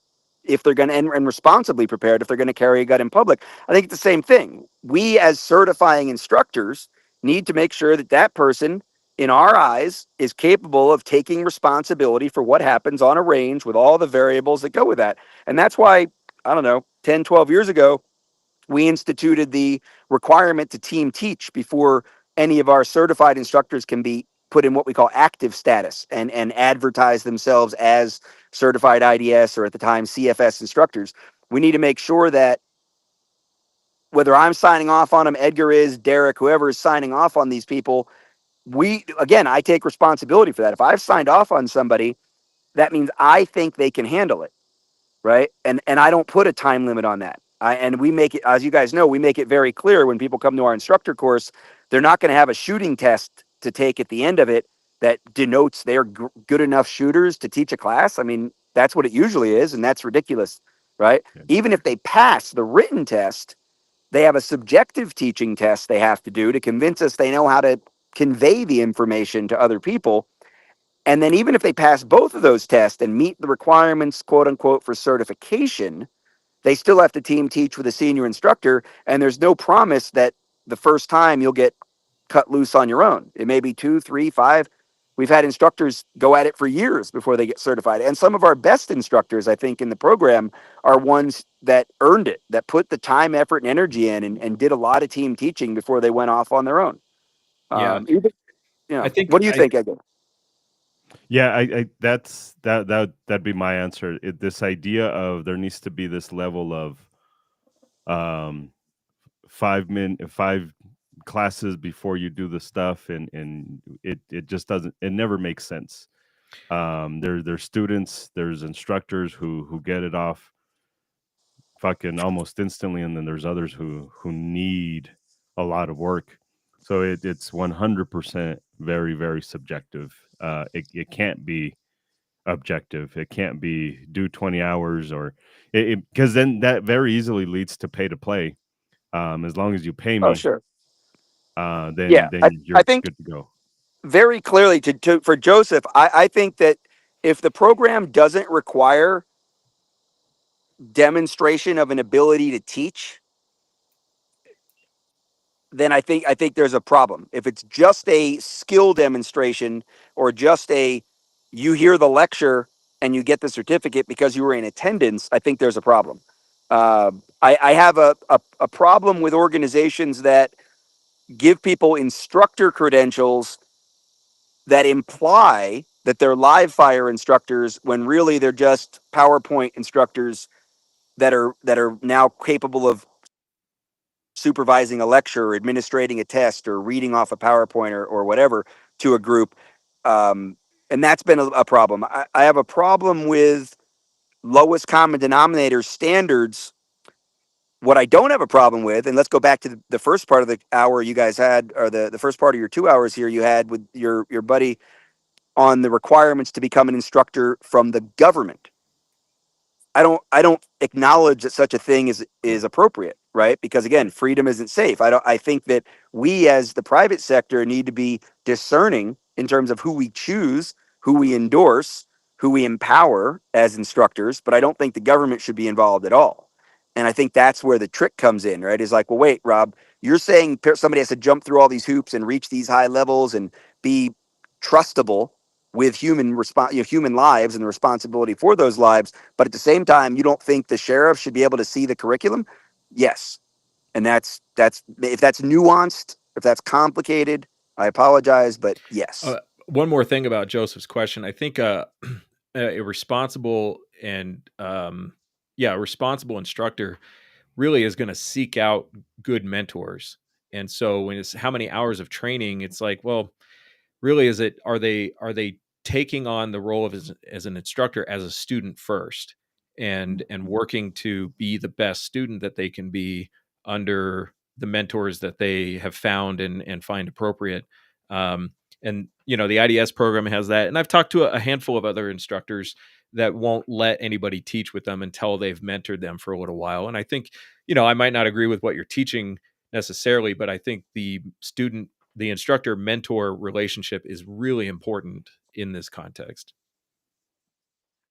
if they're going to, and responsibly prepared if they're going to carry a gun in public. I think it's the same thing. We, as certifying instructors, need to make sure that that person, in our eyes, is capable of taking responsibility for what happens on a range with all the variables that go with that. And that's why, I don't know, 10, 12 years ago, we instituted the requirement to team teach before any of our certified instructors can be put in what we call active status and advertise themselves as certified IDS or at the time CFS instructors. We need to make sure that whether I'm signing off on them, Edgar is, Derek, whoever is signing off on these people, I take responsibility for that. If I've signed off on somebody, that means I think they can handle it, right? And I don't put a time limit on that. And we make it, as you guys know, we make it very clear when people come to our instructor course, they're not going to have a shooting test to take at the end of it that denotes they're good enough shooters to teach a class. I mean, that's what it usually is, and that's ridiculous, right? Yeah. Even if they pass the written test, they have a subjective teaching test they have to do to convince us they know how to convey the information to other people. And then even if they pass both of those tests and meet the requirements, quote unquote, for certification, they still have to team teach with a senior instructor. And there's no promise that the first time you'll get cut loose on your own. It may be 2, 3, 5. We've had instructors go at it for years before they get certified. And some of our best instructors, I think, in the program are ones that earned it, that put the time, effort, and energy in and did a lot of team teaching before they went off on their own. Yeah. I think What do you think, Edgar? Yeah, I that'd be my answer. This idea of there needs to be this level of um 5 classes before you do the stuff, and it just doesn't, it never makes sense. There's students, there's instructors who get it off fucking almost instantly, and then there's others who need a lot of work. So it's 100% very, very subjective. It can't be objective. It can't be do 20 hours or it because then that very easily leads to pay to play. As long as you pay Oh, me, sure. then Yeah. I you're think good to go. very clearly for Joseph, I think that if the program doesn't require demonstration of an ability to teach, then I think there's a problem. If it's just a skill demonstration or just a you hear the lecture and you get the certificate because you were in attendance, I think there's a problem. I have a problem with organizations that give people instructor credentials that imply that they're live fire instructors when really they're just PowerPoint instructors that are now capable of supervising a lecture or administrating a test or reading off a PowerPoint or whatever to a group. And that's been a problem. I have a problem with lowest common denominator standards. What I don't have a problem with, and let's go back to the first part of the hour you guys had, or the first part of your 2 hours here you had with your buddy on the requirements to become an instructor from the government. I don't acknowledge that such a thing is appropriate, right? Because again, freedom isn't safe. I think that we as the private sector need to be discerning in terms of who we choose, who we endorse, who we empower as instructors, but I don't think the government should be involved at all. And I think that's where the trick comes in, right? Is like, well, wait, Rob, you're saying somebody has to jump through all these hoops and reach these high levels and be trustable with human lives and the responsibility for those lives, but at the same time, you don't think the sheriff should be able to see the curriculum? Yes, and that's if that's nuanced, if that's complicated, I apologize, but yes. One more thing about Joseph's question. I think a responsible and a responsible instructor really is going to seek out good mentors. And so when it's how many hours of training, it's like, well, really, are they taking on the role of as an instructor as a student first, and working to be the best student that they can be under the mentors that they have found and find appropriate. And the IDS program has that, and I've talked to a handful of other instructors that won't let anybody teach with them until they've mentored them for a little while. And I think I might not agree with what you're teaching necessarily, but I think the instructor mentor relationship is really important in this context.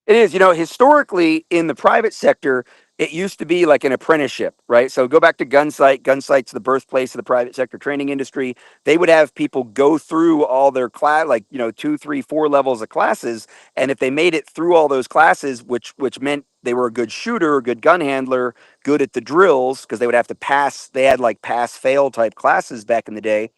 It is, historically in the private sector, it used to be like an apprenticeship, right? So go back to Gunsight. Gunsight's the birthplace of the private sector training industry. They would have people go through all their class, like, 2, 3, 4 levels of classes. And if they made it through all those classes, which meant they were a good shooter, a good gun handler, good at the drills, because they would have to pass, they had like pass fail type classes back in the day.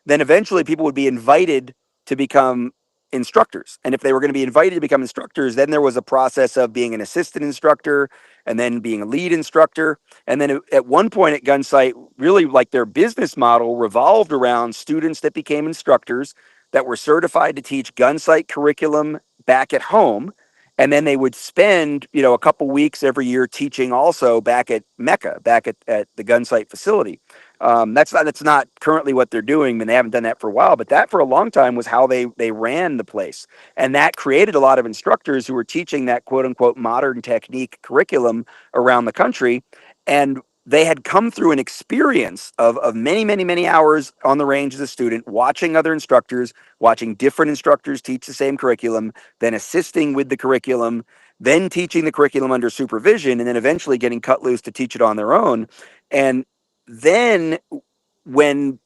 Then eventually people would be invited to become instructors. And if they were going to be invited to become instructors, then there was a process of being an assistant instructor and then being a lead instructor. And then at one point at Gunsight, really like their business model revolved around students that became instructors that were certified to teach Gunsight curriculum back at home. And then they would spend, a couple weeks every year teaching also back at Mecca, back at the Gunsight facility. That's not currently what they're doing, and they haven't done that for a while. But that, for a long time, was how they ran the place, and that created a lot of instructors who were teaching that quote unquote modern technique curriculum around the country, and they had come through an experience of many, many, many hours on the range as a student, watching other instructors, watching different instructors teach the same curriculum, then assisting with the curriculum, then teaching the curriculum under supervision, and then eventually getting cut loose to teach it on their own. And then when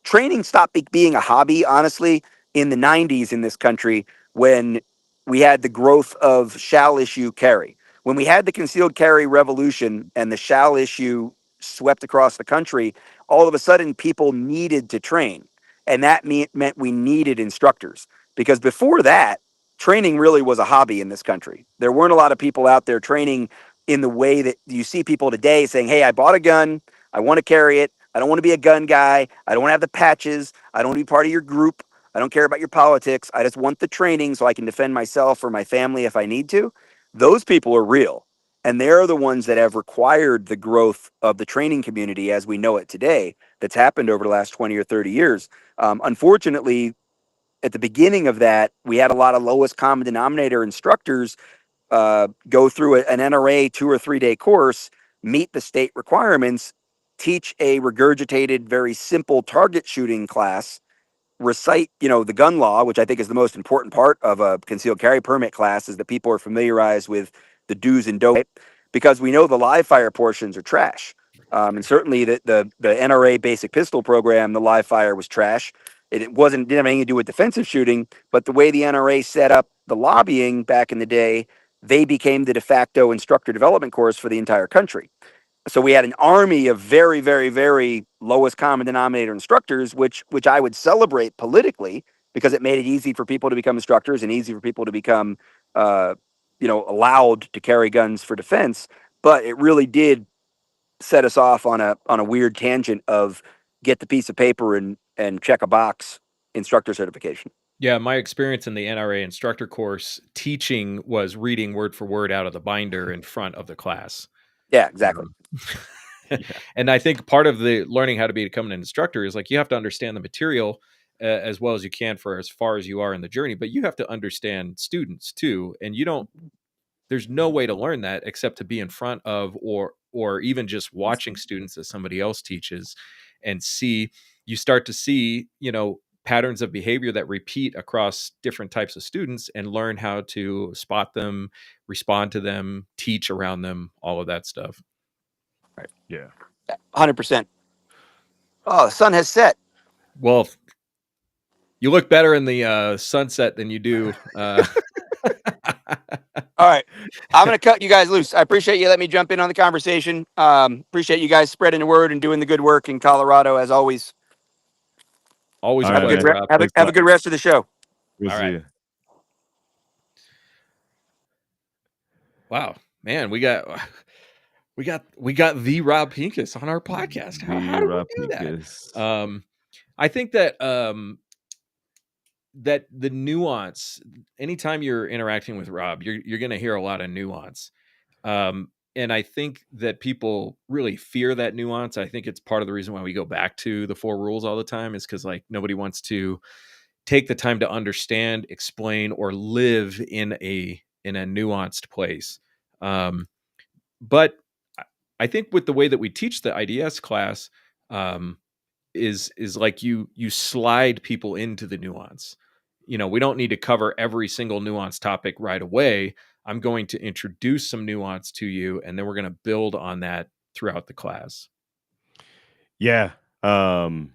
training stopped being a hobby, honestly, in the 90s in this country, when we had the growth of shall issue carry, when we had the concealed carry revolution and the shall issue swept across the country, all of a sudden people needed to train. And that meant we needed instructors, because before that, training really was a hobby in this country. There weren't a lot of people out there training in the way that you see people today saying, hey, I bought a gun, I want to carry it. I don't want to be a gun guy. I don't want to have the patches. I don't want to be part of your group. I don't care about your politics. I just want the training so I can defend myself or my family if I need to. Those people are real. And they're the ones that have required the growth of the training community as we know it today, that's happened over the last 20 or 30 years. Unfortunately, at the beginning of that, we had a lot of lowest common denominator instructors go through an NRA 2 or 3 day course, meet the state requirements, teach a regurgitated, very simple target shooting class, recite, the gun law, which I think is the most important part of a concealed carry permit class, is that people are familiarized with the do's and don'ts, because we know the live fire portions are trash. And certainly the NRA basic pistol program, the live fire was trash. It didn't have anything to do with defensive shooting, but the way the NRA set up the lobbying back in the day, they became the de facto instructor development course for the entire country. So we had an army of very, very, very lowest common denominator instructors, which I would celebrate politically because it made it easy for people to become instructors and easy for people to become, allowed to carry guns for defense. But it really did set us off on a weird tangent of get the piece of paper and check a box instructor certification. Yeah, my experience in the NRA instructor course teaching was reading word for word out of the binder in front of the class. Yeah, exactly. Yeah. And I think part of the learning how to become an instructor is like you have to understand the material as well as you can for as far as you are in the journey, but you have to understand students too. And there's no way to learn that except to be in front of or even just watching students as somebody else teaches and you start to see, patterns of behavior that repeat across different types of students and learn how to spot them, respond to them, teach around them, all of that stuff. Yeah. 100%. Oh, the sun has set. Well, you look better in the sunset than you do. All right. I'm going to cut you guys loose. I appreciate you letting me jump in on the conversation. Appreciate you guys spreading the word and doing the good work in Colorado, as always. Always a All right, pleasure, man. Rob. Have a good rest of the show. We'll All see right. you. Wow, man, we got the Rob Pincus on our podcast. How did we do that? I think that that the nuance, anytime you're interacting with Rob, you're going to hear a lot of nuance. And I think that people really fear that nuance. I think it's part of the reason why we go back to the 4 rules all the time is because like nobody wants to take the time to understand, explain, or live in a nuanced place. But I think with the way that we teach the IDS class, is like you slide people into the nuance. We don't need to cover every single nuance topic right away. I'm going to introduce some nuance to you, and then we're going to build on that throughout the class. Yeah. And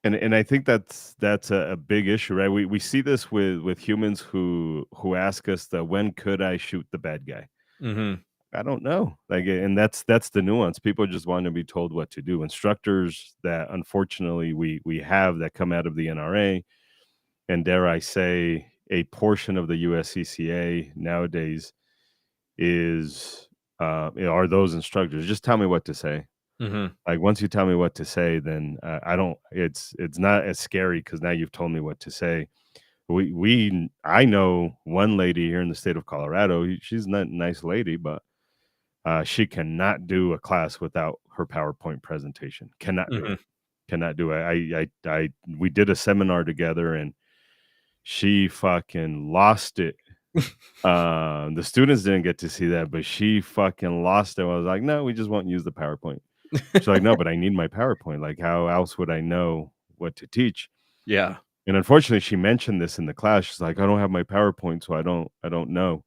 I think that's a big issue, right? We see this with humans who ask us that when could I shoot the bad guy? Mm-hmm. I don't know. Like, and that's the nuance. People just want to be told what to do. Instructors that unfortunately we have that come out of the NRA, and dare I say, a portion of the USCCA nowadays are those instructors. Just tell me what to say. Mm-hmm. Like once you tell me what to say, then I don't. It's not as scary because now you've told me what to say. I know one lady here in the state of Colorado. She's not a nice lady, but she cannot do a class without her PowerPoint presentation. Cannot do Mm-hmm. it. Cannot do it. We did a seminar together and she fucking lost it. The students didn't get to see that, but she fucking lost it. I was like, no, we just won't use the PowerPoint. She's like, no, but I need my PowerPoint. Like, how else would I know what to teach? Yeah. And unfortunately, she mentioned this in the class. She's like, I don't have my PowerPoint, so I don't know.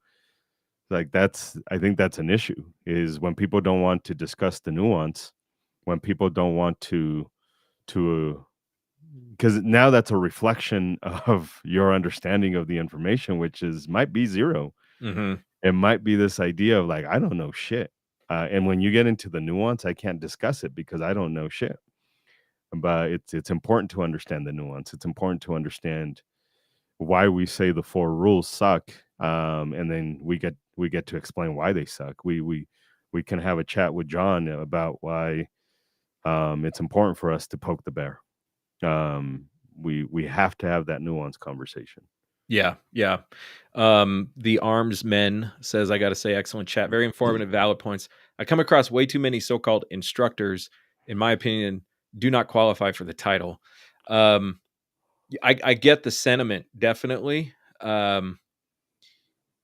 Like I think that's an issue is when people don't want to discuss the nuance, when people don't want to because now that's a reflection of your understanding of the information, which might be zero. Mm-hmm. It might be this idea of like, I don't know shit. And when you get into the nuance, I can't discuss it because I don't know shit. But it's important to understand the nuance. It's important to understand why we say the 4 rules suck, and then we get to explain why they suck. We can have a chat with John about why it's important for us to poke the bear. We have to have that nuanced conversation. Yeah. The Arms Men says, I got to say, excellent chat. Very informative, valid points. I come across way too many so-called instructors, in my opinion, do not qualify for the title. I get the sentiment, definitely.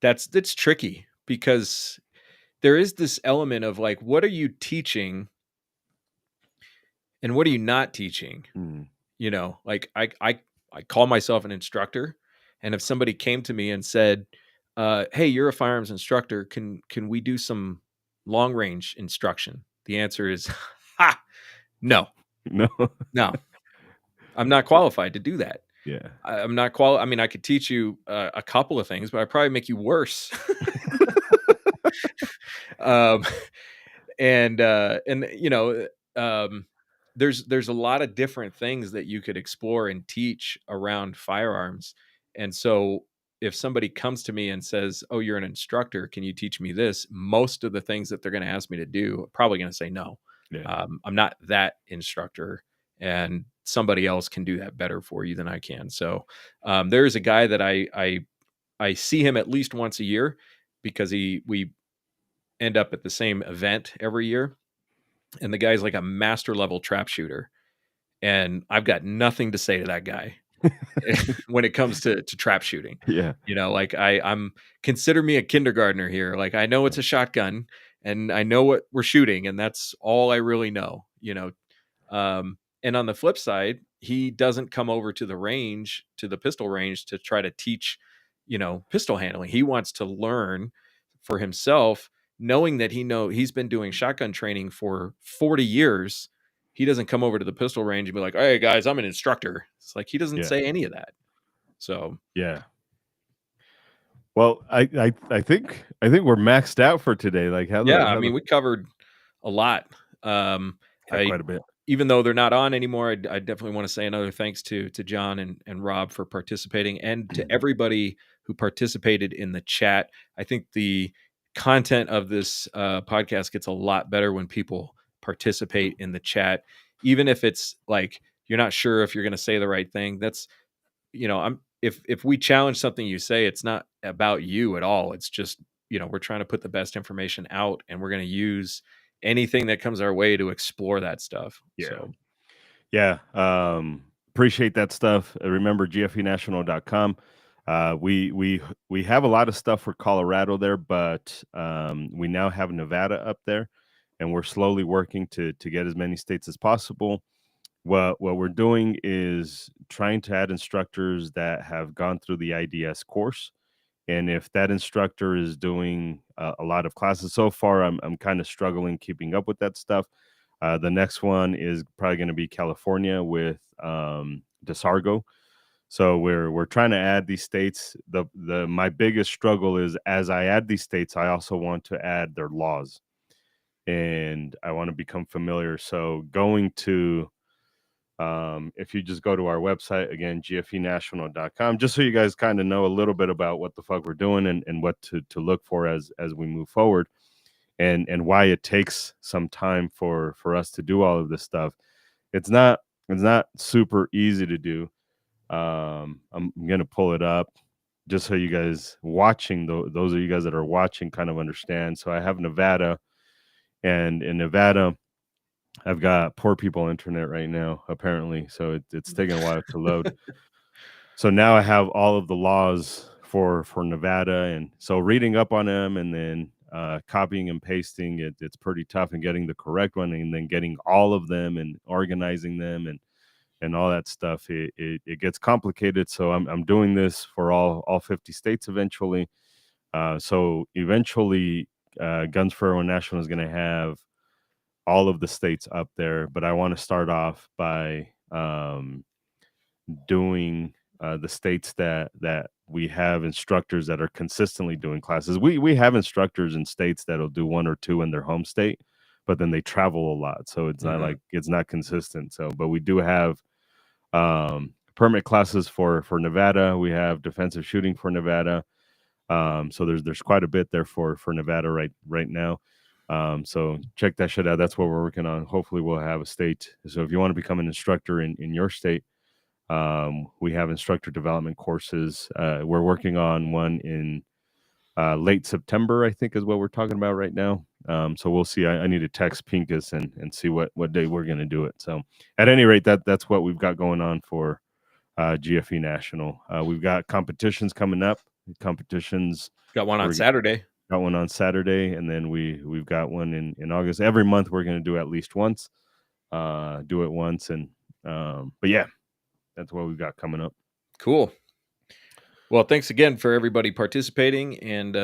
That's tricky because there is this element of like, what are you teaching and what are you not teaching? Like I call myself an instructor, and if somebody came to me and said, hey, you're a firearms instructor, can we do some long range instruction? The answer is no. No. I'm not qualified to do that. Yeah. I'm not I mean, I could teach you a couple of things, but I'd probably make you worse. um, and there's a lot of different things that you could explore and teach around firearms. And so if somebody comes to me and says, "Oh, you're an instructor, can you teach me this?" Most of the things that they're going to ask me to do, I'm probably going to say no. Yeah. I'm not that instructor, and somebody else can do that better for you than I can. So there is a guy that I see him at least once a year, because we end up at the same event every year. And the guy's like a master level trap shooter. And I've got nothing to say to that guy when it comes to trap shooting. Yeah. Like I'm consider me a kindergartner here. Like, I know it's a shotgun and I know what we're shooting, and that's all I really know. And on the flip side, he doesn't come over to the pistol range, to try to teach, pistol handling. He wants to learn for himself, knowing that he's been doing shotgun training for 40 years. He doesn't come over to the pistol range and be like, "Hey guys, I'm an instructor." It's like, he doesn't Yeah. say any of that. So Yeah. Well, I think we're maxed out for today. Like, yeah, I mean, we covered a lot. quite a bit. Even though they're not on anymore, I definitely want to say another thanks to John and Rob for participating, and to everybody who participated in the chat. I think the content of this podcast gets a lot better when people participate in the chat, even if it's like you're not sure if you're going to say the right thing. That's I'm if we challenge something you say, it's not about you at all. It's just we're trying to put the best information out, and we're going to use anything that comes our way to explore that stuff. Yeah. So Yeah. Appreciate that stuff. Remember gfenational.com. We have a lot of stuff for Colorado there, but we now have Nevada up there, and we're slowly working to get as many states as possible. What we're doing is trying to add instructors that have gone through the IDS course. And if that instructor is doing a lot of classes so far, I'm kind of struggling keeping up with that stuff. The next one is probably going to be California with DeSargo. So we're trying to add these states. My biggest struggle is, as I add these states, I also want to add their laws, and I want to become familiar. So going to if you just go to our website again, gfenational.com, just so you guys kind of know a little bit about what the fuck we're doing, and what to look for as we move forward, and why it takes some time for us to do all of this stuff. It's not super easy to do. I'm gonna pull it up just so you guys watching, those of you guys that are watching, kind of understand. So I have Nevada, and in Nevada, I've got poor people internet right now, apparently, so it's taking a while to load. So now I have all of the laws for Nevada, and so reading up on them, and then copying and pasting it's pretty tough, and getting the correct one, and then getting all of them and organizing them, and all that stuff. It gets complicated. So I'm doing this for all 50 states eventually. So eventually, Guns for Everyone National is going to have all of the states up there, but I want to start off by doing the states that we have instructors that are consistently doing classes. We have instructors in states that'll do one or two in their home state, but then they travel a lot, so it's not like it's not consistent. So, but we do have permit classes for Nevada. We have defensive shooting for Nevada. So there's quite a bit there for Nevada right now. So check that shit out. That's what we're working on. Hopefully we'll have a state. So if you want to become an instructor in your state, we have instructor development courses. We're working on one in late September, I think is what we're talking about right now. So we'll see. I need to text Pincus and see what day we're going to do it. So at any rate, that's what we've got going on for GFE National. We've got competitions coming up. Competitions. got one on Saturday. Got one on Saturday, and then we've got one in August. Every month we're going to do at least once. Do it once, and but yeah, that's what we've got coming up. Cool. Well, thanks again for everybody participating, and